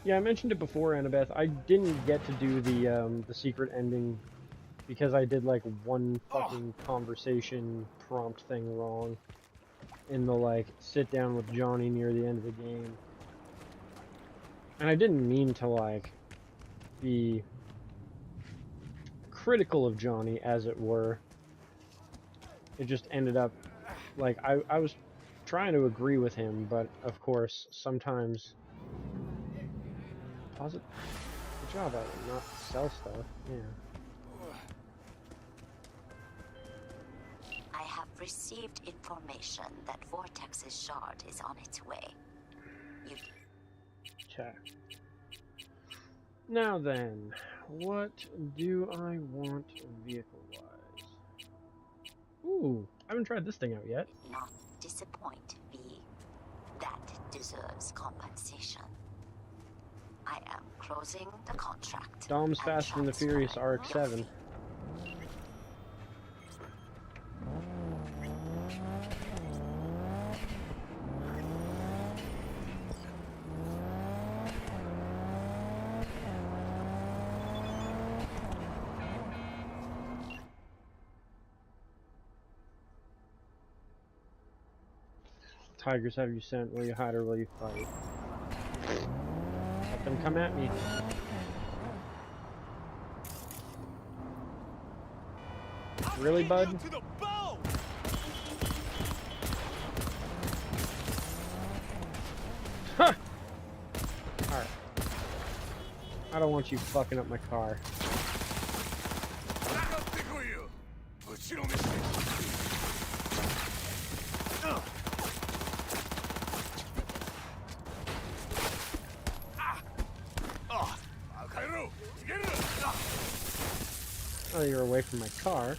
Yeah, I mentioned it before, Annabeth. I didn't get to do the secret ending because I did like one fucking conversation prompt thing wrong in the like sit down with Johnny near the end of the game. And I didn't mean to like be critical of Johnny, as it were. It just ended up like I was trying to agree with him, but of course sometimes pause it. Good job at it, not sell stuff. Yeah. I have received information that Vortex's shard is on its way. You... Check. Now then, what do I want vehicle-wise? Ooh, I haven't tried this thing out yet. Not disappoint, V. That deserves compensation. I am closing the contract. Dom's Fast and the Furious RX-7. Tigers have you sent? Will you hide or will you fight? Let them come at me. Really, bud? Huh! Alright. I don't want you fucking up my car. Oh, you're away from my car.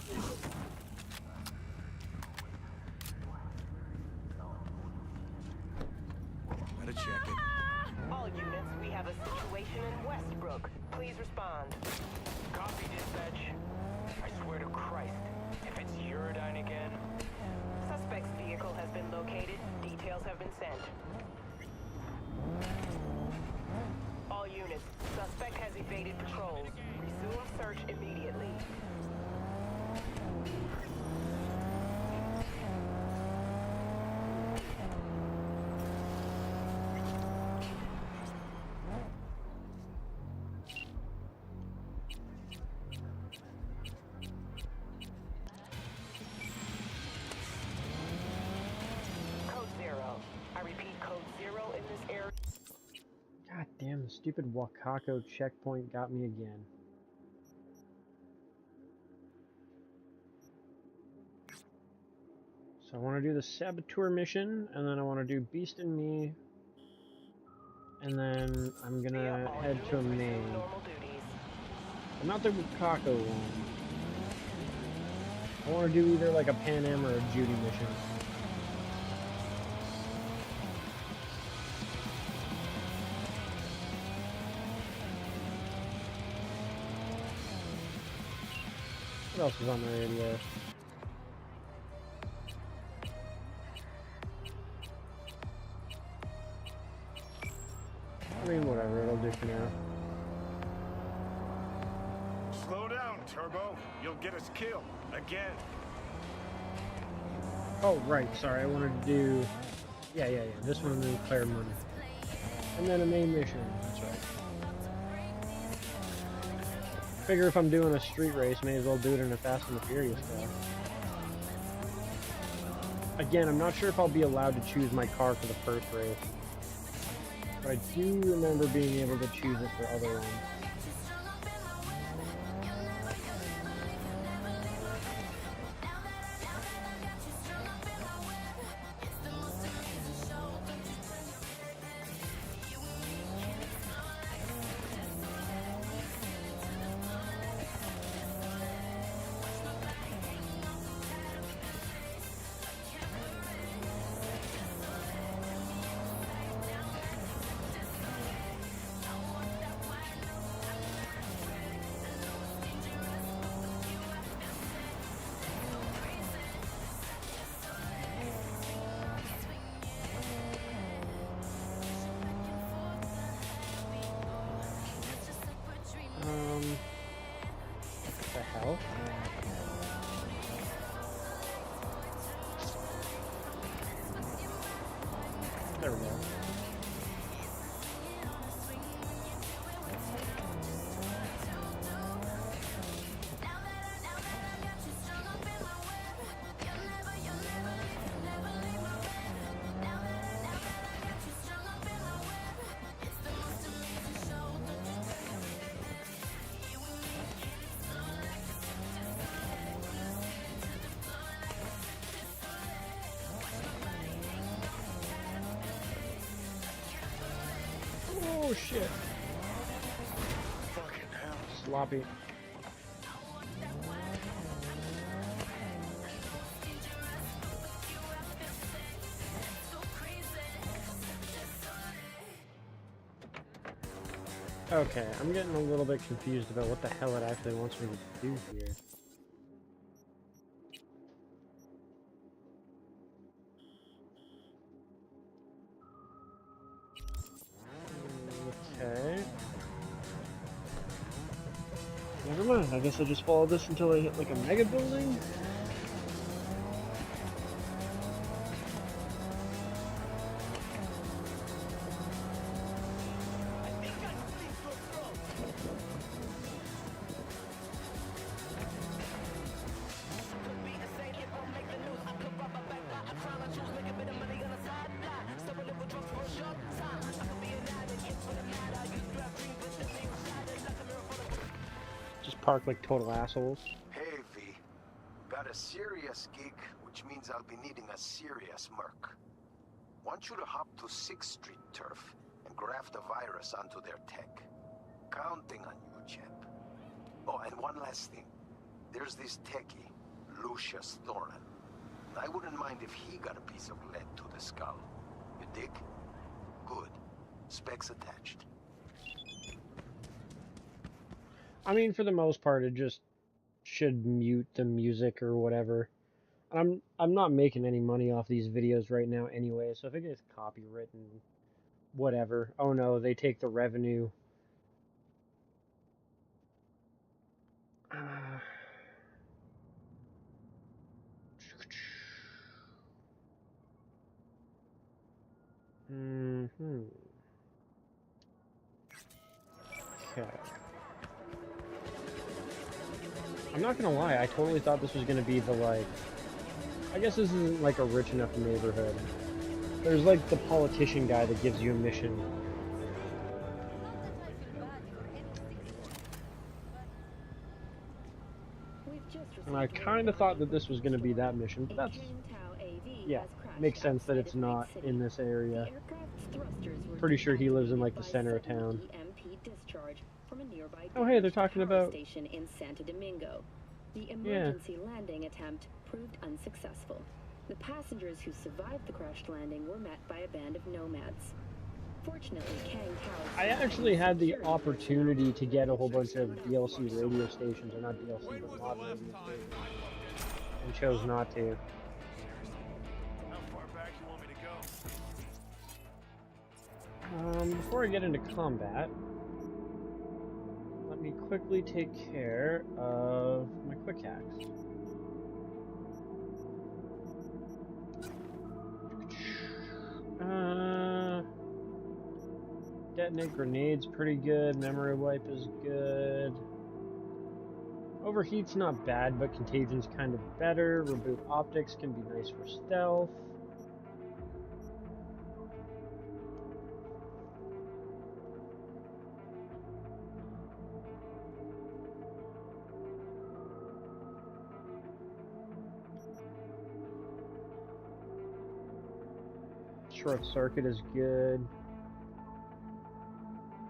Better check it. All units, we have a situation in Westbrook. Please respond. Copy, dispatch. I swear to Christ, if it's Uridine again. Suspect's vehicle has been located. Details have been sent. All units, suspect has evaded patrols. Resume search immediately. Code 0. I repeat, code 0 in this area. God damn, the stupid Wakako checkpoint got me again. So I want to do the Saboteur mission, and then I want to do Beast and Me, and then I'm gonna head to a main. But not the Wakako one. I want to do either like a Pan Am or a Judy mission. What else is on the radio? I mean, whatever, it'll do for now. Slow down, Turbo. You'll get us killed. Again. Oh, right, sorry, I wanted to do... Yeah, this one in the Claire Money. And then a main mission. That's right. Figure if I'm doing a street race, may as well do it in a Fast and the Furious car. Again, I'm not sure if I'll be allowed to choose my car for the first race. But I do remember being able to choose it for other ones. What the hell? There we go. Oh shit. Fucking hell. Sloppy. Okay, I'm getting a little bit confused about what the hell it actually wants me to do here. Okay. Never mind, I guess I just follow this until I hit like a mega building? Just park like total assholes. Hey, V. Got a serious gig, which means I'll be needing a serious merc. Want you to hop to 6th Street turf and graft a virus onto their tech. Counting on you, champ. Oh, and one last thing. There's this techie, Lucius Thorin. I wouldn't mind if he got a piece of lead to the skull. You dig? Good. Specs attached. I mean, for the most part, it just should mute the music or whatever. I'm not making any money off these videos right now anyway, so if it gets copywritten, whatever. Oh no, they take the revenue. Okay. I'm not gonna lie, I totally thought this was gonna be the, like... I guess this isn't, like, a rich enough neighborhood. There's, like, the politician guy that gives you a mission. And I kind of thought that this was gonna be that mission, but that's... Yeah, makes sense that it's not in this area. Pretty sure he lives in, like, the center of town. Oh, hey, they're talking about... Station in Santo Domingo. The emergency landing attempt proved unsuccessful. The passengers who survived the crashed landing were met by a band of nomads. Fortunately, Kang Tao... I actually had the opportunity to get a whole bunch of DLC radio stations, or not DLC, but mod radio stations, and chose not to. Before I get into combat, let me quickly take care of my quick hacks. Detonate grenades pretty good. Memory wipe is good. Overheat's not bad, but contagion's kind of better. Reboot optics can be nice for stealth. Short circuit is good.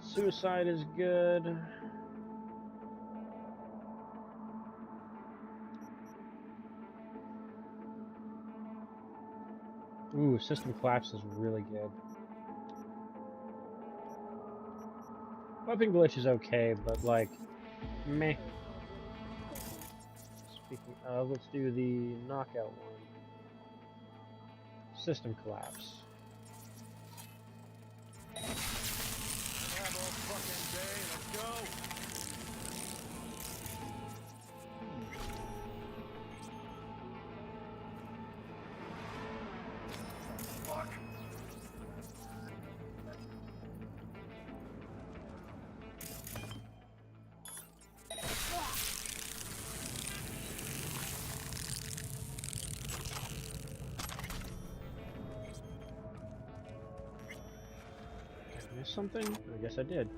Suicide is good. Ooh, system collapse is really good. Weapon glitch is okay, but like, meh. Speaking of, let's do the knockout one. System collapse. Have all fucking day. Let's go. Fuck. Did I miss something? I guess I did.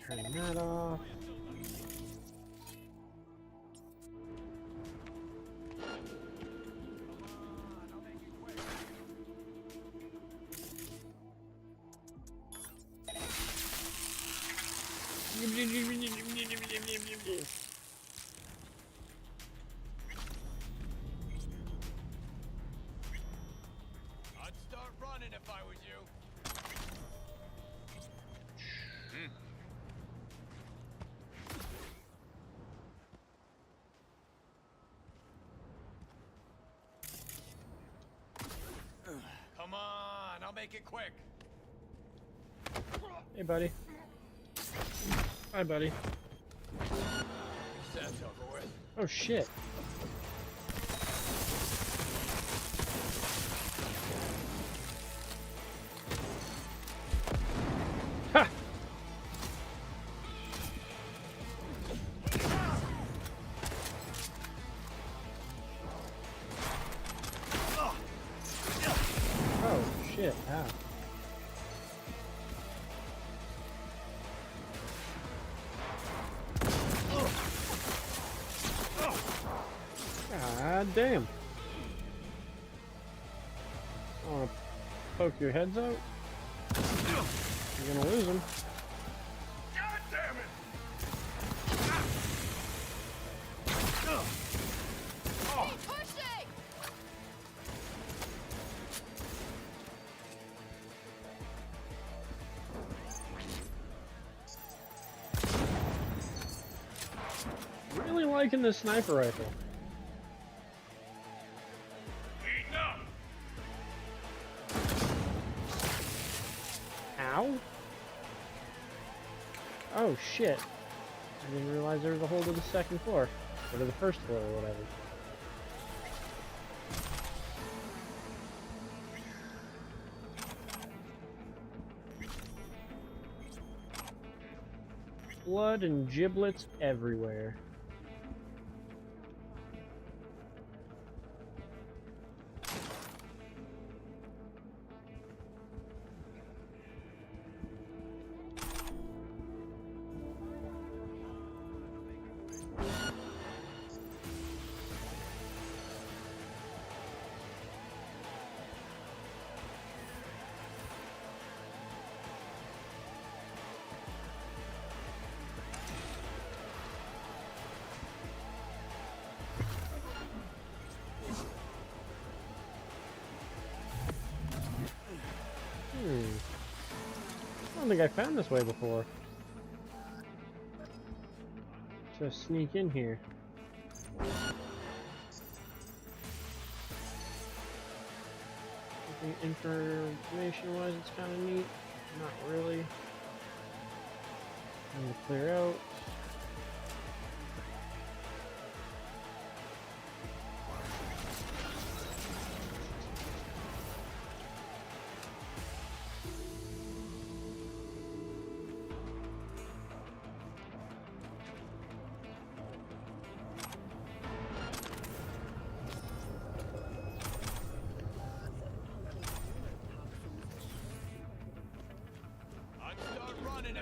Turn that off. I'd start running if I was you. Come on, I'll make it quick. Hey, buddy. Hi, buddy. That's over with. Oh, shit. Ha! Oh, shit. Ow. God damn. I want to poke your heads out. You're gonna lose them. God damn it! Hey, push it! Really liking this sniper rifle. Ow? Oh shit. I didn't realize there was a hole to the second floor. Or to the first floor or whatever. Blood and giblets everywhere. I don't think I found this way before. Just sneak in here. Information-wise, it's kind of neat. Not really. I'm gonna clear out.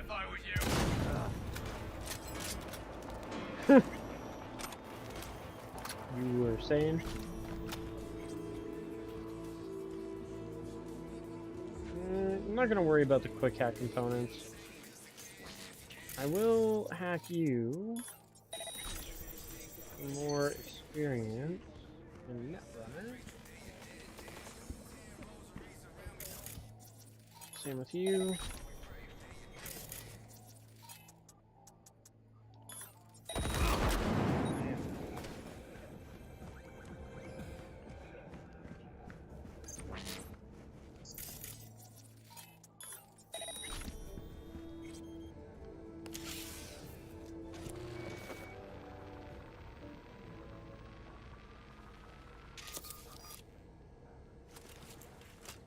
if I was you. You were saying? I'm not gonna worry about the quick hack components. I will hack you for more experience in Netrunner. Same with you.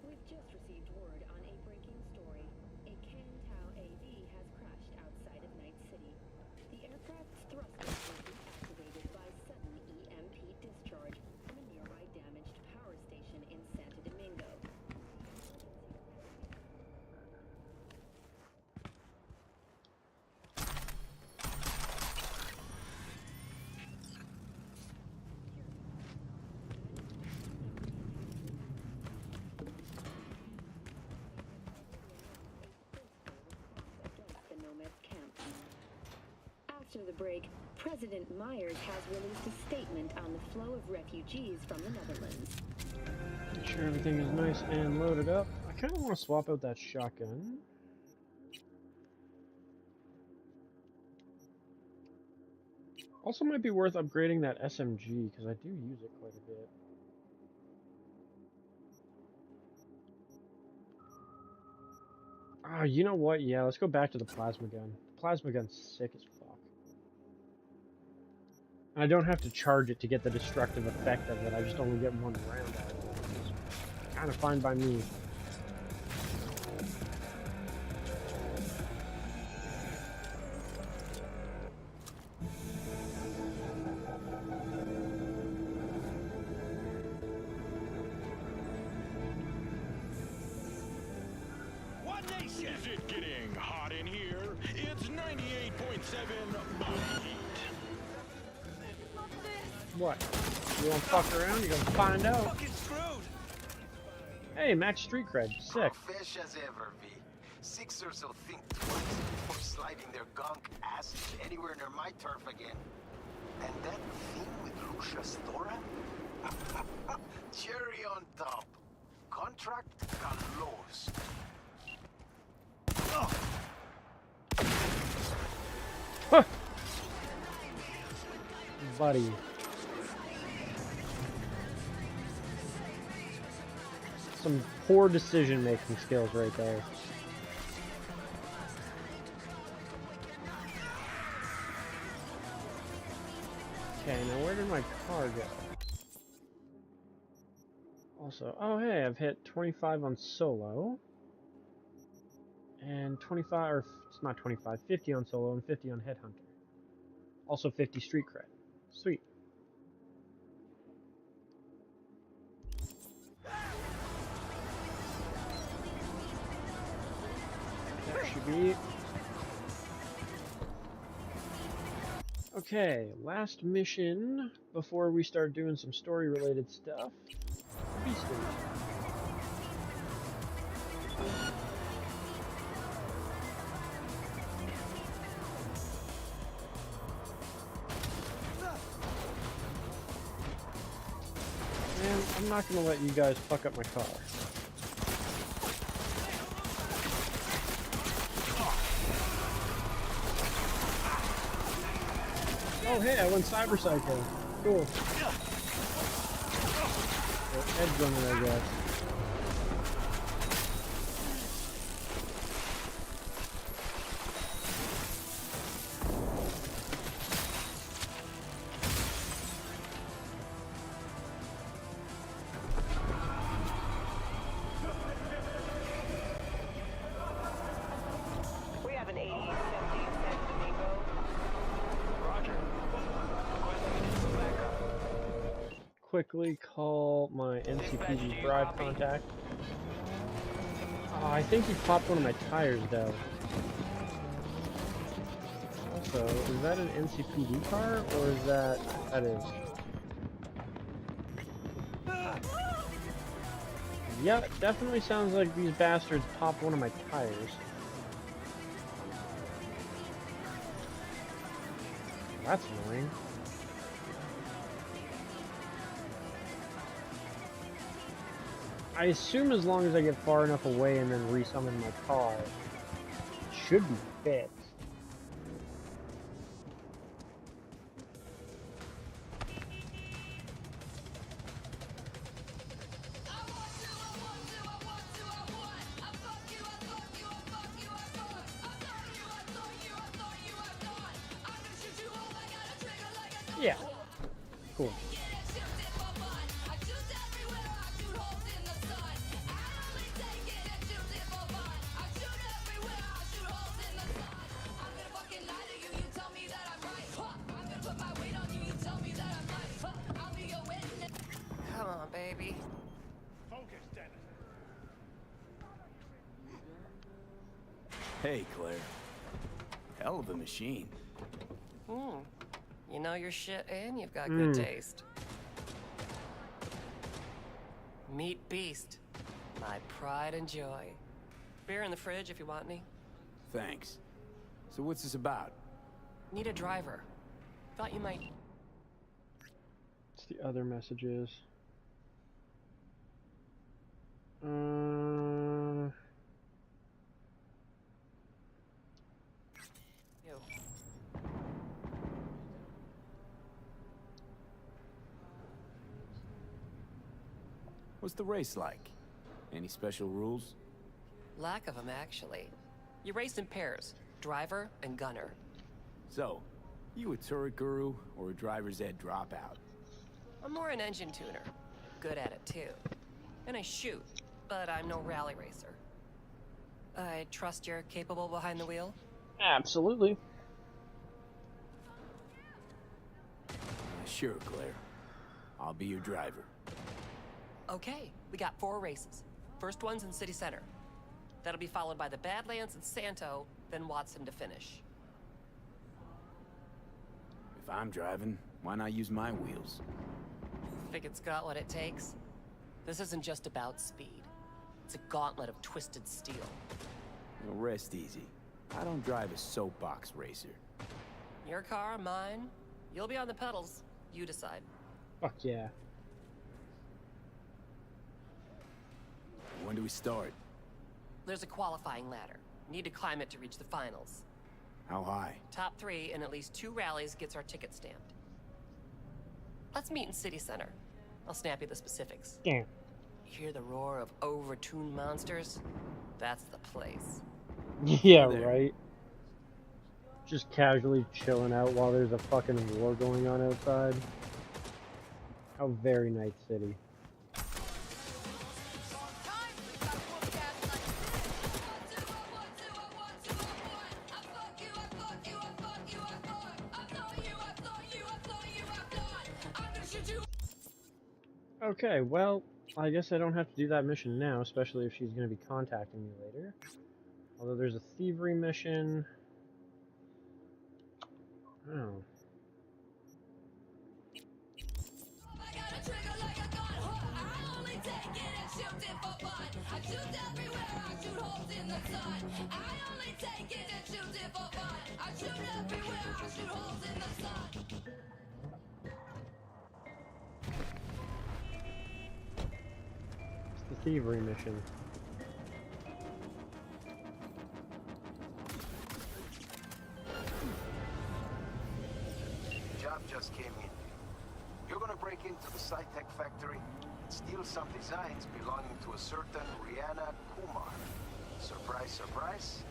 We've just received word on a breaking story. A Kantau AV has crashed outside of Night City. The aircraft's thrusters were deactivated by sudden EMP discharge from a nearby damaged power station in Santo Domingo. The Nomad's camp. After the break, President Myers has released a statement on the flow of refugees from the Netherlands. Make sure everything is nice and loaded up. I kind of want to swap out that shotgun. Also might be worth upgrading that SMG, because I do use it quite a bit. Ah, you know what? Yeah, let's go back to the plasma gun. The plasma gun's sick as fuck. And I don't have to charge it to get the destructive effect of it. I just only get one round out of it. It's kind of fine by me. What nation? Is it getting hot in here? It's 98.7 body heat. What? You wanna fuck around? You're gonna find out. Fucking screwed. Hey, max street cred. Sick. Fresh as ever, V. Sixers will think twice before sliding their gunk ass anywhere near my turf again. And that thing with Lucius Thoran? Cherry on top. Contract galores. Huh. Buddy. Some poor decision-making skills right there. Okay, now where did my car go? Also, oh hey, I've hit 25 on solo. And 25, or it's not 25, 50 on solo and 50 on headhunter. Also 50 street cred. Sweet. That should be it. Okay, last mission before we start doing some story-related stuff. Beast Stage. Man, I'm not gonna let you guys fuck up my car. Oh hey, I went Cyberpunk. Cool. Well, Ed's running, I guess. We have an 8870 San Domingo. Roger. Requesting backup. Quickly call my NCPD bribe contact. Oh, I think he popped one of my tires though. Also, is that an NCPD car, or is that... That is. Yeah, it definitely sounds like these bastards popped one of my tires. That's annoying. I assume as long as I get far enough away and then resummon my car, it should be fixed. Yeah. Cool. Come on, baby. Focus, Dennis. Hey, Claire. Hell of a machine. You know your shit and you've got good taste. Meet Beast. My pride and joy. Beer in the fridge if you want any. Thanks. So what's this about? Need a driver. Thought you might... It's the other messages. You. What's the race like? Any special rules? Lack of them, actually. You race in pairs. Driver and gunner. So, you a turret guru or a driver's ed dropout? I'm more an engine tuner. Good at it, too. And I shoot, but I'm no rally racer. I trust you're capable behind the wheel? Absolutely. Sure, Claire. I'll be your driver. Okay, we got 4 races. First one's in City Center. That'll be followed by the Badlands and Santo, then Watson to finish. If I'm driving, why not use my wheels? Think it's got what it takes? This isn't just about speed. It's a gauntlet of twisted steel. Now rest easy. I don't drive a soapbox racer. Your car, mine. You'll be on the pedals. You decide. Fuck yeah. When do we start? There's a qualifying ladder. Need to climb it to reach the finals. How high? Top 3 in at least 2 rallies gets our ticket stamped. Let's meet in City Center. I'll snap you the specifics. Yeah. Hear the roar of overtuned monsters? That's the place. Yeah, right. Just casually chilling out while there's a fucking war going on outside. How very Night City. Okay, well, I guess I don't have to do that mission now, especially if she's going to be contacting me later. Although there's a thievery mission. Oh. It's the thievery mission. Job just came in. You're gonna break into the Cytech factory and steal some designs belonging to a certain Rihanna Kumar. Surprise, surprise.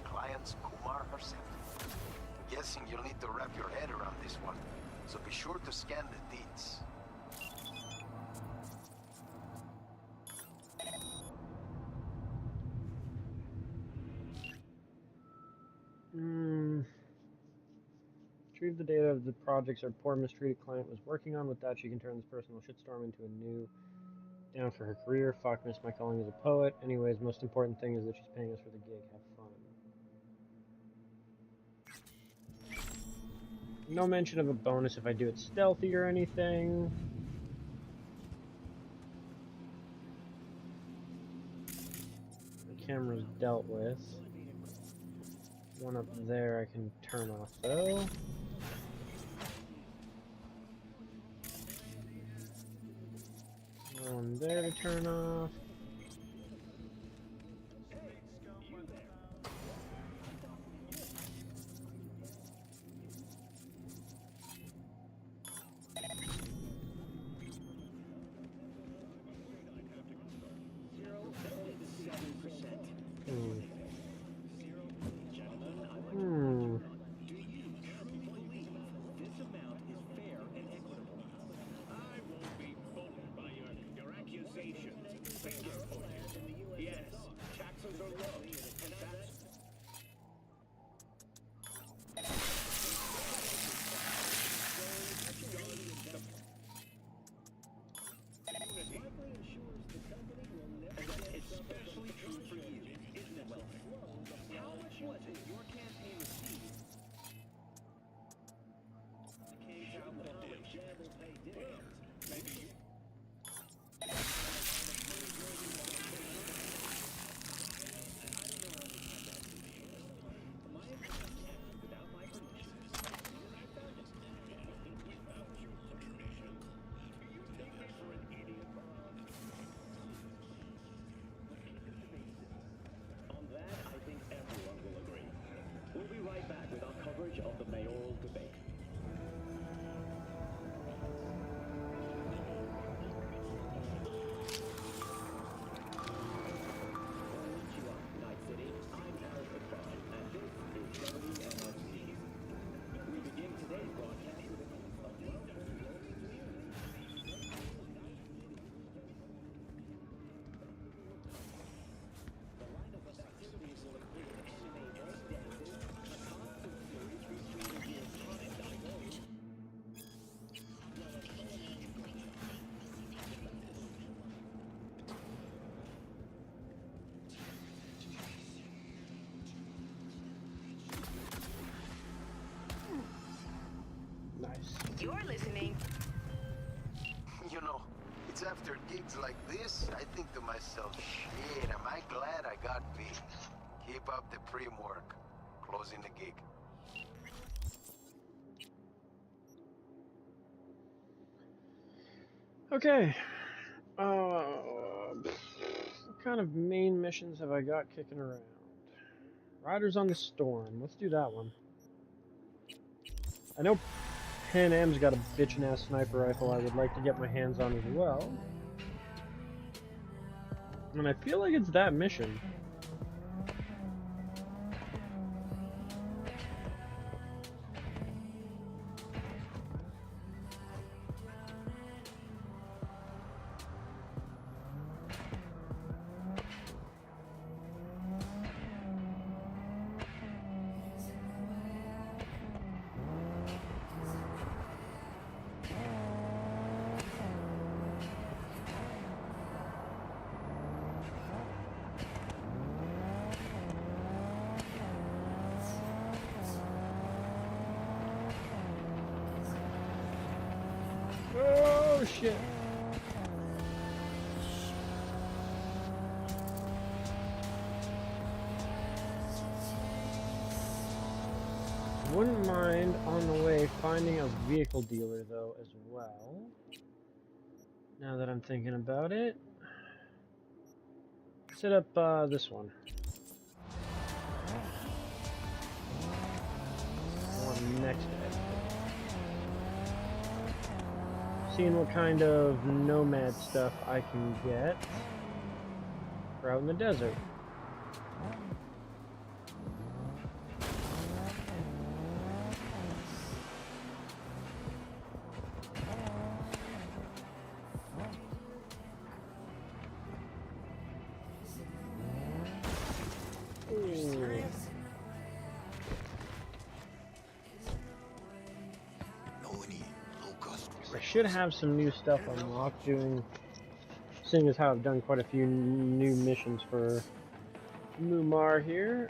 Client's Kumar herself. I'm guessing you'll need to wrap your head around this one, so be sure to scan the deeds. Retrieve the data of the projects our poor mistreated client was working on. With that, she can turn this personal shitstorm into a new down for her career. Fuck, miss my calling as a poet. Anyways, most important thing is that she's paying us for the gig. Have fun. No mention of a bonus if I do it stealthy or anything. The camera's dealt with. One up there I can turn off though. One there to turn off. You're listening. You know, it's after gigs like this, I think to myself, shit, am I glad I got paid. Keep up the prim work. Closing the gig. Okay. What kind of main missions have I got kicking around? Riders on the Storm. Let's do that one. I know Pan Am's got a bitchin' ass sniper rifle I would like to get my hands on as well. And I feel like it's that mission. Oh shit. Wouldn't mind on the way finding a vehicle dealer though as well. Now that I'm thinking about it. Set up this one. One next to it. Seeing what kind of nomad stuff I can get for out in the desert. I should have some new stuff unlocked seeing as how I've done quite a few new missions for Mumar here.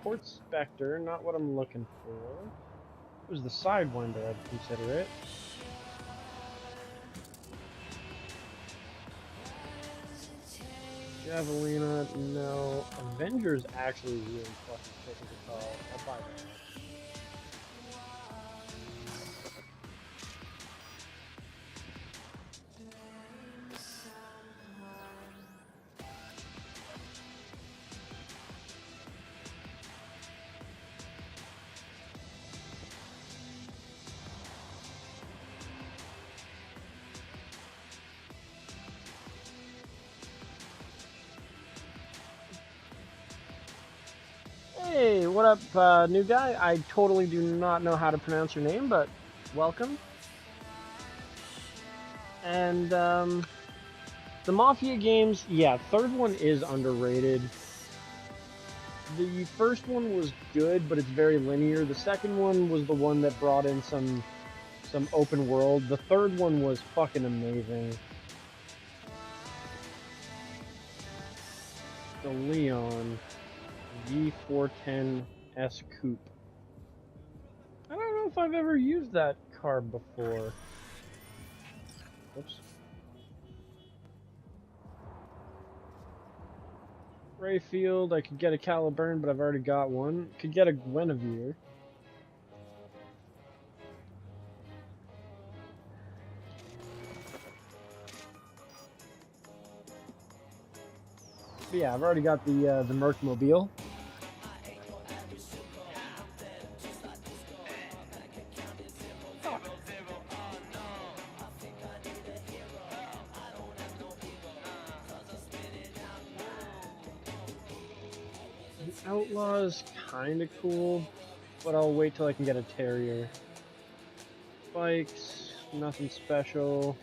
Court Spectre, not what I'm looking for. was the Sidewinder, I'd consider it. Javelina, no. Avenger's actually really fucking sick as a call. I'll buy that. Hey, what up, new guy? I totally do not know how to pronounce your name, but welcome. And, the Mafia games, yeah, third one is underrated. The first one was good, but it's very linear. The second one was the one that brought in some open world. The third one was fucking amazing. The Leon V410S Coupe. I don't know if I've ever used that car before. Oops. Rayfield, I could get a Caliburn, but I've already got one. Could get a Guinevere. But yeah, I've already got the Mercmobile. Outlaw's kinda cool, but I'll wait till I can get a Terrier. Bikes, nothing special.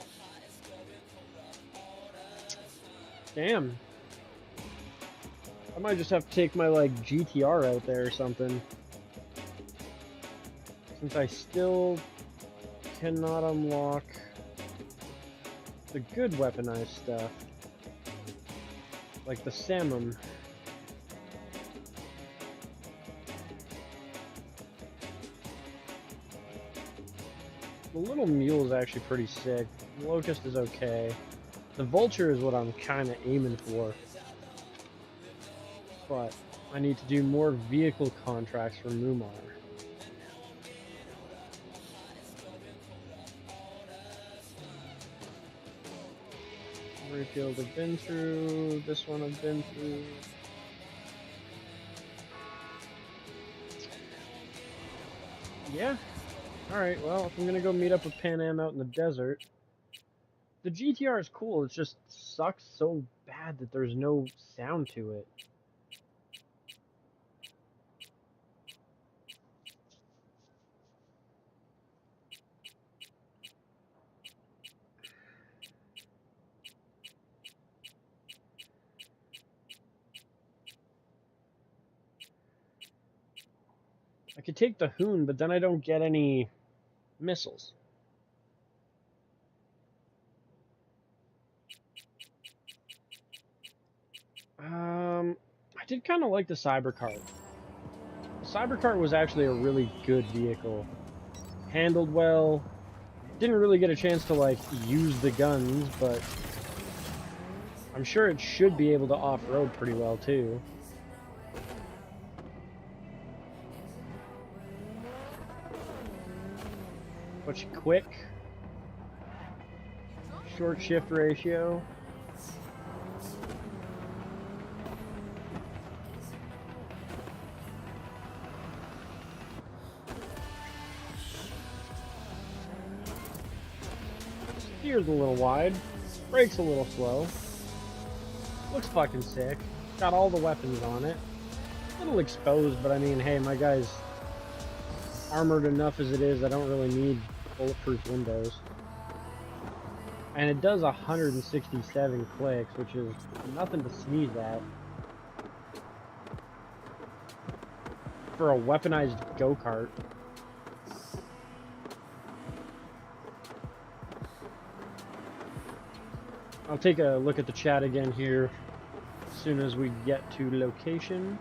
Damn. I might just have to take my, like, GTR out there or something. Since I still cannot unlock the good weaponized stuff. Like the Samum. The little mule is actually pretty sick. The Locust is okay. The Vulture is what I'm kind of aiming for. But I need to do more vehicle contracts for Mumar. Rayfield I've been through. This one I've been through. Yeah. Alright, well, if I'm gonna go meet up with Pan Am out in the desert. The GTR is cool, it just sucks so bad that there's no sound to it. I could take the Hoon, but then I don't get any missiles. I did kind of like the Cybercart. The Cybercart was actually a really good vehicle. Handled well. Didn't really get a chance to, like, use the guns, but I'm sure it should be able to off-road pretty well, too. But quick. Short shift ratio. Steer's a little wide. Brakes a little slow. Looks fucking sick. Got all the weapons on it. A little exposed, but I mean, hey, my guy's armored enough as it is. I don't really need bulletproof windows. And it does 167 clicks, which is nothing to sneeze at. For a weaponized go-kart. I'll take a look at the chat again here as soon as we get to location.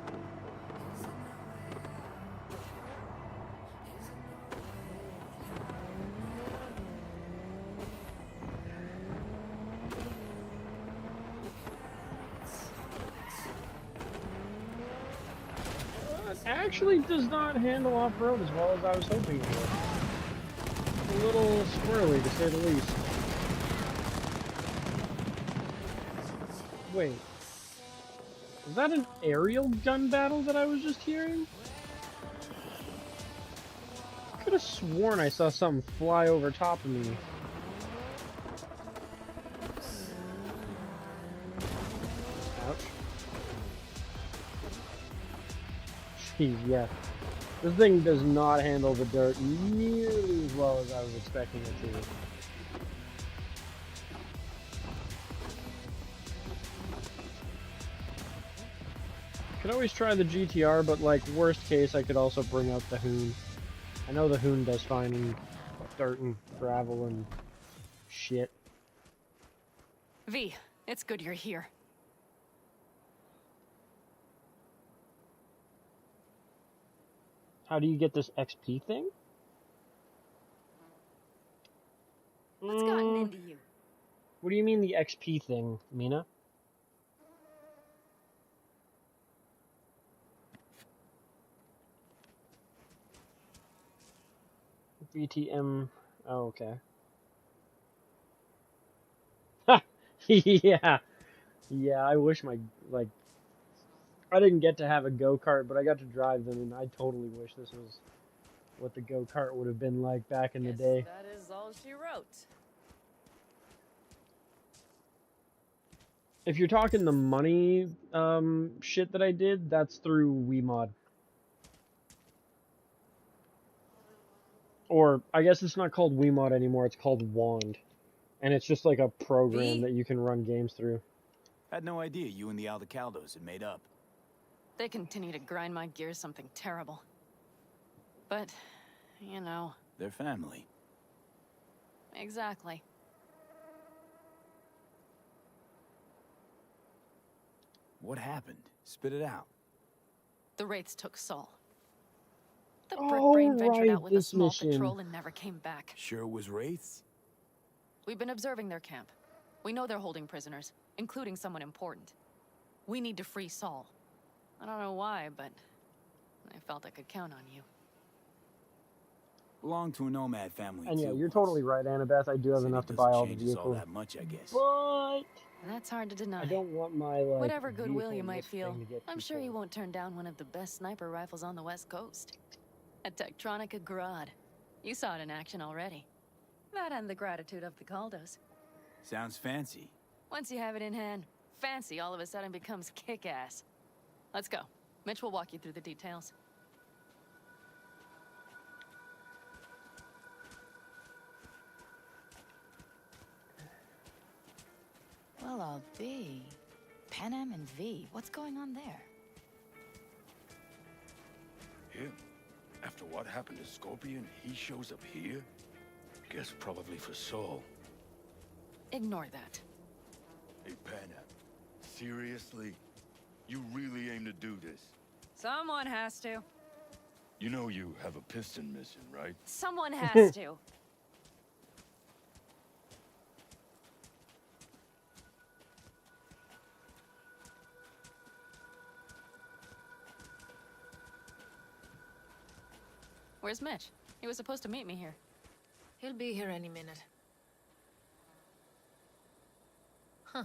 actually does not handle off-road as well as I was hoping it would. A little squirrely, to say the least. Wait. Was that an aerial gun battle that I was just hearing? I could have sworn I saw something fly over top of me. Ouch. Jeez, yeah. This thing does not handle the dirt nearly as well as I was expecting it to. Could always try the GTR, but like worst case I could also bring out the Hoon. I know the Hoon does fine in dirt and gravel and shit. V, it's good you're here. How do you get this XP thing? What's gotten into you? What do you mean the XP thing, Mina? VTM. Oh, okay. Yeah. Yeah, I wish my, like, I didn't get to have a go-kart, but I got to drive them, and I totally wish this was what the go-kart would have been like back in the day. That is all she wrote. If you're talking the money shit that I did, that's through WeMod. Or, I guess it's not called WeMod anymore, it's called Wand. And it's just like a program that you can run games through. Had no idea you and the Aldecaldos had made up. They continue to grind my gears something terrible. But, you know. They're family. Exactly. What happened? Spit it out. The Wraiths took Saul. The Brick-Brain ventured out with a this small mission. patrol and never came back. Sure it was Wraiths? We've been observing their camp. We know they're holding prisoners, including someone important. We need to free Saul. I don't know why, but I felt I could count on you. Belong to a nomad family And yeah, too. you're totally right, Annabeth. I do have enough to buy all the vehicles. All that much, I guess. But That's hard to deny. I don't want my, like, Whatever goodwill vehicle you in might this feel, thing to get I'm too sure you cold. won't turn down one of the best sniper rifles on the West Coast. A Tektronica Grad. You saw it in action already. That and the gratitude of the Caldos. Sounds fancy. Once you have it in hand, fancy all of a sudden becomes kick-ass. Let's go. Mitch will walk you through the details. Well, I'll be. Panam and V, what's going on there? Him? After what happened to Scorpion, he shows up here? Guess probably for Saul. Ignore that. Hey, Panam. Seriously? You really aim to do this? Someone has to. You know you have a piston mission, right? Someone has to. Where's Mitch? He was supposed to meet me here. He'll be here any minute. Huh.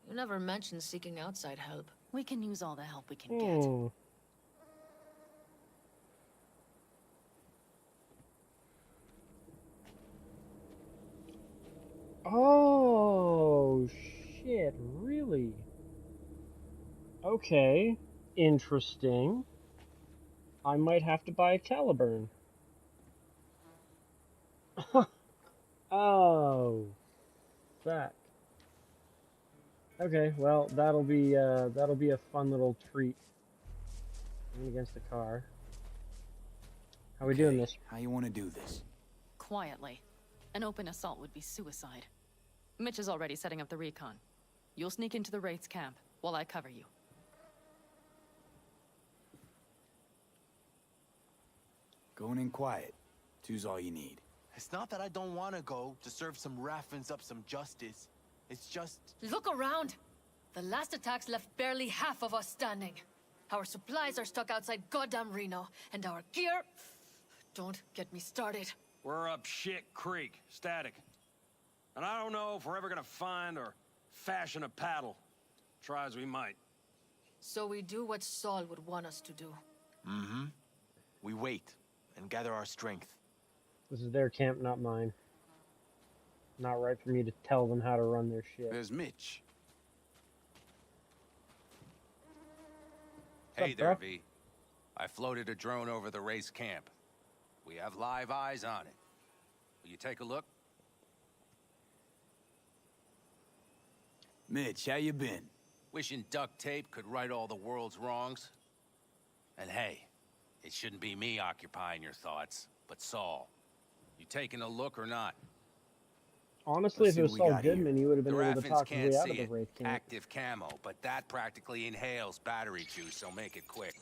You never mentioned seeking outside help. We can use all the help we can get. Oh. Oh, shit, really? Okay, interesting. I might have to buy a Caliburn. Oh, that. Okay, well, that'll be a fun little treat. Going against the car. How we doing this? How you want to do this? Quietly. An open assault would be suicide. Mitch is already setting up the recon. You'll sneak into the Wraith's camp while I cover you. Going in quiet. Two's all you need. It's not that I don't want to go to serve some Raffins up some justice. It's just... Look around! The last attacks left barely half of us standing. Our supplies are stuck outside goddamn Reno, and our gear... Don't get me started. We're up shit creek, static. And I don't know if we're ever gonna find or fashion a paddle. Try as we might. So we do what Saul would want us to do. Mm-hmm. We wait and gather our strength. This is their camp, not mine. Not right for me to tell them how to run their shit. There's Mitch. What's Hey up, there, bro? V. I floated a drone over the race camp. We have live eyes on it. Will you take a look? Mitch, how you been? Wishing duct tape could right all the world's wrongs. And hey, it shouldn't be me occupying your thoughts, but Saul. You taking a look or not? Honestly, if it was Saul Goodman, he would have been The able to Raffins talk his can't way out see of the it. Wraith camp. Active camo, but that practically inhales battery juice, so make it quick.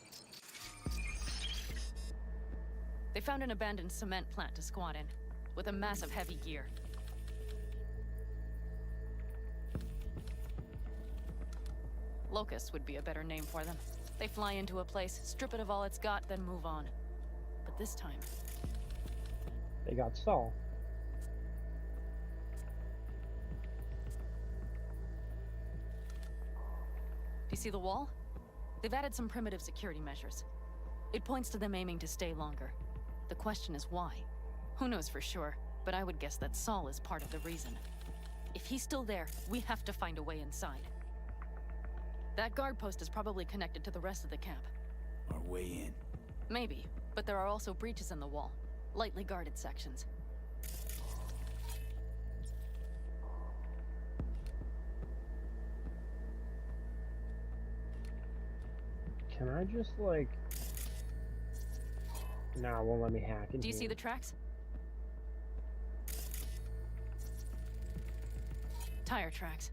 They found an abandoned cement plant to squat in, with a mass of heavy gear. Locust would be a better name for them. They fly into a place, strip it of all it's got, then move on. But this time... They got Saul. Do you see the wall? They've added some primitive security measures. It points to them aiming to stay longer. The question is why? Who knows for sure, but I would guess that Saul is part of the reason. If he's still there, we have to find a way inside. That guard post is probably connected to the rest of the camp. Our way in. Maybe, but there are also breaches in the wall. Lightly guarded sections. Can I just, like... Nah, it won't let me hack in Do you here. see the tracks? Tire tracks.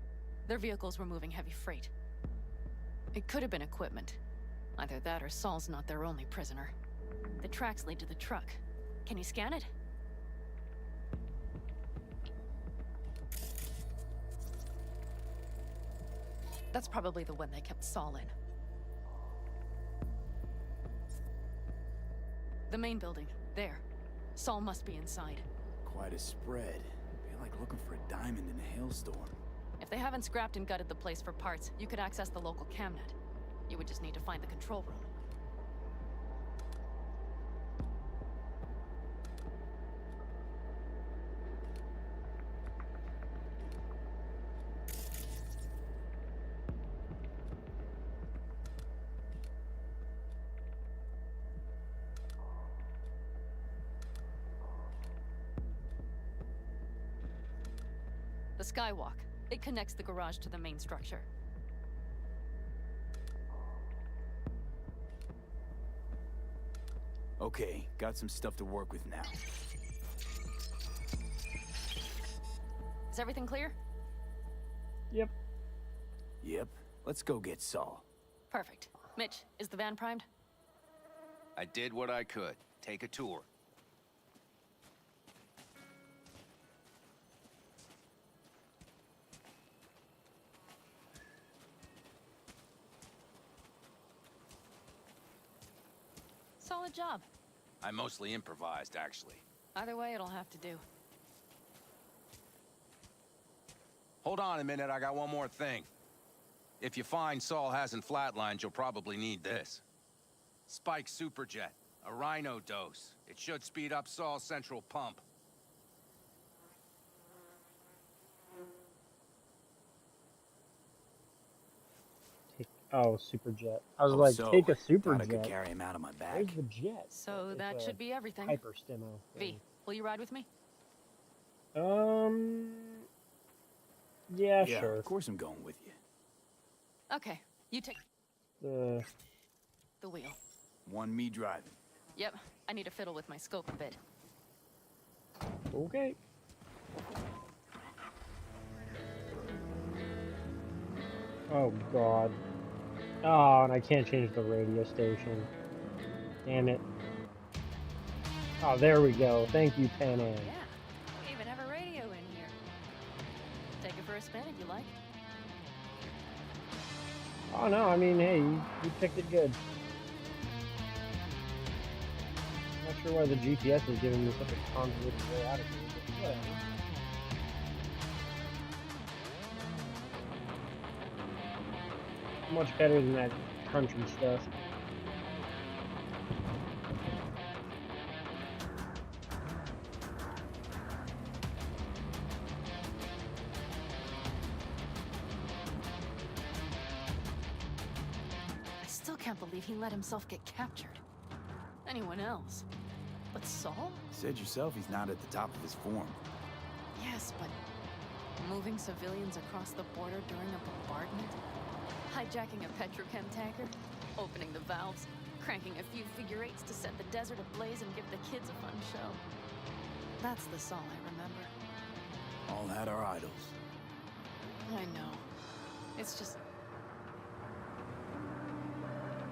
Their vehicles were moving heavy freight. It could have been equipment. Either that or Saul's not their only prisoner. The tracks lead to the truck. Can you scan it? That's probably the one they kept Saul in. The main building. There. Saul must be inside. Quite a spread. Feel like looking for a diamond in a hailstorm. If they haven't scrapped and gutted the place for parts, you could access the local camnet. You would just need to find the control room. The skywalk. It connects the garage to the main structure. Okay, got some stuff to work with now. Is everything clear? Yep. Yep. Let's go get Saul. Perfect. Mitch, is the van primed? I did what I could. Take a tour. Solid job. I mostly improvised, actually. Either way, it'll have to do. Hold on a minute, I got one more thing. If you find Saul hasn't flatlined, you'll probably need this. Spike Superjet, a Rhino dose. It should speed up Saul's central pump. Oh, super jet. I was Oh, like, so, take a super thought I could jet. carry him out of my bag. Where's the jet? So It's that a should be everything. Hyper stimo. V, will you ride with me? Yeah, Yeah, sure. of course I'm going with you. Okay, you take The wheel. One me driving. Yep, I need to fiddle with my scope a bit. okay. Oh god. Oh, and I can't change the radio station. Damn it. Oh, there we go. Thank you, Pan Am. Yeah, we even have a radio in here. Take it for a spin if you like. Oh no, I mean, hey, you picked it good. Not sure why the GPS is giving me such a convoluted way out of here, but whatever. Much better than that country stuff. I still can't believe he let himself get captured. Anyone else? But Saul? Said yourself he's not at the top of his form. Yes, but moving civilians across the border during a bombardment? Hijacking a petrochem tanker? Opening the valves? Cranking a few figure eights to set the desert ablaze and give the kids a fun show? That's the Saul I remember. All had our idols. I know. It's just...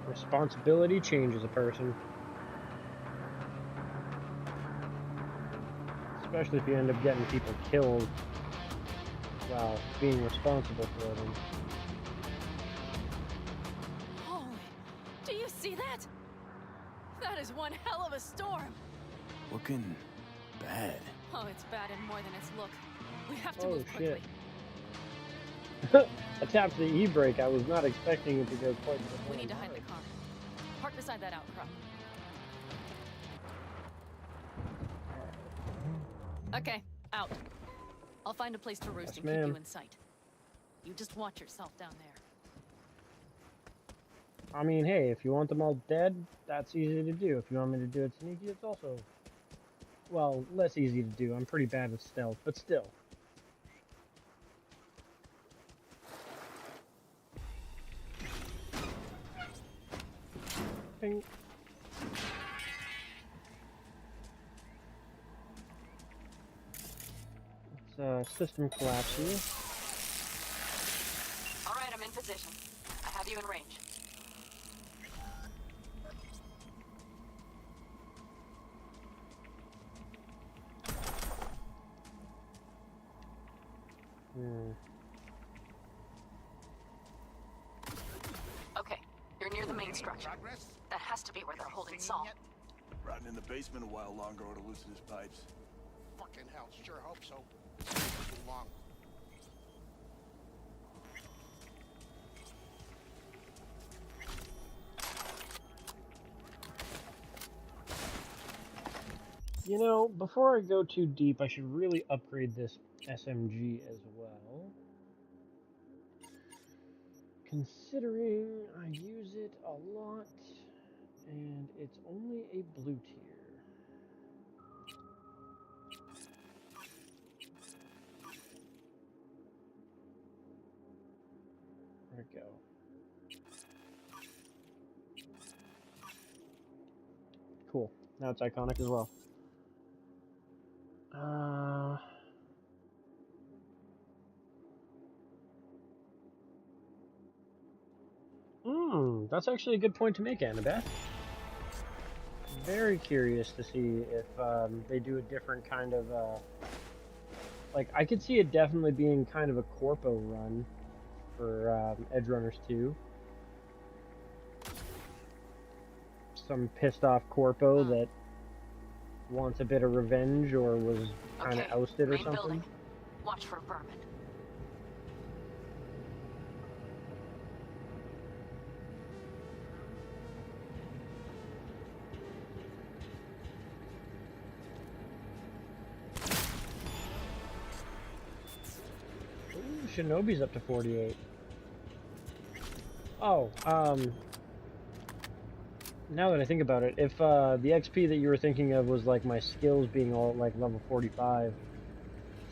Responsibility changes a person. Especially if you end up getting people killed while being responsible for them. Holy... Do you see that? That is one hell of a storm! Looking bad. Oh, it's bad and more than its look. We have to Oh, move quickly. shit. I tapped the e-brake. I was not expecting it to go quite so far. We need to hide the car. Park beside that outcrop. Okay, out. I'll find a place to roost and keep you in sight. You just watch yourself down there. I mean, hey, if you want them all dead, that's easy to do. If you want me to do it sneaky, it's also, well, less easy to do. I'm pretty bad with stealth, but still. Ping. It's system collapse here. All right, I'm in position. I have you in range. Okay, you're near the main structure. That has to be where they're holding Saul. Rotting in the basement a while longer ought to loosen his pipes. Fucking hell, sure hope so. It's taking too long. You know, before I go too deep, I should really upgrade this SMG as well. Considering I use it a lot, and it's only a blue tier. There we go. Cool. Now it's iconic as well. That's actually a good point to make, Annabeth. Very curious to see if they do a different kind of, like, I could see it definitely being kind of a Corpo run for Edge Runners 2. Some pissed off Corpo that wants a bit of revenge or was kind of ousted or something. Building. Watch for vermin. Ooh, Shinobi's up to 48. Oh, now that I think about it, if the XP that you were thinking of was like my skills being all like level 45,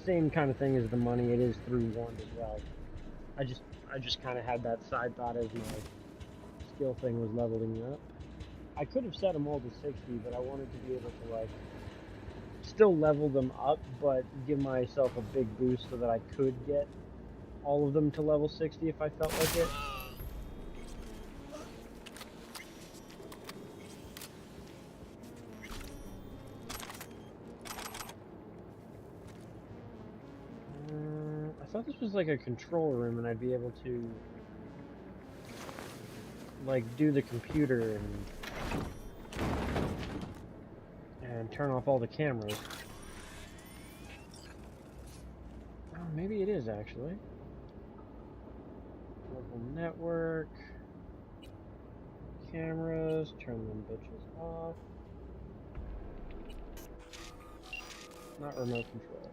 same kind of thing as the money, it is through 1 as well. I just kind of had that side thought as my skill thing was leveling up. I could have set them all to 60, but I wanted to be able to like still level them up, but give myself a big boost so that I could get all of them to level 60 if I felt like it. I thought this was like a control room and I'd be able to like do the computer and turn off all the cameras. Oh, maybe it is actually. Local network. Cameras, turn them bitches off. Not remote control.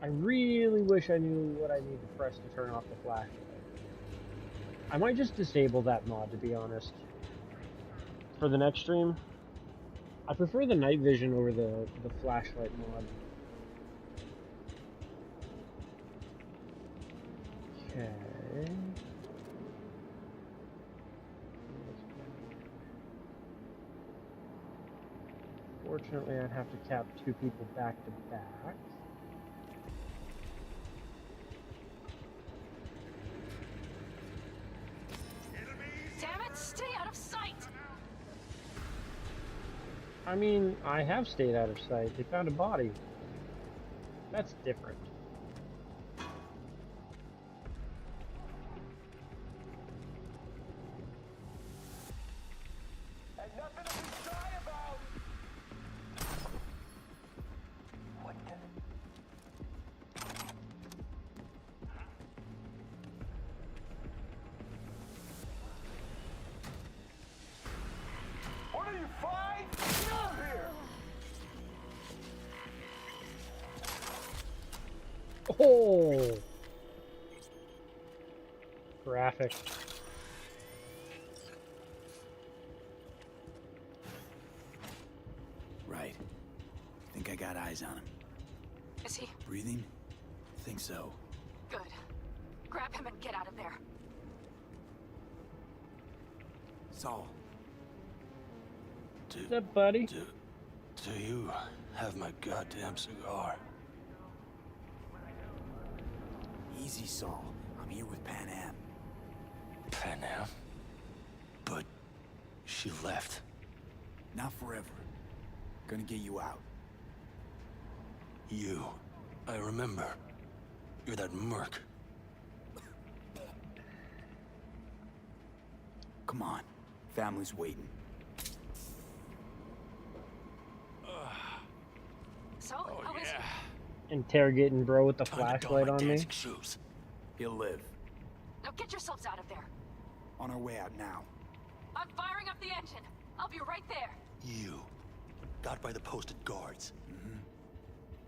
I really wish I knew what I need to press to turn off the flashlight. I might just disable that mod, to be honest. For the next stream. I prefer the night vision over the flashlight mod. Okay. Fortunately, I'd have to cap 2 people back to back. Damn it, stay out of sight! I mean, I have stayed out of sight. They found a body. That's different. And nothing to be shy about! What the? What are you, 5? Get out here! Oh! Graphic. Right. Think I got eyes on him. Is he? Breathing? Think so. Good. Grab him and get out of there. Saul. What's up, buddy? Do you have my goddamn cigar? Easy, Saul. I'm here with Pan Am. Pan Am? But she left. Not forever. Gonna get you out. You. I remember. You're that merc. Come on. Family's waiting. So, how is he? Interrogating bro with the flashlight on me. Shoes. He'll live. Now get yourselves out of there. On our way out now. I'm firing up the engine. I'll be right there. You. Got by the posted guards.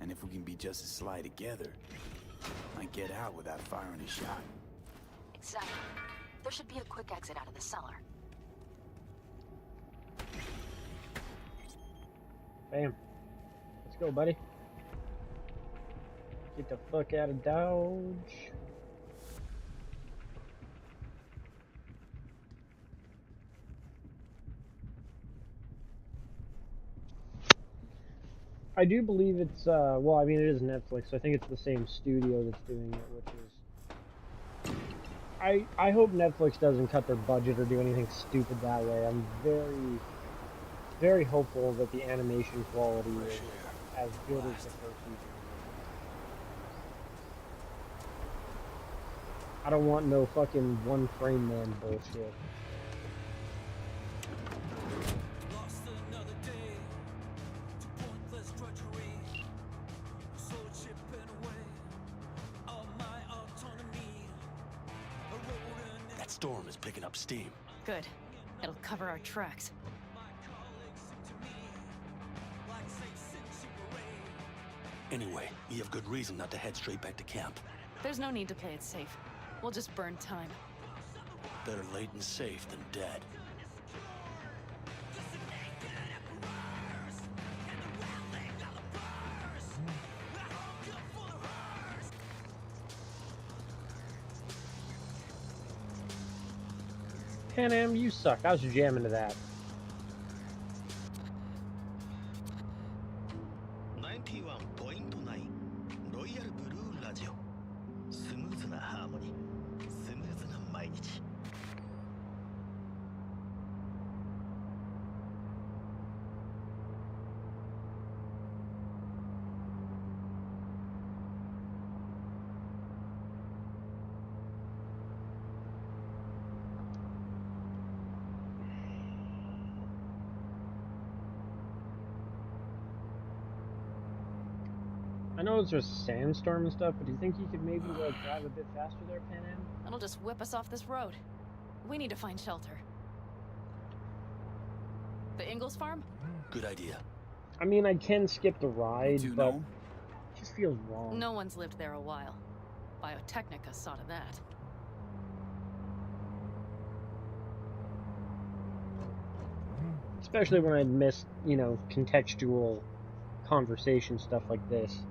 And if we can be just as sly together, might get out without firing a shot. Exactly. There should be a quick exit out of the cellar. Bam. Let's go, buddy. Get the fuck out of Dodge. I do believe it's, well, I mean, it is Netflix, so I think it's the same studio that's doing it, which is... I hope Netflix doesn't cut their budget or do anything stupid that way. I'm very, very hopeful that the animation quality is as good as the first season. I don't want no fucking one frame man bullshit. That storm is picking up steam. Good. It'll cover our tracks. Anyway, you have good reason not to head straight back to camp. There's no need to play it safe. We'll just burn time. Better late and safe than dead. Pan Am, you suck. I was jamming to that. 91.9 ロイヤルブルーラジオスムーズなハーモニースムーズな毎日 I know it's just sandstorm and stuff, but do you think you could maybe like drive a bit faster there, Pan Am? That'll just whip us off this road. We need to find shelter. The Ingalls farm? Good idea. I mean, I can skip the ride, Do you but know? it just feels wrong. No one's lived there a while. Biotechnica saw to that. Especially when I miss, you know, contextual conversation stuff like this.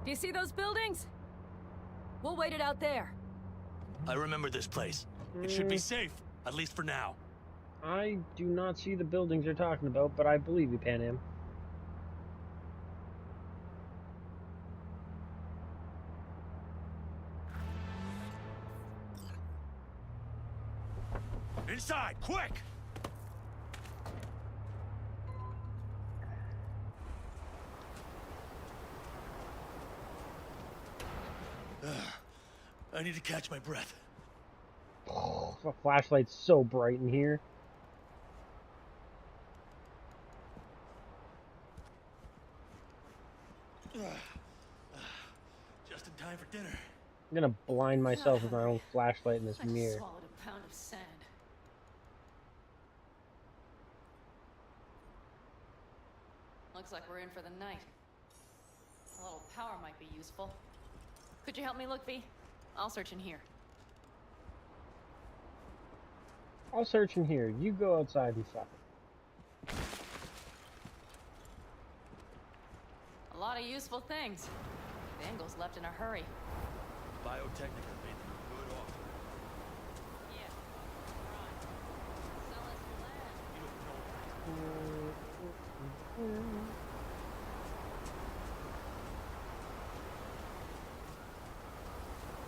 Do you see those buildings? We'll wait it out there. I remember this place. It should be safe, at least for now. I do not see the buildings you're talking about, but I believe you, Pan Am. Inside, quick! I need to catch my breath. Oh, the flashlight's so bright in here. Just in time for dinner. I'm gonna blind myself with my own flashlight in this I just mirror. swallowed a pound of sand. Looks like we're in for the night. A little power might be useful. Could you help me look, V? I'll search in here. I'll search in here. You go outside and suffer. A lot of useful things. The Ingalls left in a hurry. Biotechnica made them a good offer. Yeah. Right. Sell us land. You don't know.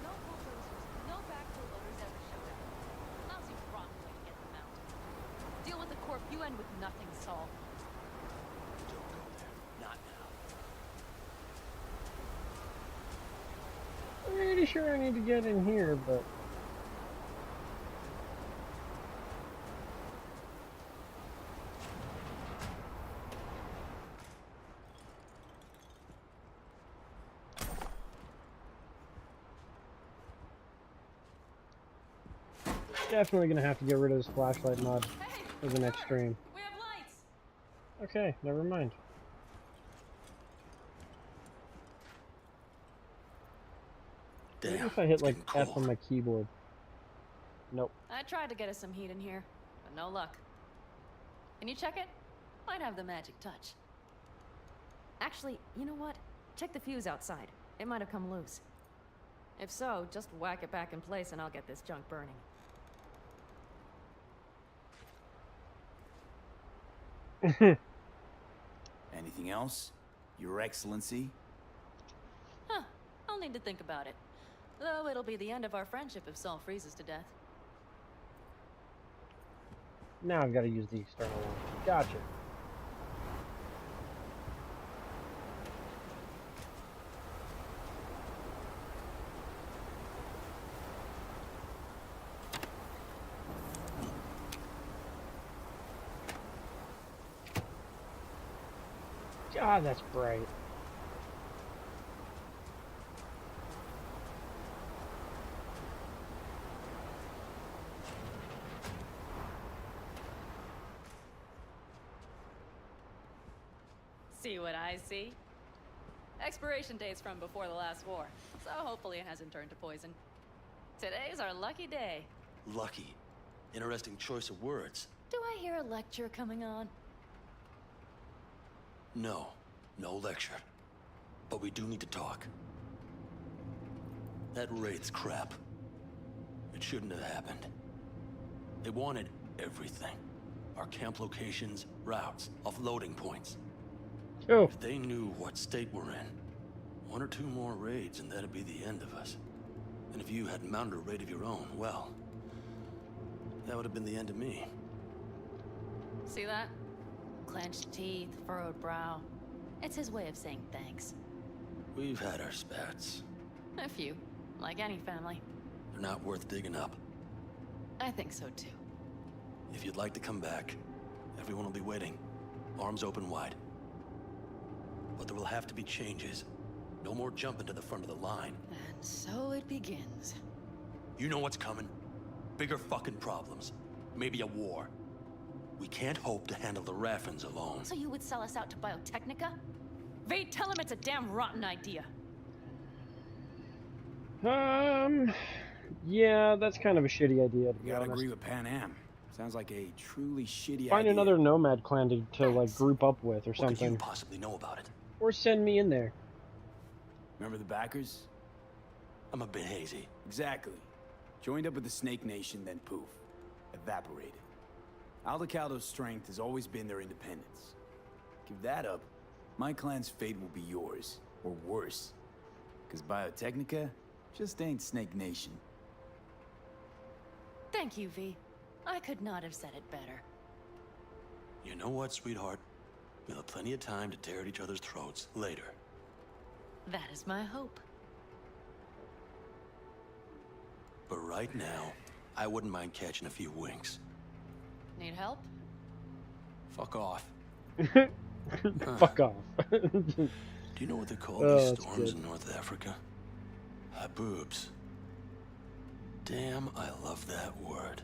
No bulldozers, no backhoe loaders ever showed up. Lousy rotten way to get them out. Deal with the corp, you end with nothing, Saul. Don't go there. Not now. I'm pretty sure I need to get in here, but... Definitely gonna have to get rid of this flashlight mod for the next stream. We have lights! Okay, never mind. Maybe if I hit like F on my keyboard. Nope. I tried to get us some heat in here, but no luck. Can you check it? Might have the magic touch. Actually, you know what? Check the fuse outside. It might have come loose. If so, just whack it back in place and I'll get this junk burning. Anything else? Your Excellency? Huh. I'll need to think about it. Though it'll be the end of our friendship if Saul freezes to death. Now I've got to use the external one. Gotcha. God, that's bright. See what I see? Expiration date's from before the last war, so hopefully it hasn't turned to poison. Today's our lucky day. Lucky. Interesting choice of words. Do I hear a lecture coming on? No. No lecture. But we do need to talk. That Wraith's crap. It shouldn't have happened. They wanted everything. Our camp locations, routes, offloading points. Oh. If they knew what state we're in, one or two more raids and that'd be the end of us. And if you had mounted a raid of your own, well, that would have been the end of me. See that? Clenched teeth, furrowed brow. It's his way of saying thanks. We've had our spats. A few, like any family. They're not worth digging up. I think so too. If you'd like to come back, everyone will be waiting, arms open wide. But there will have to be changes. No more jumping to the front of the line. And so it begins. You know what's coming. Bigger fucking problems. Maybe a war. We can't hope to handle the Raffins alone. So you would sell us out to Biotechnica? Vade, tell him it's a damn rotten idea. Yeah, that's kind of a shitty idea, to be You gotta honest. agree with Pan Am. Sounds like a truly shitty Find idea. another nomad clan to like group up with or What could you something. possibly know about it? Or send me in there. Remember the backers? I'm a bit hazy. Exactly. Joined up with the Snake Nation, then poof. Evaporated. Aldecaldo's strength has always been their independence. Give that up, my clan's fate will be yours. Or worse. Because Biotechnica just ain't Snake Nation. Thank you, V. I could not have said it better. You know what, sweetheart? We'll have plenty of time to tear at each other's throats later. That is my hope. But right now, I wouldn't mind catching a few winks. Need help? Fuck off. Fuck off. Do you know what they call these storms in North Africa? Haboobs. Damn, I love that word.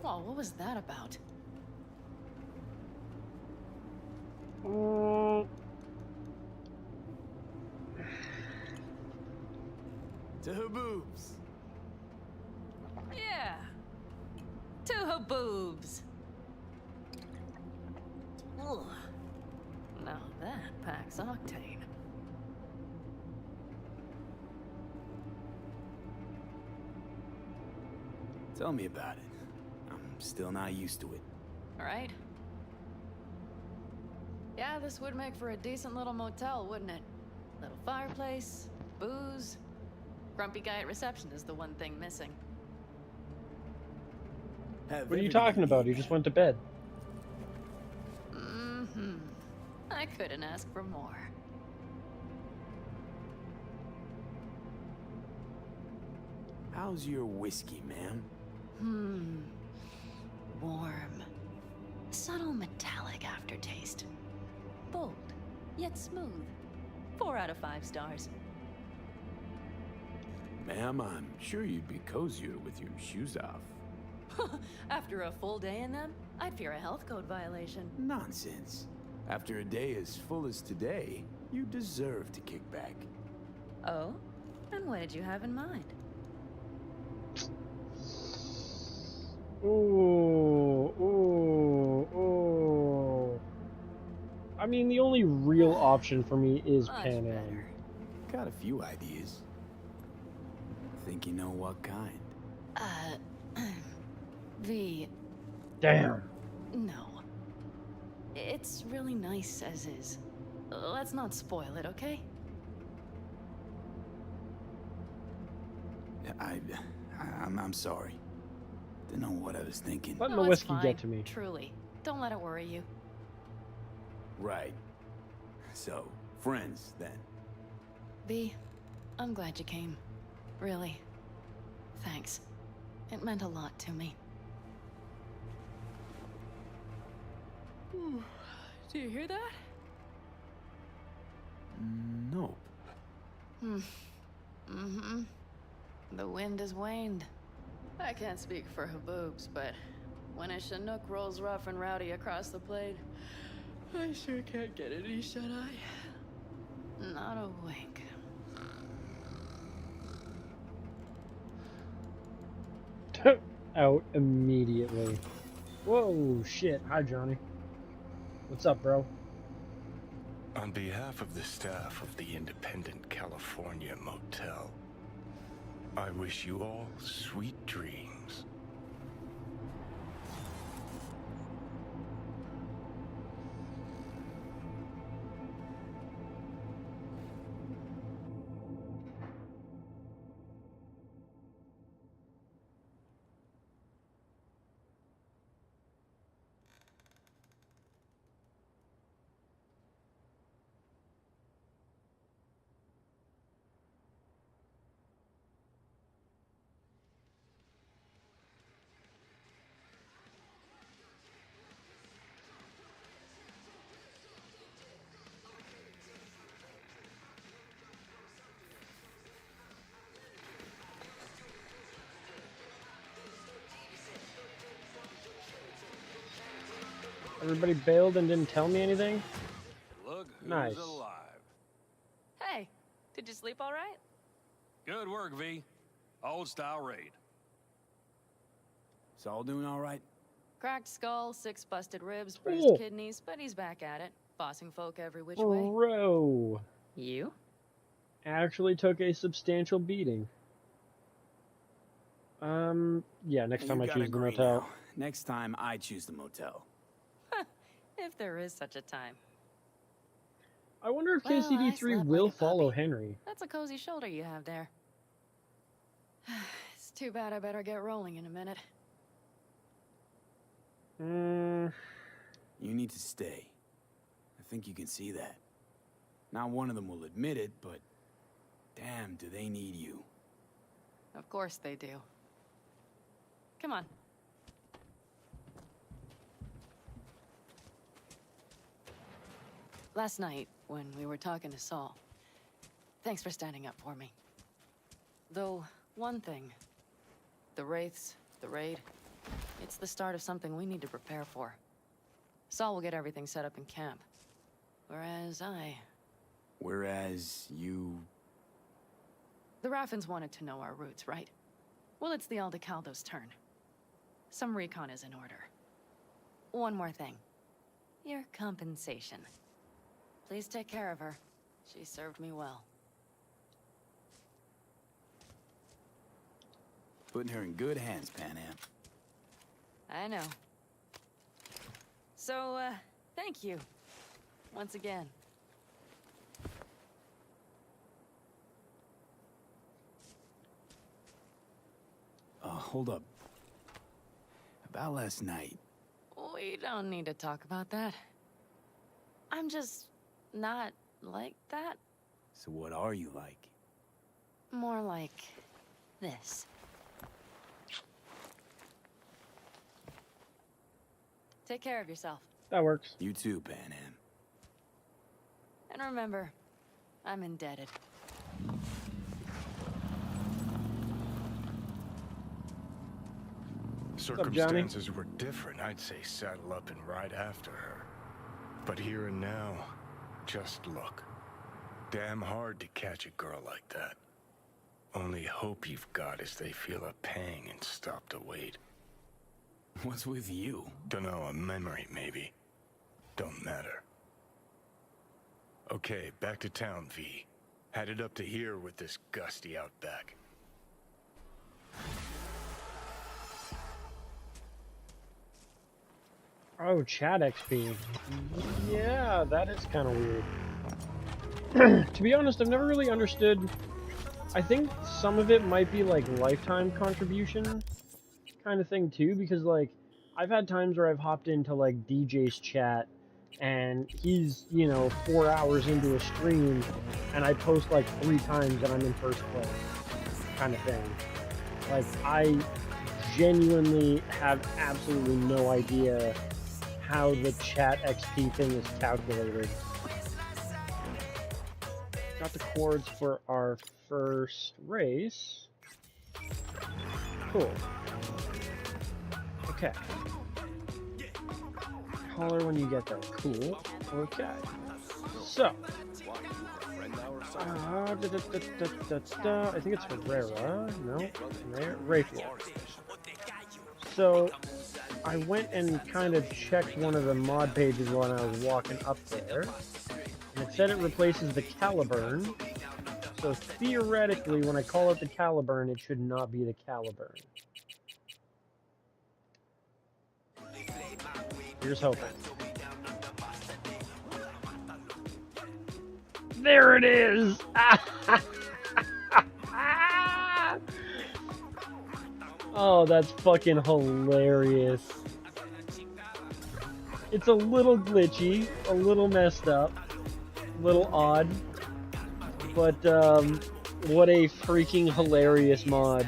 Well, what was that about? To Haboobs. Yeah. To Haboobs. Ugh. Now that packs octane. Tell me about it. I'm still not used to it. Right? Yeah, this would make for a decent little motel, wouldn't it? Little fireplace, booze. Grumpy guy at reception is the one thing missing. What are you talking about? He just went to bed. Mm-hmm. I couldn't ask for more. How's your whiskey, ma'am? Warm. Subtle metallic aftertaste. Bold, yet smooth. 4 out of 5 stars. Ma'am, I'm sure you'd be cozier with your shoes off. After a full day in them, I'd fear a health code violation. Nonsense. After a day as full as today, you deserve to kick back. Oh? And what did you have in mind? Ooh, ooh, ooh. I mean, the only real option for me is Pan Am. Got a few ideas. Think you know what kind? V. Damn. No. It's really nice as is. Let's not spoil it, okay? I'm sorry. Didn't know what I was thinking. Let No, the it's whiskey fine, get to me. Truly. Don't let it worry you. Right. So, friends, then. V, I'm glad you came. Really. Thanks. It meant a lot to me. Do you hear that? Nope. Mm-hmm. The wind has waned. I can't speak for Haboobs, but when a Chinook rolls rough and rowdy across the plain, I sure can't get any shut-eye. Not a wink. Out immediately. Whoa, shit. Hi, Johnny. What's up, bro? On behalf of the staff of the Independent California Motel, I wish you all sweet dreams. Everybody bailed and didn't tell me anything? Look who's Nice. alive. Hey, did you sleep all right? Good work, V. Old style raid. Saul doing all right? Cracked skull, 6 busted ribs, bruised Oh. kidneys, but he's back at it, bossing folk every which way. Bro. You? Actually took a substantial beating. Yeah, next time I choose the motel. Now. Next time I choose the motel. If there is such a time. I wonder if Well, I KCD3 slept will like a follow puppy. Henry. That's a cozy shoulder you have there. It's too bad I better get rolling in a minute. You need to stay. I think you can see that. Not one of them will admit it, but damn, do they need you. Of course they do. Come on. Last night, when we were talking to Saul, thanks for standing up for me. Though, one thing. The Wraiths, the raid, it's the start of something we need to prepare for. Saul will get everything set up in camp. Whereas you... The Raffins wanted to know our roots, right? Well, it's the Aldecaldo's turn. Some recon is in order. One more thing. Your compensation. Please take care of her. She served me well. Putting her in good hands, Pan Am. I know. So, thank you. Once again. Hold up. About last night. We don't need to talk about that. I'm just not like that. So what are you like? More like this. Take care of yourself. That works. You too, Pan Am. And remember, I'm indebted. Circumstances were different. I'd say saddle up and ride after her. But here and now, just look. Damn hard to catch a girl like that. Only hope you've got is they feel a pang and stop to wait. What's with you? Dunno, a memory maybe. Don't matter. Okay, back to town, V. Headed up to here with this gusty outback. Oh, chat XP. Yeah, that is kind of weird. To be honest, I've never really understood. I think some of it might be like lifetime contribution kind of thing too, because like I've had times where I've hopped into like DJ's chat and he's, you know, 4 hours into a stream and I post like 3 times and I'm in first place kind of thing. Like I genuinely have absolutely no idea how the chat XP thing is calculated. Got the cords for our first race. Cool. Okay. Holler when you get there. Cool. Okay. So. I think it's Herrera. No? Rayfloor. So, I went and kind of checked one of the mod pages when I was walking up there. And it said it replaces the Caliburn. So theoretically, when I call it the Caliburn, it should not be the Caliburn. Here's hoping. There it is! Oh, that's fucking hilarious. It's a little glitchy, a little messed up, a little odd, but what a freaking hilarious mod.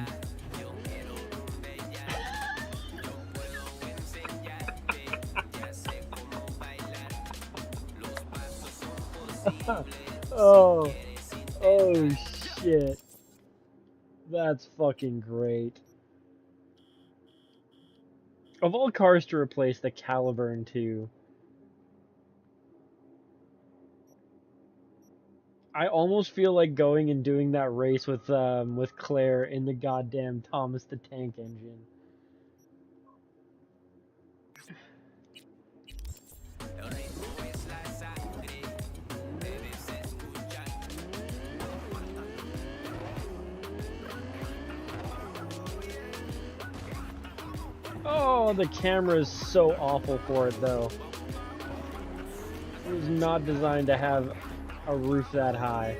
Oh shit. That's fucking great. Of all cars to replace, the Caliburn 2. I almost feel like going and doing that race with Claire in the goddamn Thomas the Tank Engine. Oh, the camera is so awful for it, though. It was not designed to have a roof that high.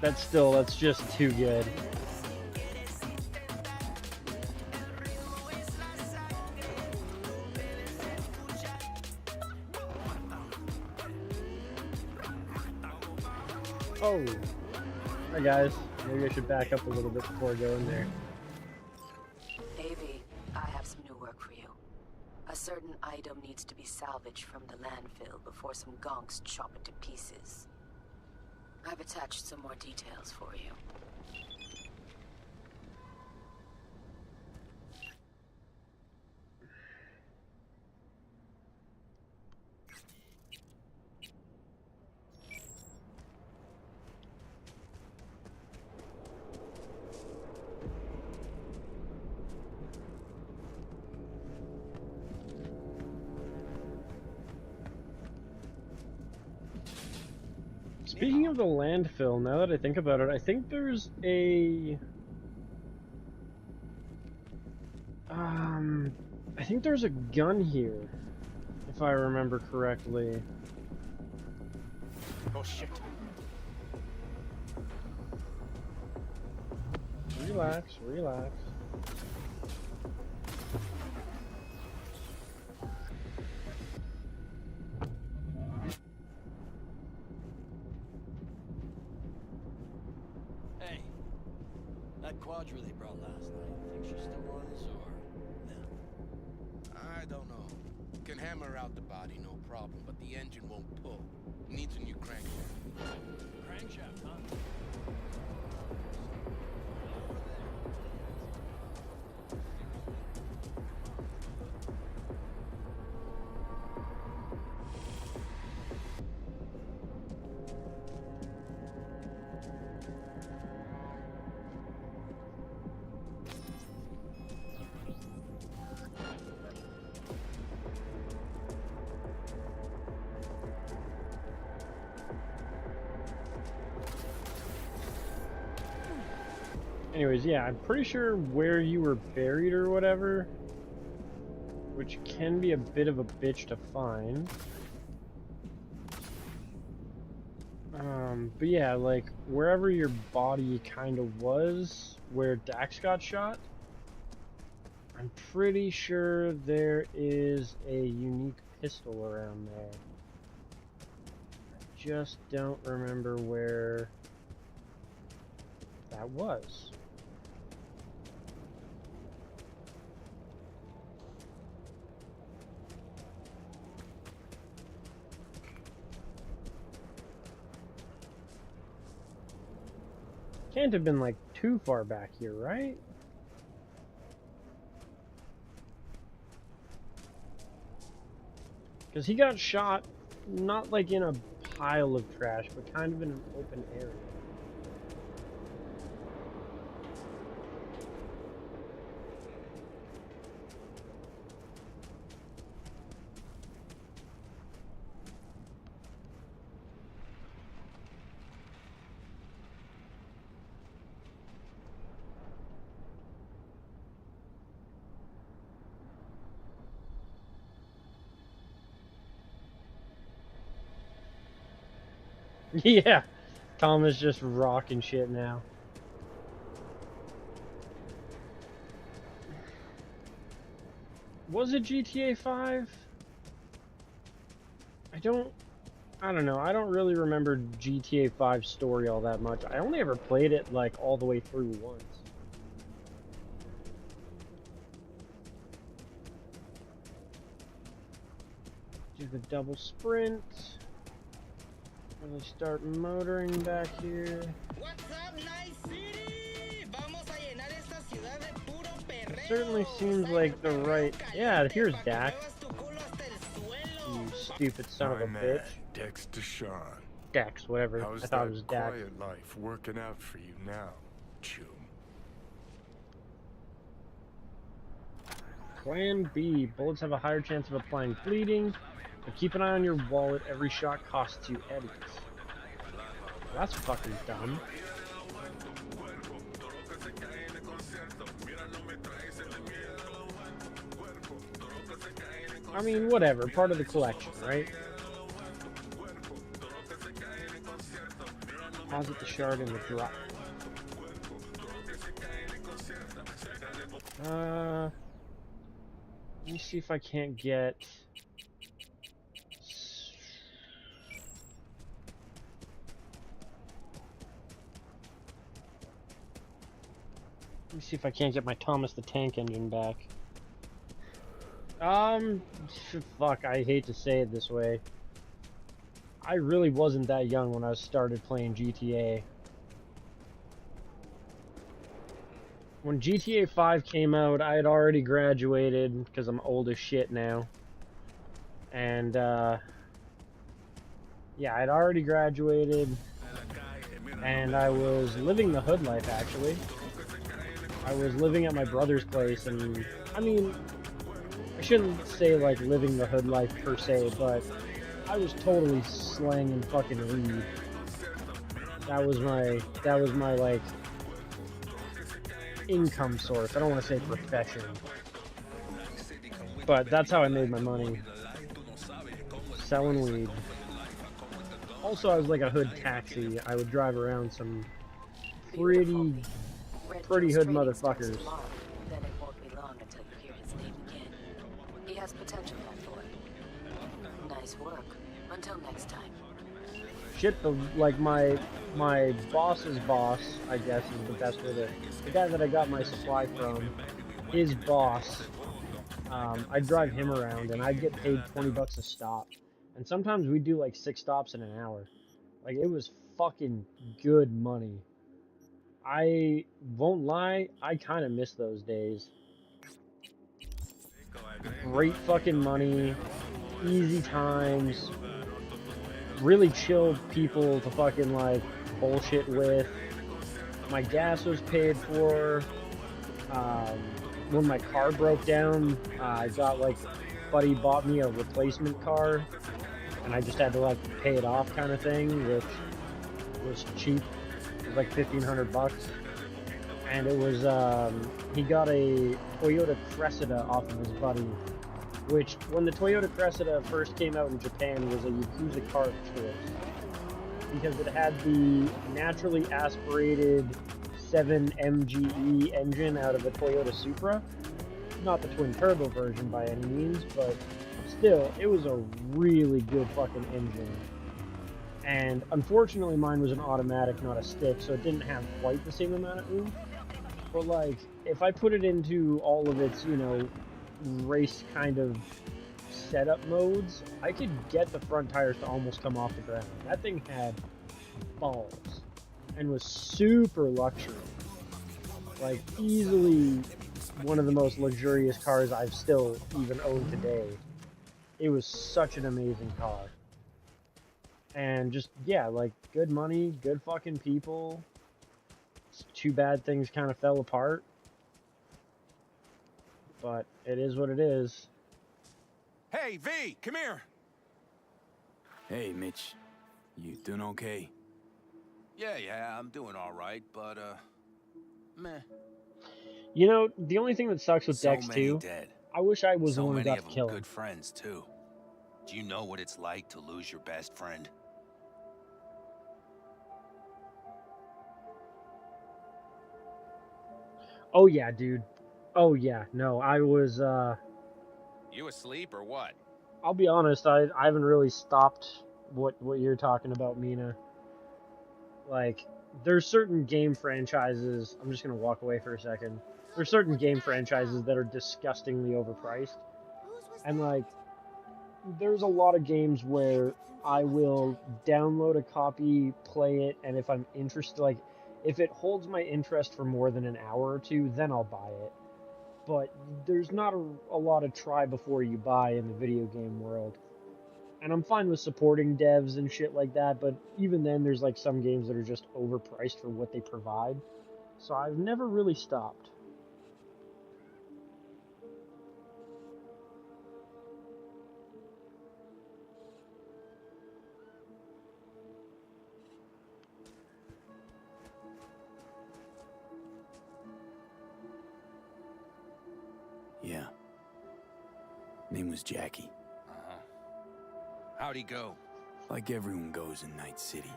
That's just too good. Oh, hi guys. Maybe I should back up a little bit before going there. Avi, I have some new work for you. A certain item needs to be salvaged from the landfill before some gonks chop it to pieces. I've attached some more details for you. Speaking of the landfill, now that I think about it, I think there's a... I think there's a gun here, if I remember correctly. Oh shit. Relax, relax. Hey, that Quadra they brought last night, think she still runs, or no? I don't know. Can hammer out the body, no problem, but the engine won't pull. Needs a new crankshaft. Crankshaft, huh? Anyways, yeah, I'm pretty sure where you were buried or whatever, which can be a bit of a bitch to find. But yeah, like, wherever your body kind of was, where Dax got shot, I'm pretty sure there is a unique pistol around there. I just don't remember where that was. Can't have been like too far back here, right? Because he got shot not like in a pile of trash, but kind of in an open area. Yeah, Tom is just rocking shit now. Was it GTA 5? I don't know. I don't really remember GTA 5's story all that much. I only ever played it like all the way through once. the double sprint. Really start motoring back here. What's up, Night City? Vamos a llenar esta ciudad de puro perreo. Certainly seems like the right. Yeah, here's Dak. You stupid son of a My bitch. man, Dex Deshawn. Dex, whatever. How's I thought that it was Dak. quiet life working out for you now, Chum? Plan B. Bullets have a higher chance of applying bleeding, but keep an eye on your wallet. Every shot costs you eddies. Well, that's fucking dumb. I mean, whatever. Part of the collection, right? Deposit the shard in the drop. Let me see if I can't get... Let me see if I can't get my Thomas the Tank Engine back. Fuck, I hate to say it this way. I really wasn't that young when I started playing GTA. When GTA 5 came out, I had already graduated, because I'm old as shit now. And, yeah, I'd already graduated, and I was living the hood life, actually. I was living at my brother's place, and, I mean, I shouldn't say, like, living the hood life per se, but I was totally slanging fucking weed. That was my, like, income source. I don't want to say profession. But that's how I made my money. Selling weed. Also, I was like a hood taxi. I would drive around some pretty hood motherfuckers. Then it won't be long until you hear his name again. He has potential, that boy. Nice work. Until next time. Shit, like my boss's boss, I guess is the best way to... The guy that I got my supply from, his boss, I'd drive him around and I'd get paid 20 bucks a stop. And sometimes we'd do like 6 stops in an hour. Like, it was fucking good money. I won't lie, I kind of miss those days. Great fucking money, easy times, really chill people to fucking like bullshit with. My gas was paid for. When my car broke down, I got like, buddy bought me a replacement car, and I just had to like pay it off kind of thing, which was cheap. It was like 1,500 bucks. And it was, he got a Toyota Cressida off of his buddy, which, when the Toyota Cressida first came out in Japan, was a Yakuza car of choice. Because it had the naturally aspirated 7 MGE engine out of a Toyota Supra. Not the twin turbo version by any means, but still, it was a really good fucking engine. And unfortunately mine was an automatic, not a stick, so it didn't have quite the same amount of oomph. But like, if I put it into all of its, you know, race kind of setup modes, I could get the front tires to almost come off the ground. That thing had balls and was super luxury. Like, easily one of the most luxurious cars I've still even owned today. It was such an amazing car. And just, yeah, like, good money, good fucking people. It's too bad things kind of fell apart. But it is what it is. Hey, V, come here. Hey, Mitch. You doing okay? Yeah, I'm doing all right, but, meh. You know, the only thing that sucks with Dex too, dead. I wish I was the So one who many got of to them kill him. good friends, too. Do you know what it's like to lose your best friend? Oh yeah, dude. Oh yeah, no, I was, You asleep or what? I'll be honest, I haven't really stopped what you're talking about, Mina. Like, there's certain game franchises, I'm just gonna walk away for a second. There's certain game franchises that are disgustingly overpriced. And like, there's a lot of games where I will download a copy, play it, and if I'm interested, like, if it holds my interest for more than an hour or two, then I'll buy it. But there's not a lot of try before you buy in the video game world. And I'm fine with supporting devs and shit like that, but even then, there's like some games that are just overpriced for what they provide. So I've never really stopped. Yeah. Name was Jackie. Uh-huh. How'd he go? Like everyone goes in Night City.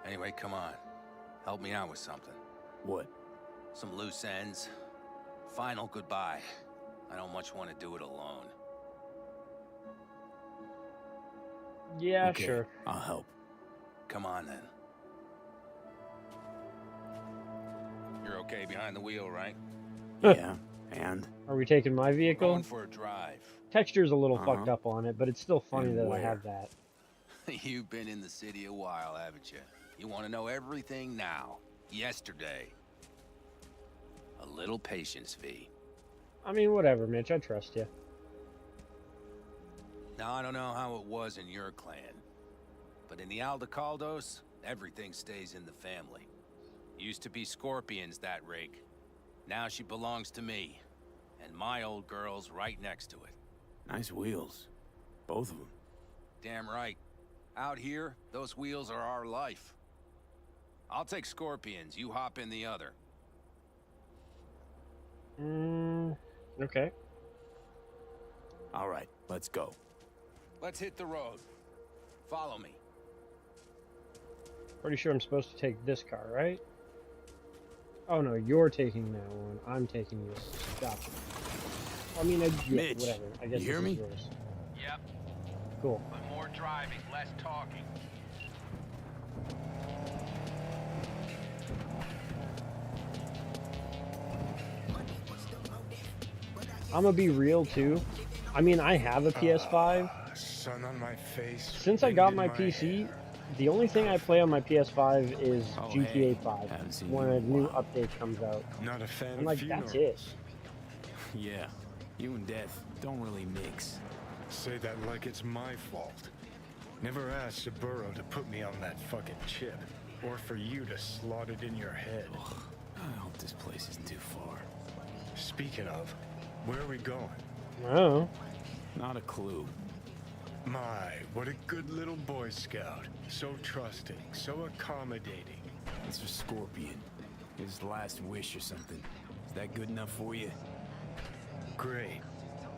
Anyway, come on. Help me out with something. What? Some loose ends. Final goodbye. I don't much want to do it alone. Yeah, okay, sure. I'll help. Come on, then. You're okay behind the wheel, right? Yeah, and? Are we taking my vehicle? Going for a drive. Texture's a little fucked up on it, but it's still funny that I have that. You've been in the city a while, haven't you? You want to know everything now. Yesterday. A little patience, V. I mean, whatever, Mitch. I trust you. Now, I don't know how it was in your clan, but in the Aldecaldos, everything stays in the family. Used to be Scorpion's, that rig. Now she belongs to me, and my old girl's right next to it. Nice wheels. Both of them. Damn right. Out here, those wheels are our life. I'll take Scorpions, you hop in the other. Okay. All right, let's go. Let's hit the road. Follow me. Pretty sure I'm supposed to take this car, right? Oh no, you're taking that one. I'm taking yours. Gotcha. I mean, yeah, Mitch, whatever. I guess you hear me? yours. Yep. Cool. But more driving, less talking. I'm gonna be real too. I mean, I have a PS5. Sun on my face. Since I got my PC, the only thing I play on my PS5 is GTA 5 when a new update comes out. Not a fan and of like funerals. that's it. Yeah, you and Death don't really mix. Say that like it's my fault. Never asked Saburo to put me on that fucking chip, or for you to slot it in your head. I hope this place isn't too far. Speaking of, where are we going? Oh. Not a clue. My, what a good little Boy Scout. So trusting, so accommodating. It's a Scorpion. His last wish or something. Is that good enough for you? Great.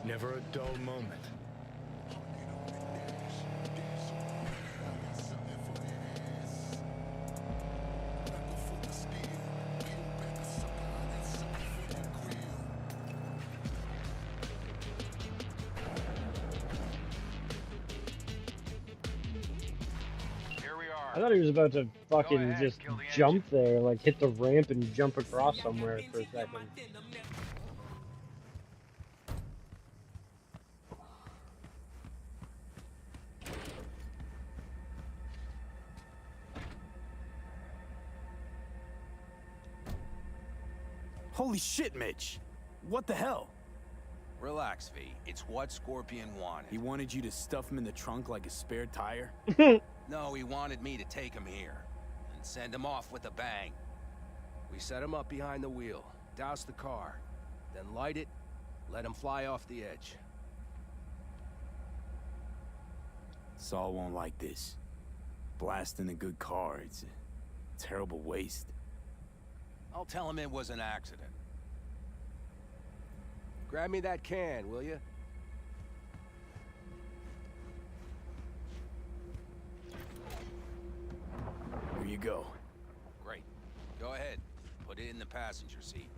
Never a dull moment. I thought he was about to fucking just jump there, like hit the ramp and jump across somewhere for a second. Holy shit, Mitch! What the hell? Relax, V. It's what Scorpion wanted. He wanted you to stuff him in the trunk like a spare tire? No, he wanted me to take him here and send him off with a bang. We set him up behind the wheel, douse the car, then light it, let him fly off the edge. Saul won't like this. Blasting a good car, it's a terrible waste. I'll tell him it was an accident. Grab me that can, will you? Here you go. Great. Go ahead. Put it in the passenger seat.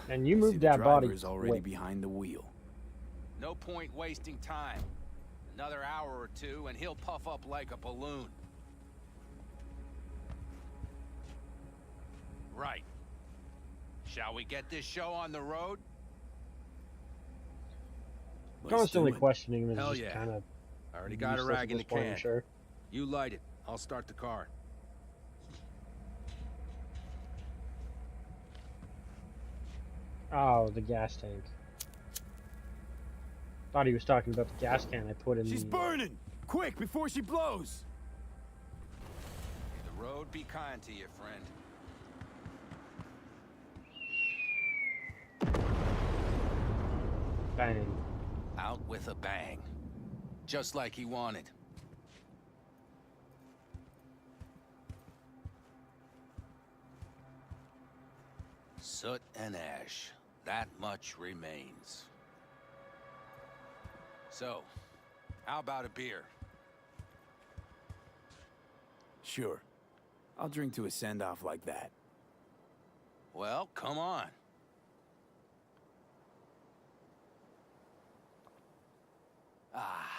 And you moved the that body driver's already quick. behind the wheel. No point wasting time. Another hour or two, and he'll puff up like a balloon. Right. Shall we get this show on the road? Constantly questioning him is Hell just yeah. kind of I already got a useless rag at in this the point, can. I'm sure. You light it. I'll start the car. Oh, the gas tank. Thought he was talking about the gas can I put in She's the... burning! Quick, before she blows! The road be kind to you, friend. Bang. Out with a bang. Just like he wanted. Soot and ash. That much remains. So, how about a beer? Sure. I'll drink to a send-off like that. Well, come on. Ah,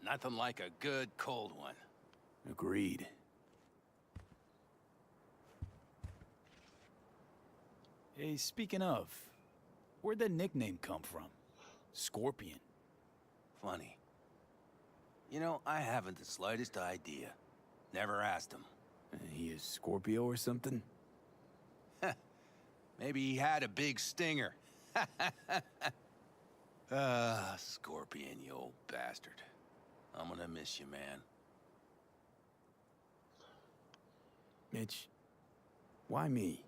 nothing like a good cold one. Agreed. Hey, speaking of, where'd that nickname come from? Scorpion. Funny. You know, I haven't the slightest idea. Never asked him. He is Scorpio or something? Maybe he had a big stinger. Scorpion, you old bastard. I'm gonna miss you, man. Mitch, why me?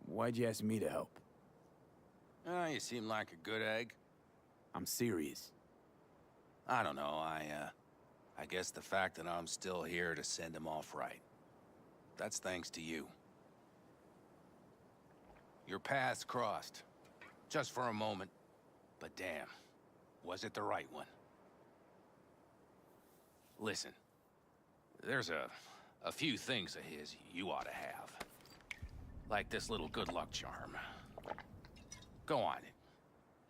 Why'd you ask me to help? You seem like a good egg. I'm serious. I don't know, I guess the fact that I'm still here to send him off right. That's thanks to you. Your paths crossed. Just for a moment. But damn, was it the right one? Listen, there's a few things of his you ought to have. Like this little good luck charm. Go on,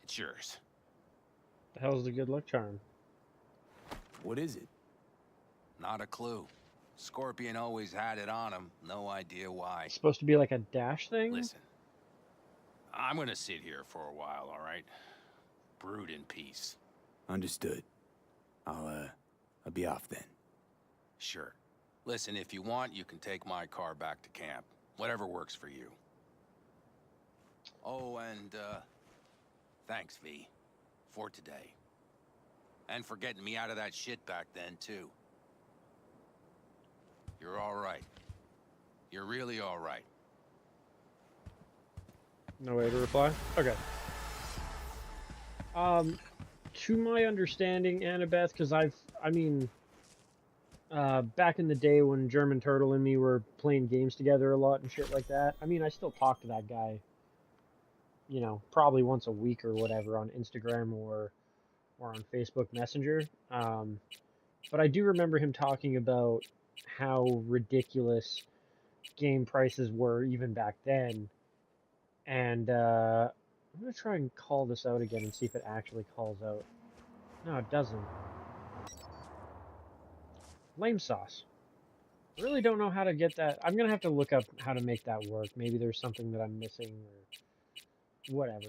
it's yours. The hell's the good luck charm? What is it? Not a clue. Scorpion always had it on him, no idea why. It's supposed to be like a dash thing? Listen, I'm gonna sit here for a while, all right? Brood in peace. Understood. I'll be off then. Sure. Listen, if you want, you can take my car back to camp. Whatever works for you. Oh, and, thanks, V. For today. And for getting me out of that shit back then, too. You're all right. You're really all right. No way to reply? Okay. To my understanding, Annabeth, because back in the day when German Turtle and me were playing games together a lot and shit like that, I still talk to that guy, you know, probably once a week or whatever on Instagram or on Facebook Messenger. But I do remember him talking about how ridiculous game prices were even back then. And I'm going to try and call this out again and see if it actually calls out. No, it doesn't. Lame sauce. I really don't know how to get that. I'm going to have to look up how to make that work. Maybe there's something that I'm missing or whatever.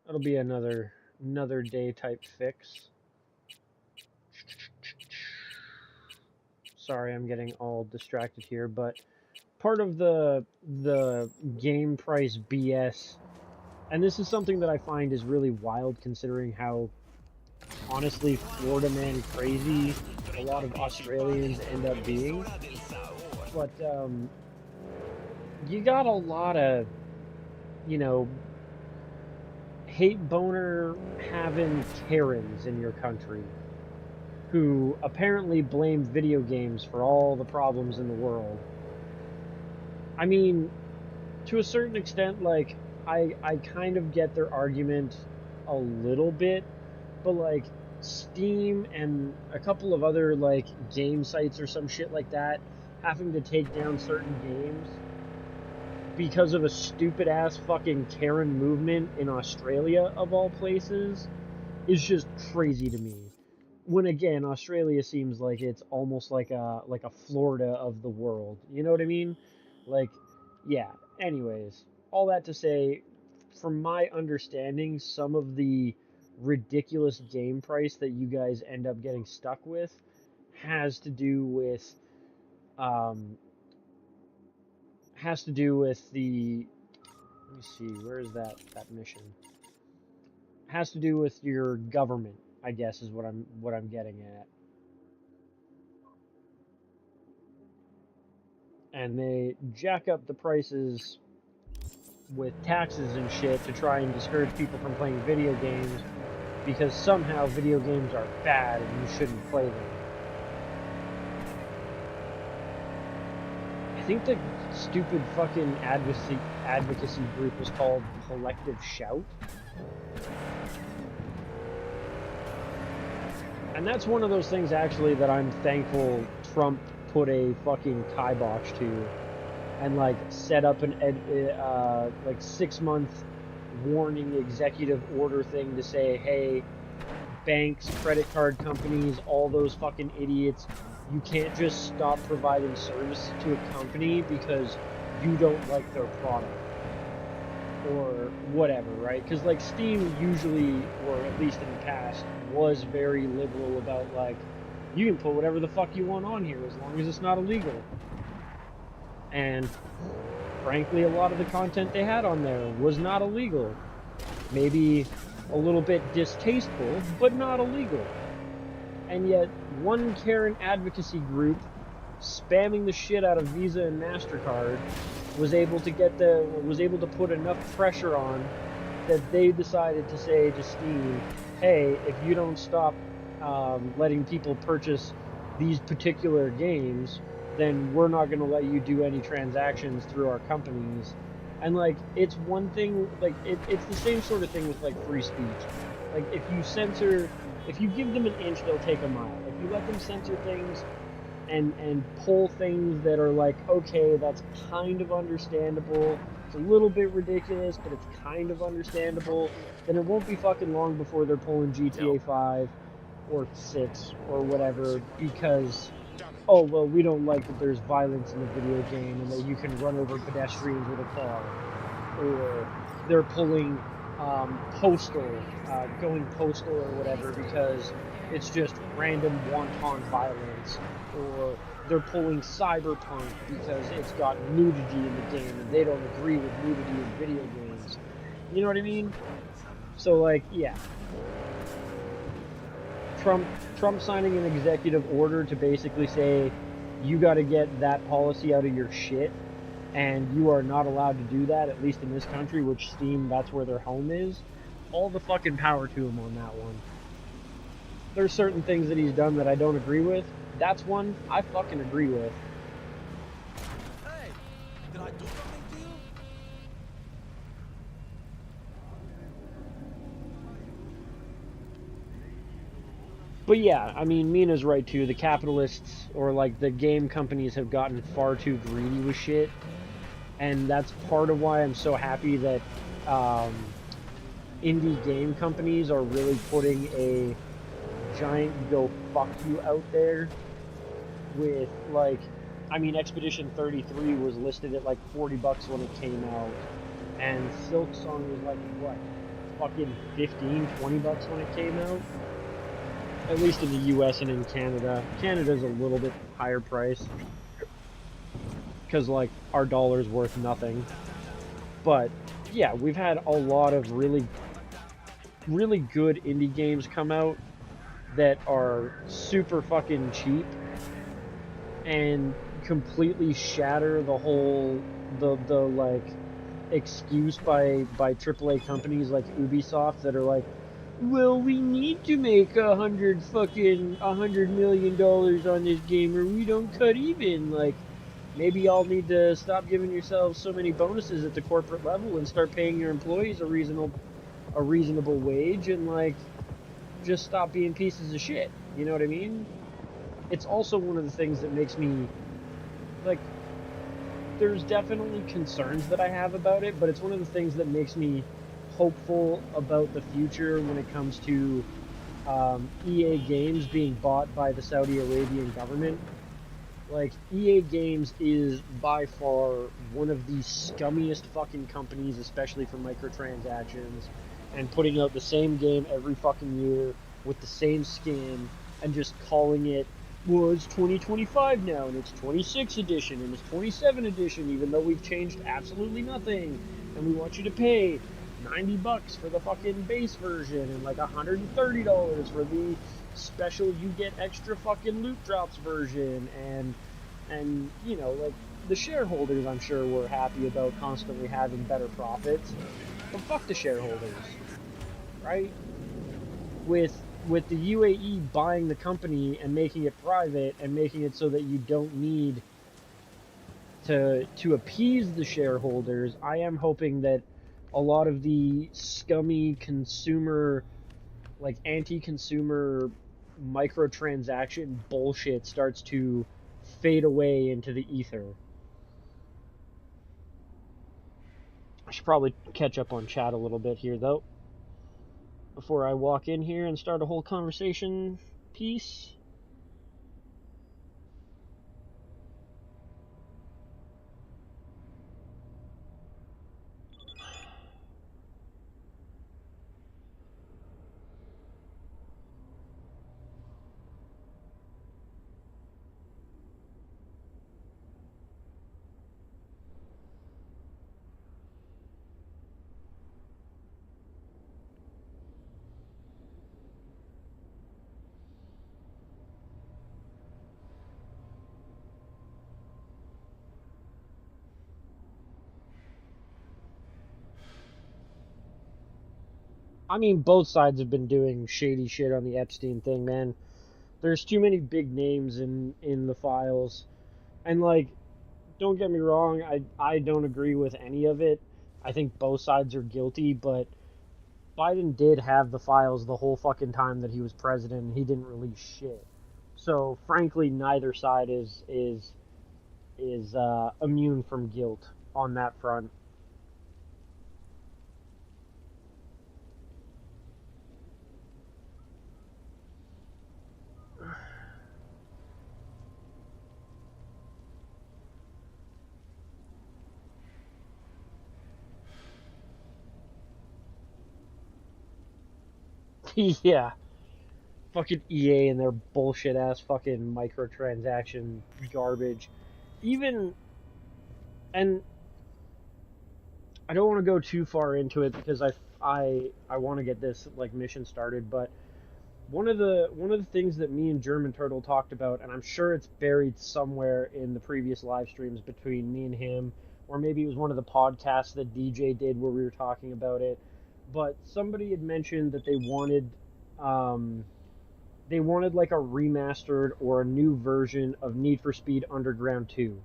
That'll be another day type fix. Sorry, I'm getting all distracted here, but part of the game price BS, and this is something that I find is really wild considering how honestly Florida man crazy a lot of Australians end up being. But you got a lot of, you know, hate boner having Karens in your country who apparently blame video games for all the problems in the world. I mean, to a certain extent, like, I kind of get their argument a little bit, but, like, Steam and a couple of other, like, game sites or some shit like that having to take down certain games because of a stupid-ass fucking Karen movement in Australia, of all places, is just crazy to me. When, again, Australia seems like it's almost like a Florida of the world. You know what I mean? Like, yeah. Anyways, all that to say, from my understanding, some of the ridiculous game price that you guys end up getting stuck with has to do with the, let me see, where is that mission? Has to do with your government, I guess, is what I'm getting at. And they jack up the prices with taxes and shit to try and discourage people from playing video games because somehow video games are bad and you shouldn't play them. I think the stupid fucking advocacy group was called Collective Shout. And that's one of those things actually that I'm thankful Trump put a fucking kibosh to, and like set up an 6-month warning executive order thing to say, hey, banks, credit card companies, all those fucking idiots, you can't just stop providing service to a company because you don't like their product or whatever, right? Because like Steam usually, or at least in the past, was very liberal about like, you can put whatever the fuck you want on here as long as it's not illegal. And frankly, a lot of the content they had on there was not illegal. Maybe a little bit distasteful, but not illegal. And yet, one Karen advocacy group spamming the shit out of Visa and MasterCard was able to put enough pressure on that they decided to say to Steam, hey, if you don't stop letting people purchase these particular games, then we're not going to let you do any transactions through our companies. And like, it's one thing, like, it's the same sort of thing with like free speech. Like, if you give them an inch, they'll take a mile. If you let them censor things and pull things that are like, okay, that's kind of understandable, it's a little bit ridiculous, but it's kind of understandable, then it won't be fucking long before they're pulling GTA 5 or 6 or whatever because, oh, well, we don't like that there's violence in the video game and that you can run over pedestrians with a car. Or they're pulling going postal or whatever because it's just random wanton violence. Or they're pulling Cyberpunk because it's got nudity in the game and they don't agree with nudity in video games. You know what I mean? So, like, yeah. Trump signing an executive order to basically say, you got to get that policy out of your shit, and you are not allowed to do that, at least in this country, which Steam, that's where their home is. All the fucking power to him on that one. There's certain things that he's done that I don't agree with. That's one I fucking agree with. Hey, did I do something to you? But yeah, I mean, Mina's right too. The capitalists, or like the game companies, have gotten far too greedy with shit. And that's part of why I'm so happy that indie game companies are really putting a giant go fuck you out there with, like, I mean, Expedition 33 was listed at like $40 when it came out, and Silksong was like, what, fucking $15-20 when it came out? At least in the US and in Canada. Canada's a little bit higher price, because, like, our dollar's worth nothing. But, yeah, we've had a lot of really good indie games come out that are super fucking cheap and completely shatter the whole, the like, excuse by AAA companies like Ubisoft that are like, well, we need to make $100 million on this game or we don't cut even. Like, maybe y'all need to stop giving yourselves so many bonuses at the corporate level and start paying your employees a reasonable wage and, like, just stop being pieces of shit. You know what I mean? It's also one of the things that makes me, like, there's definitely concerns that I have about it, but it's one of the things that makes me hopeful about the future when it comes to EA Games being bought by the Saudi Arabian government. Like, EA Games is by far one of the scummiest fucking companies, especially for microtransactions, and putting out the same game every fucking year with the same skin and just calling it, well, it's 2025 now and it's 26 edition and it's 27 edition, even though we've changed absolutely nothing, and we want you to pay $90 for the fucking base version and like $130 for the special you get extra fucking loot drops version. And you know, like, the shareholders, I'm sure, were happy about constantly having better profits, but fuck the shareholders, right? With the UAE buying the company and making it private and making it so that you don't need to appease the shareholders, I am hoping that a lot of the scummy consumer, like anti-consumer microtransaction bullshit starts to fade away into the ether. I should probably catch up on chat a little bit here, though, before I walk in here and start a whole conversation piece. I mean, both sides have been doing shady shit on the Epstein thing, man. There's too many big names in the files. And, like, don't get me wrong, I don't agree with any of it. I think both sides are guilty, but Biden did have the files the whole fucking time that he was president, and he didn't release shit. So, frankly, neither side is immune from guilt on that front. Yeah. Fucking EA and their bullshit ass fucking microtransaction garbage. Even, and I don't want to go too far into it because I want to get this like mission started, but one of the things that me and German Turtle talked about, and I'm sure it's buried somewhere in the previous live streams between me and him, or maybe it was one of the podcasts that DJ did where we were talking about it, but somebody had mentioned that um, they wanted like a remastered or a new version of Need for Speed Underground 2.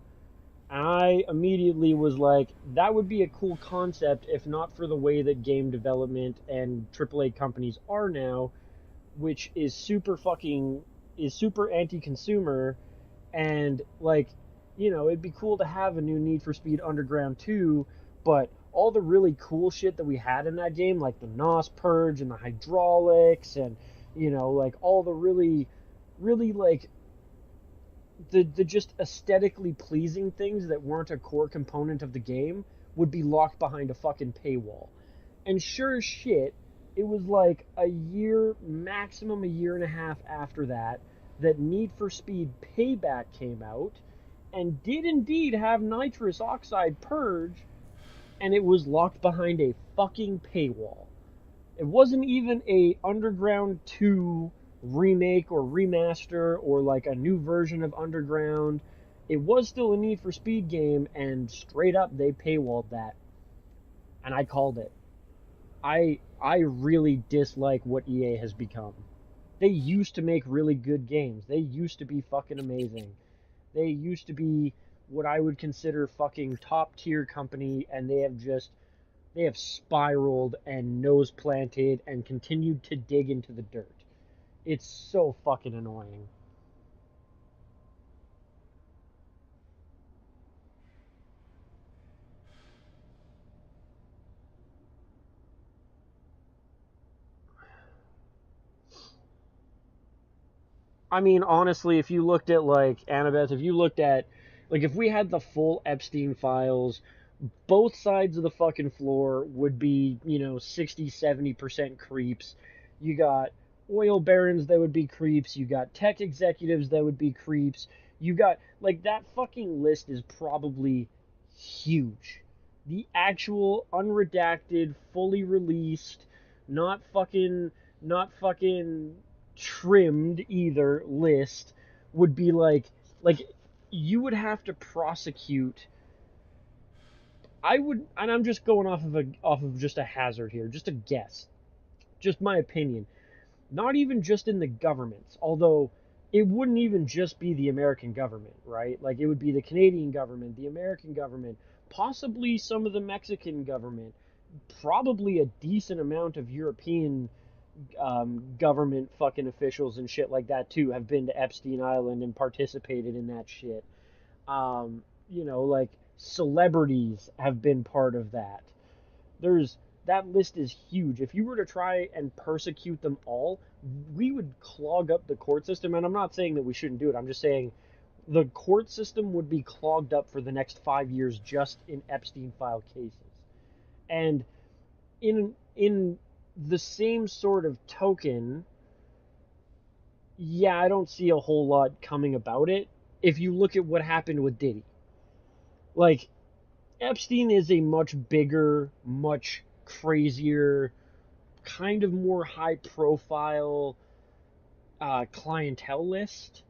And I immediately was like, that would be a cool concept if not for the way that game development and AAA companies are now, which is super anti-consumer. And like, you know, it'd be cool to have a new Need for Speed Underground 2, but all the really cool shit that we had in that game, like the NOS purge and the hydraulics and, you know, like all the really like the just aesthetically pleasing things that weren't a core component of the game would be locked behind a fucking paywall. And sure as shit, it was like a year, maximum a year and a half after that, that Need for Speed Payback came out and did indeed have nitrous oxide purge, and it was locked behind a fucking paywall. It wasn't even a Underground 2 remake or remaster or like a new version of Underground. It was still a Need for Speed game, and straight up they paywalled that. And I called it. I really dislike what EA has become. They used to make really good games. They used to be fucking amazing. They used to be what I would consider fucking top tier company, and they have spiraled and nose planted and continued to dig into the dirt. It's so fucking annoying. I mean, honestly, if you looked at like Annabeth, if you looked at like if we had the full Epstein files both sides of the fucking floor would be, 60, 70% creeps. You got oil barons that would be creeps. You got tech executives that would be creeps. You got, like, that fucking list is probably huge. The actual unredacted, fully released, not fucking trimmed either list would be like you would have to prosecute. I would, and I'm just going off of just a hazard here, just a guess, just my opinion. Not even just in the governments, although it wouldn't even just be the American government, right? Like it would be the Canadian government, the American government, possibly some of the Mexican government, probably a decent amount of European government fucking officials and shit like that too have been to Epstein Island and participated in that shit. Like celebrities have been part of that. There's that list is huge. If you were to try and persecute them all, we would clog up the court system. And I'm not saying that we shouldn't do it. I'm just saying the court system would be clogged up for the next 5 years just in Epstein file cases. And in the same sort of token, yeah, I don't see a whole lot coming about it. If you look at what happened with Diddy, like Epstein is a much bigger, much crazier, kind of more high profile clientele list.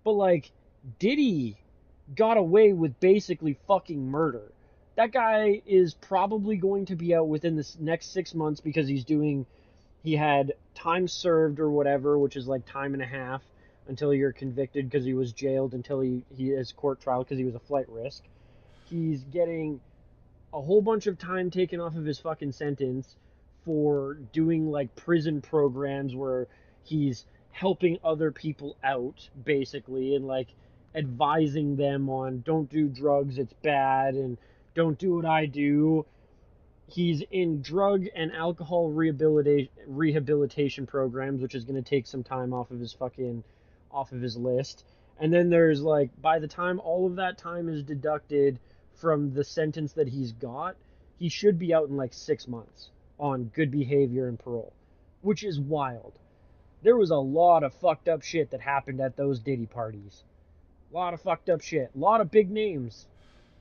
But like Diddy got away with basically fucking murder. That guy is probably going to be out within the next 6 months because he had time served or whatever, which is like time and a half until you're convicted because he was jailed until he his court trial because he was a flight risk. He's getting a whole bunch of time taken off of his fucking sentence for doing like prison programs where he's helping other people out basically and like advising them on don't do drugs, it's bad, and don't do what I do. He's in drug and alcohol rehabilitation programs, which is going to take some time off of his list. And then there's like by the time all of that time is deducted from the sentence that he's got, he should be out in like 6 months on good behavior and parole, which is wild. There was a lot of fucked up shit that happened at those Diddy parties. A lot of fucked up shit. A lot of big names.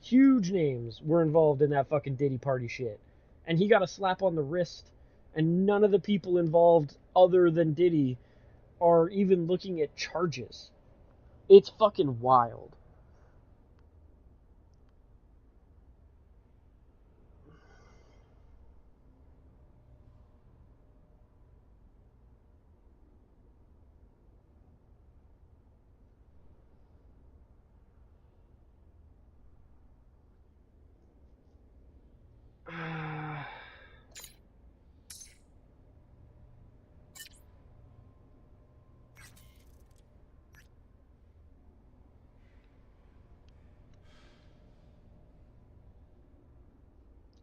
Huge names were involved in that fucking Diddy party shit. And he got a slap on the wrist. And none of the people involved other than Diddy are even looking at charges. It's fucking wild.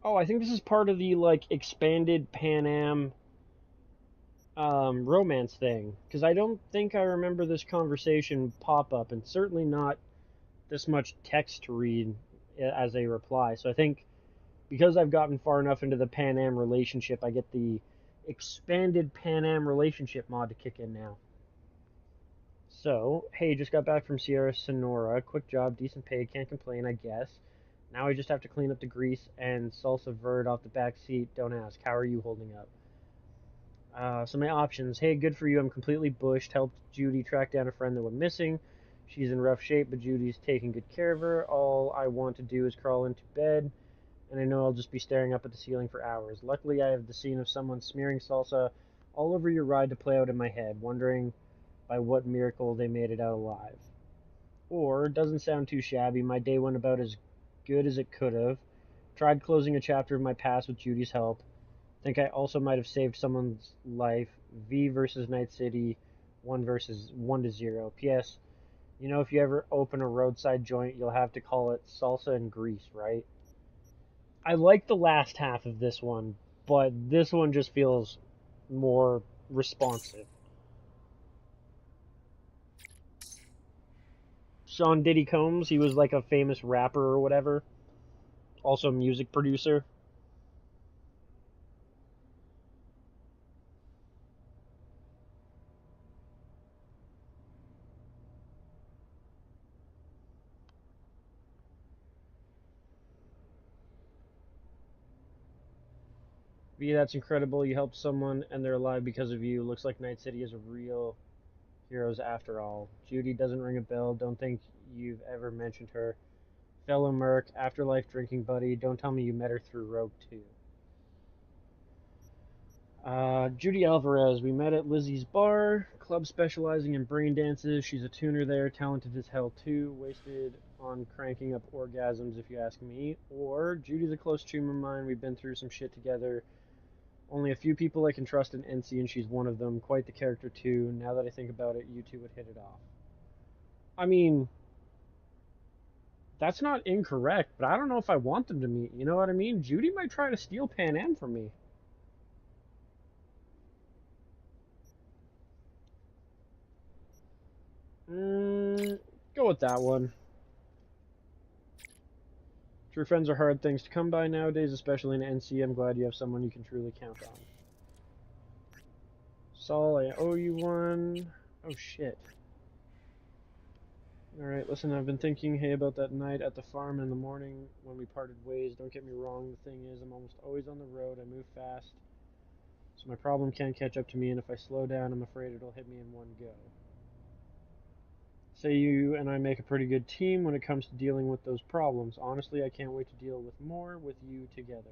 Oh, I think this is part of the like expanded Pan Am romance thing, because I don't think I remember this conversation pop up, and certainly not this much text to read as a reply. So I think because I've gotten far enough into the Pan Am relationship, I get the expanded Pan Am relationship mod to kick in now. So, hey, just got back from Sierra Sonora. Quick job, decent pay, can't complain, I guess. Now I just have to clean up the grease and salsa verde off the back seat. Don't ask. How are you holding up? So my options. Hey, good for you. I'm completely bushed. Helped Judy track down a friend that went missing. She's in rough shape, but Judy's taking good care of her. All I want to do is crawl into bed, and I know I'll just be staring up at the ceiling for hours. Luckily, I have the scene of someone smearing salsa all over your ride to play out in my head, wondering by what miracle they made it out alive. Or, doesn't sound too shabby, my day went about as good as it could have. Tried closing a chapter of my past with Judy's help. Think I also might have saved someone's life. V versus Night City, 1-0. P.S. You know, if you ever open a roadside joint, you'll have to call it salsa and grease, right? I like the last half of this one, but this one just feels more responsive. Sean Diddy Combs, he was like a famous rapper or whatever. Also music producer. V, that's incredible. You helped someone and they're alive because of you. Looks like Night City is a real heroes after all. Judy doesn't ring a bell. Don't think you've ever mentioned her. Fellow Merc, afterlife drinking buddy. Don't tell me you met her through Rogue 2. Judy Alvarez. We met at Lizzie's bar. Club specializing in brain dances. She's a tuner there. Talented as hell too. Wasted on cranking up orgasms if you ask me. Or Judy's a close chum of mine. We've been through some shit together. Only a few people I can trust in NC, and she's one of them. Quite the character, too. Now that I think about it, you two would hit it off. I mean, that's not incorrect, but I don't know if I want them to meet. You know what I mean? Judy might try to steal Pan Am from me. Go with that one. True friends are hard things to come by nowadays, especially in NC. I'm glad you have someone you can truly count on. Saul, I owe you one. Oh, shit. Alright, listen, I've been thinking, hey, about that night at the farm in the morning when we parted ways. Don't get me wrong, the thing is, I'm almost always on the road. I move fast, so my problem can't catch up to me, and if I slow down, I'm afraid it'll hit me in one go. Say you and I make a pretty good team when it comes to dealing with those problems. Honestly, I can't wait to deal with more with you together.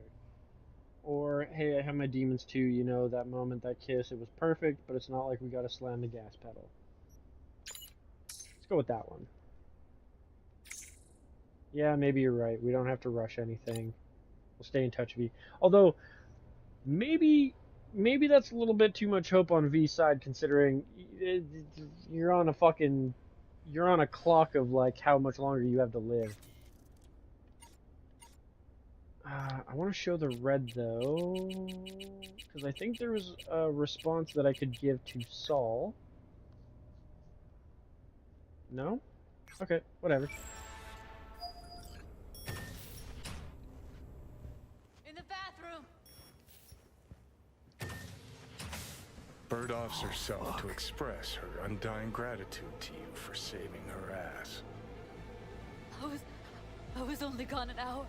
Or, hey, I have my demons too, you know, that moment, that kiss, it was perfect, but it's not like we gotta slam the gas pedal. Let's go with that one. Yeah, maybe you're right. We don't have to rush anything. We'll stay in touch, V. Although, maybe that's a little bit too much hope on V's side, considering you're on a clock of like how much longer you have to live. I want to show the red though, because I think there was a response that I could give to Saul. No? Okay, whatever. In the bathroom. Bird Officer Self to express her undying gratitude to you for saving her ass. I was only gone an hour.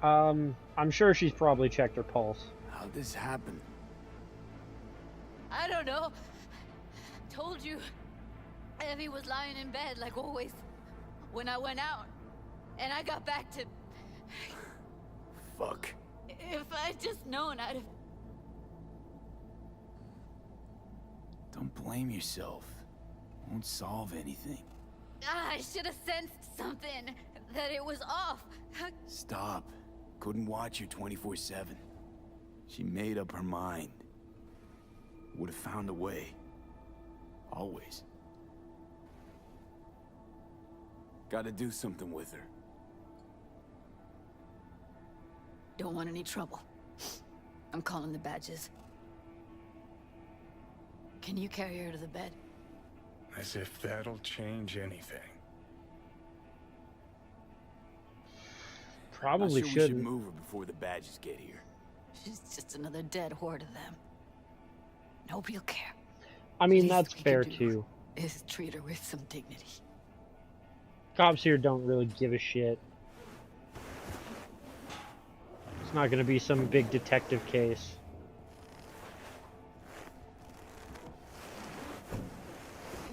I'm sure she's probably checked her pulse. How'd this happen? I don't know. Told you. Evie was lying in bed like always when I went out. And I got back to... Fuck. If I'd just known, I'd have... Don't blame yourself. Won't solve anything. I should have sensed something. That it was off. Stop. Couldn't watch you 24/7. She made up her mind. Would have found a way. Always. Gotta do something with her. Don't want any trouble. I'm calling the badges. Can you carry her to the bed? As if that'll change anything. Probably sure shouldn't. We should move her before the badges get here. She's just another dead whore to them. Nobody'll care. I mean, that's fair too. Is treat her with some dignity. Cops here don't really give a shit. It's not gonna be some big detective case.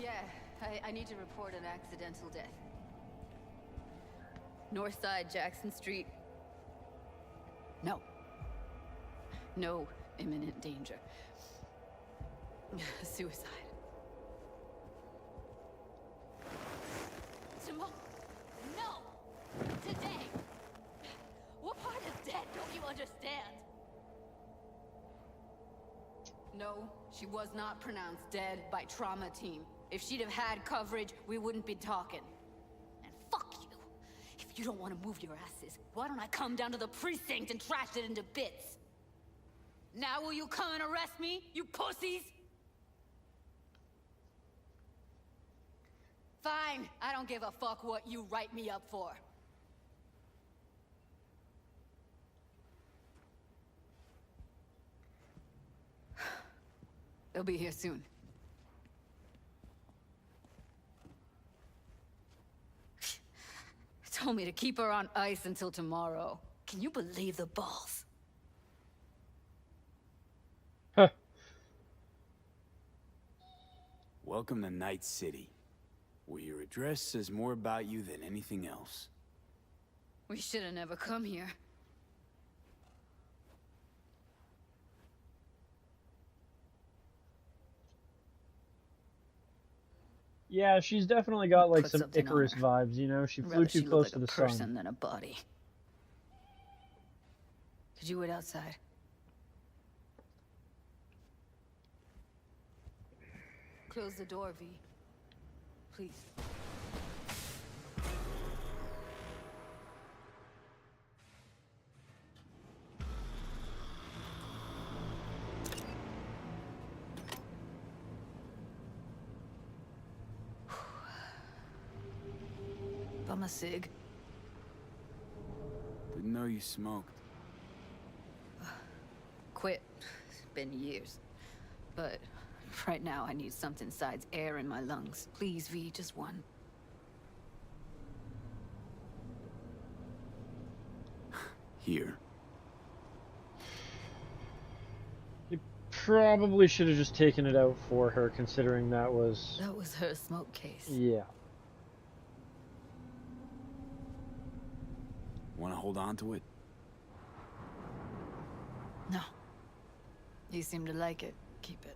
Yeah, I need to report an accidental death. North side, Jackson Street. No. No imminent danger. Suicide. Tomorrow. No! Today! What part is dead? Don't you understand? No, she was not pronounced dead by trauma team. If she'd have had coverage, we wouldn't be talking. And fuck you. If you don't want to move your asses, why don't I come down to the precinct and trash it into bits? Now will you come and arrest me, you pussies? Fine, I don't give a fuck what you write me up for. They'll be here soon. Told me to keep her on ice until tomorrow. Can you believe the balls? Huh. Welcome to Night City, where your address says more about you than anything else. We should have never come here. Yeah, she's definitely got like Put some something on Icarus her. vibes, you know? She flew Rather too she close look to like the a person sun. than a body. Did you wait outside? Close the door, V. Please. Bum a cig. Didn't know you smoked. Quit. It's been years. But right now I need something besides air in my lungs. Please, V, just one. Here. You probably should have just taken it out for her, considering that was... That was her smoke case. Yeah. Want to hold on to it? No. You seem to like it. Keep it.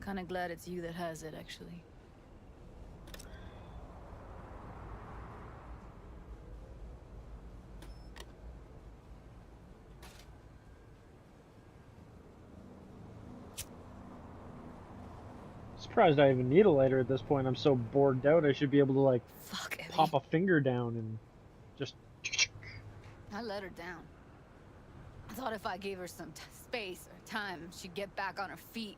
Kinda glad it's you that has it, actually. Surprised I even need a lighter at this point. I'm so bored out. I should be able to like pop a finger down and just... I let her down. I thought if I gave her some space or time, she'd get back on her feet.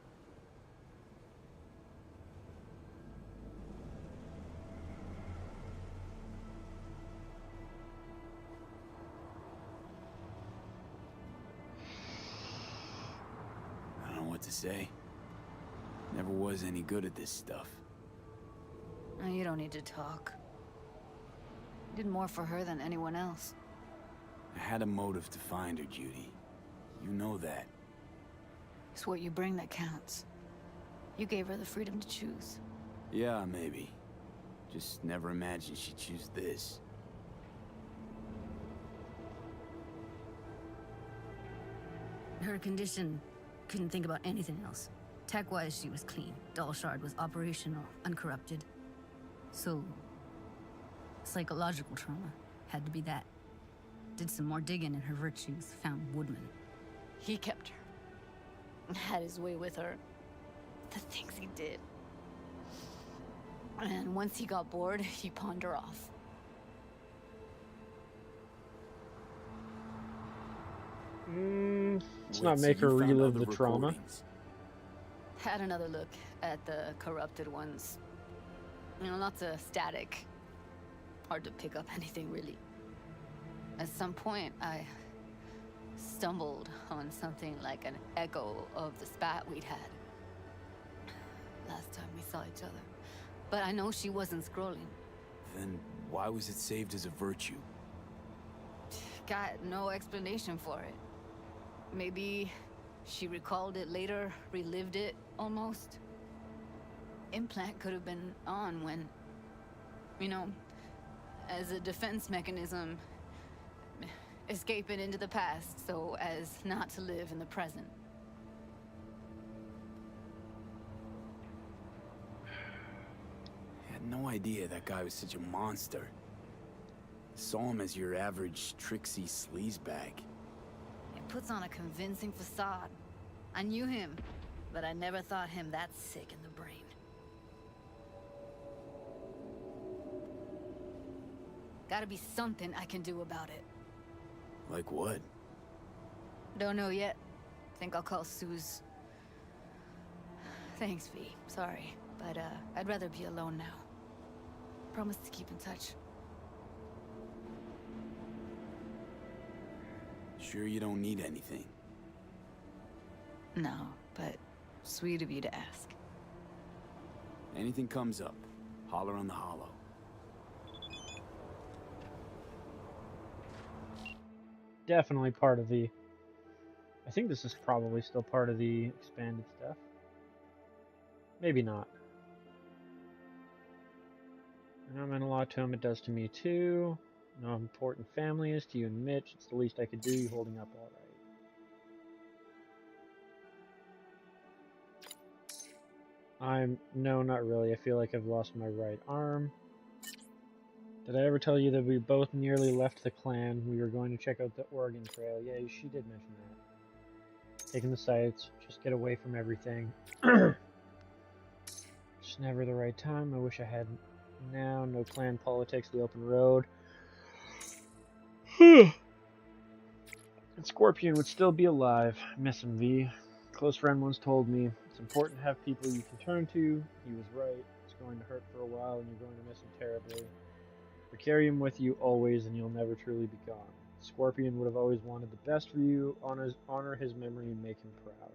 I don't know what to say. Never was any good at this stuff. Oh, you don't need to talk. You did more for her than anyone else. I had a motive to find her, Judy. You know that. It's what you bring that counts. You gave her the freedom to choose. Yeah, maybe. Just never imagined she'd choose this. Her condition, couldn't think about anything else. Tech-wise, she was clean. Doll Shard was operational, uncorrupted. So, psychological trauma had to be that. Did some more digging in her virtues, found Woodman. He kept her. Had his way with her. The things he did. And once he got bored, he pawned her off. Let's not make her relive the trauma. Had another look at the corrupted ones. You know, lots of static. Hard to pick up anything, really. At some point, I stumbled on something like an echo of the spat we'd had. Last time we saw each other. But I know she wasn't scrolling. Then why was it saved as a virtue? Got no explanation for it. Maybe she recalled it later, relived it, almost. Implant could have been on when, you know, as a defense mechanism, escaping into the past so as not to live in the present. I had no idea that guy was such a monster. Saw him as your average tricksy sleazebag. It puts on a convincing facade. I knew him, but I never thought him that sick in the brain. Gotta be something I can do about it. Like what? Don't know yet. Think I'll call Suze. Thanks, V. Sorry. But, I'd rather be alone now. Promise to keep in touch. Sure you don't need anything? No, but sweet of you to ask. Anything comes up, holler on the hollow. Definitely part of the... I think this is probably still part of the expanded stuff. Maybe not. I know it meant a lot to him, it does to me too. I know how important family is to you and Mitch. It's the least I could do. You holding up all right. No, not really. I feel like I've lost my right arm. Did I ever tell you that we both nearly left the clan? We were going to check out the Oregon Trail. Yeah, she did mention that. Taking the sights, just get away from everything. Just never the right time. I wish I had now. No clan politics, the open road. And Scorpion would still be alive. Miss him, V. Close friend once told me, it's important to have people you can turn to. He was right. It's going to hurt for a while and you're going to miss him terribly. But carry him with you always and you'll never truly be gone. Scorpion would have always wanted the best for you. Honor his memory and make him proud.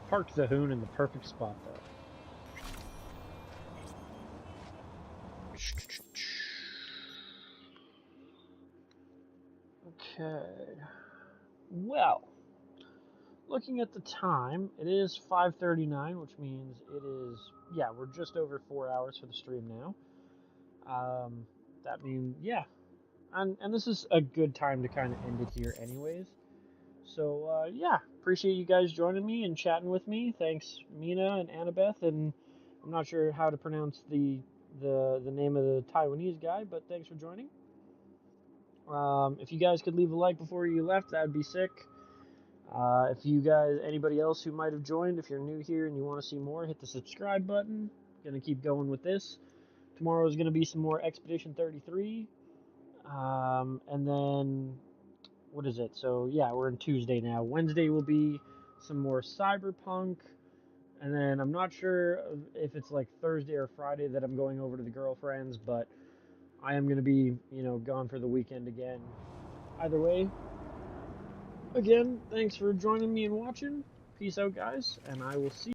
Parked the Hoon in the perfect spot, though. Okay. Well, looking at the time, it is 5:39, which means it is, yeah, we're just over 4 hours for the stream now. That means, yeah. And this is a good time to kind of end it here anyways. So, yeah, appreciate you guys joining me and chatting with me. Thanks, Mina and Annabeth, and I'm not sure how to pronounce the name of the Taiwanese guy, but thanks for joining. If you guys could leave a like before you left, that'd be sick. If you guys, anybody else who might have joined, if you're new here and you want to see more, hit the subscribe button. Gonna keep going with this. Tomorrow is gonna be some more Expedition 33. And then, what is it? So, yeah, we're in Tuesday now. Wednesday will be some more Cyberpunk. And then I'm not sure if it's like Thursday or Friday that I'm going over to the girlfriend's, but I am going to be, gone for the weekend again. Either way, again, thanks for joining me and watching. Peace out, guys, and I will see you.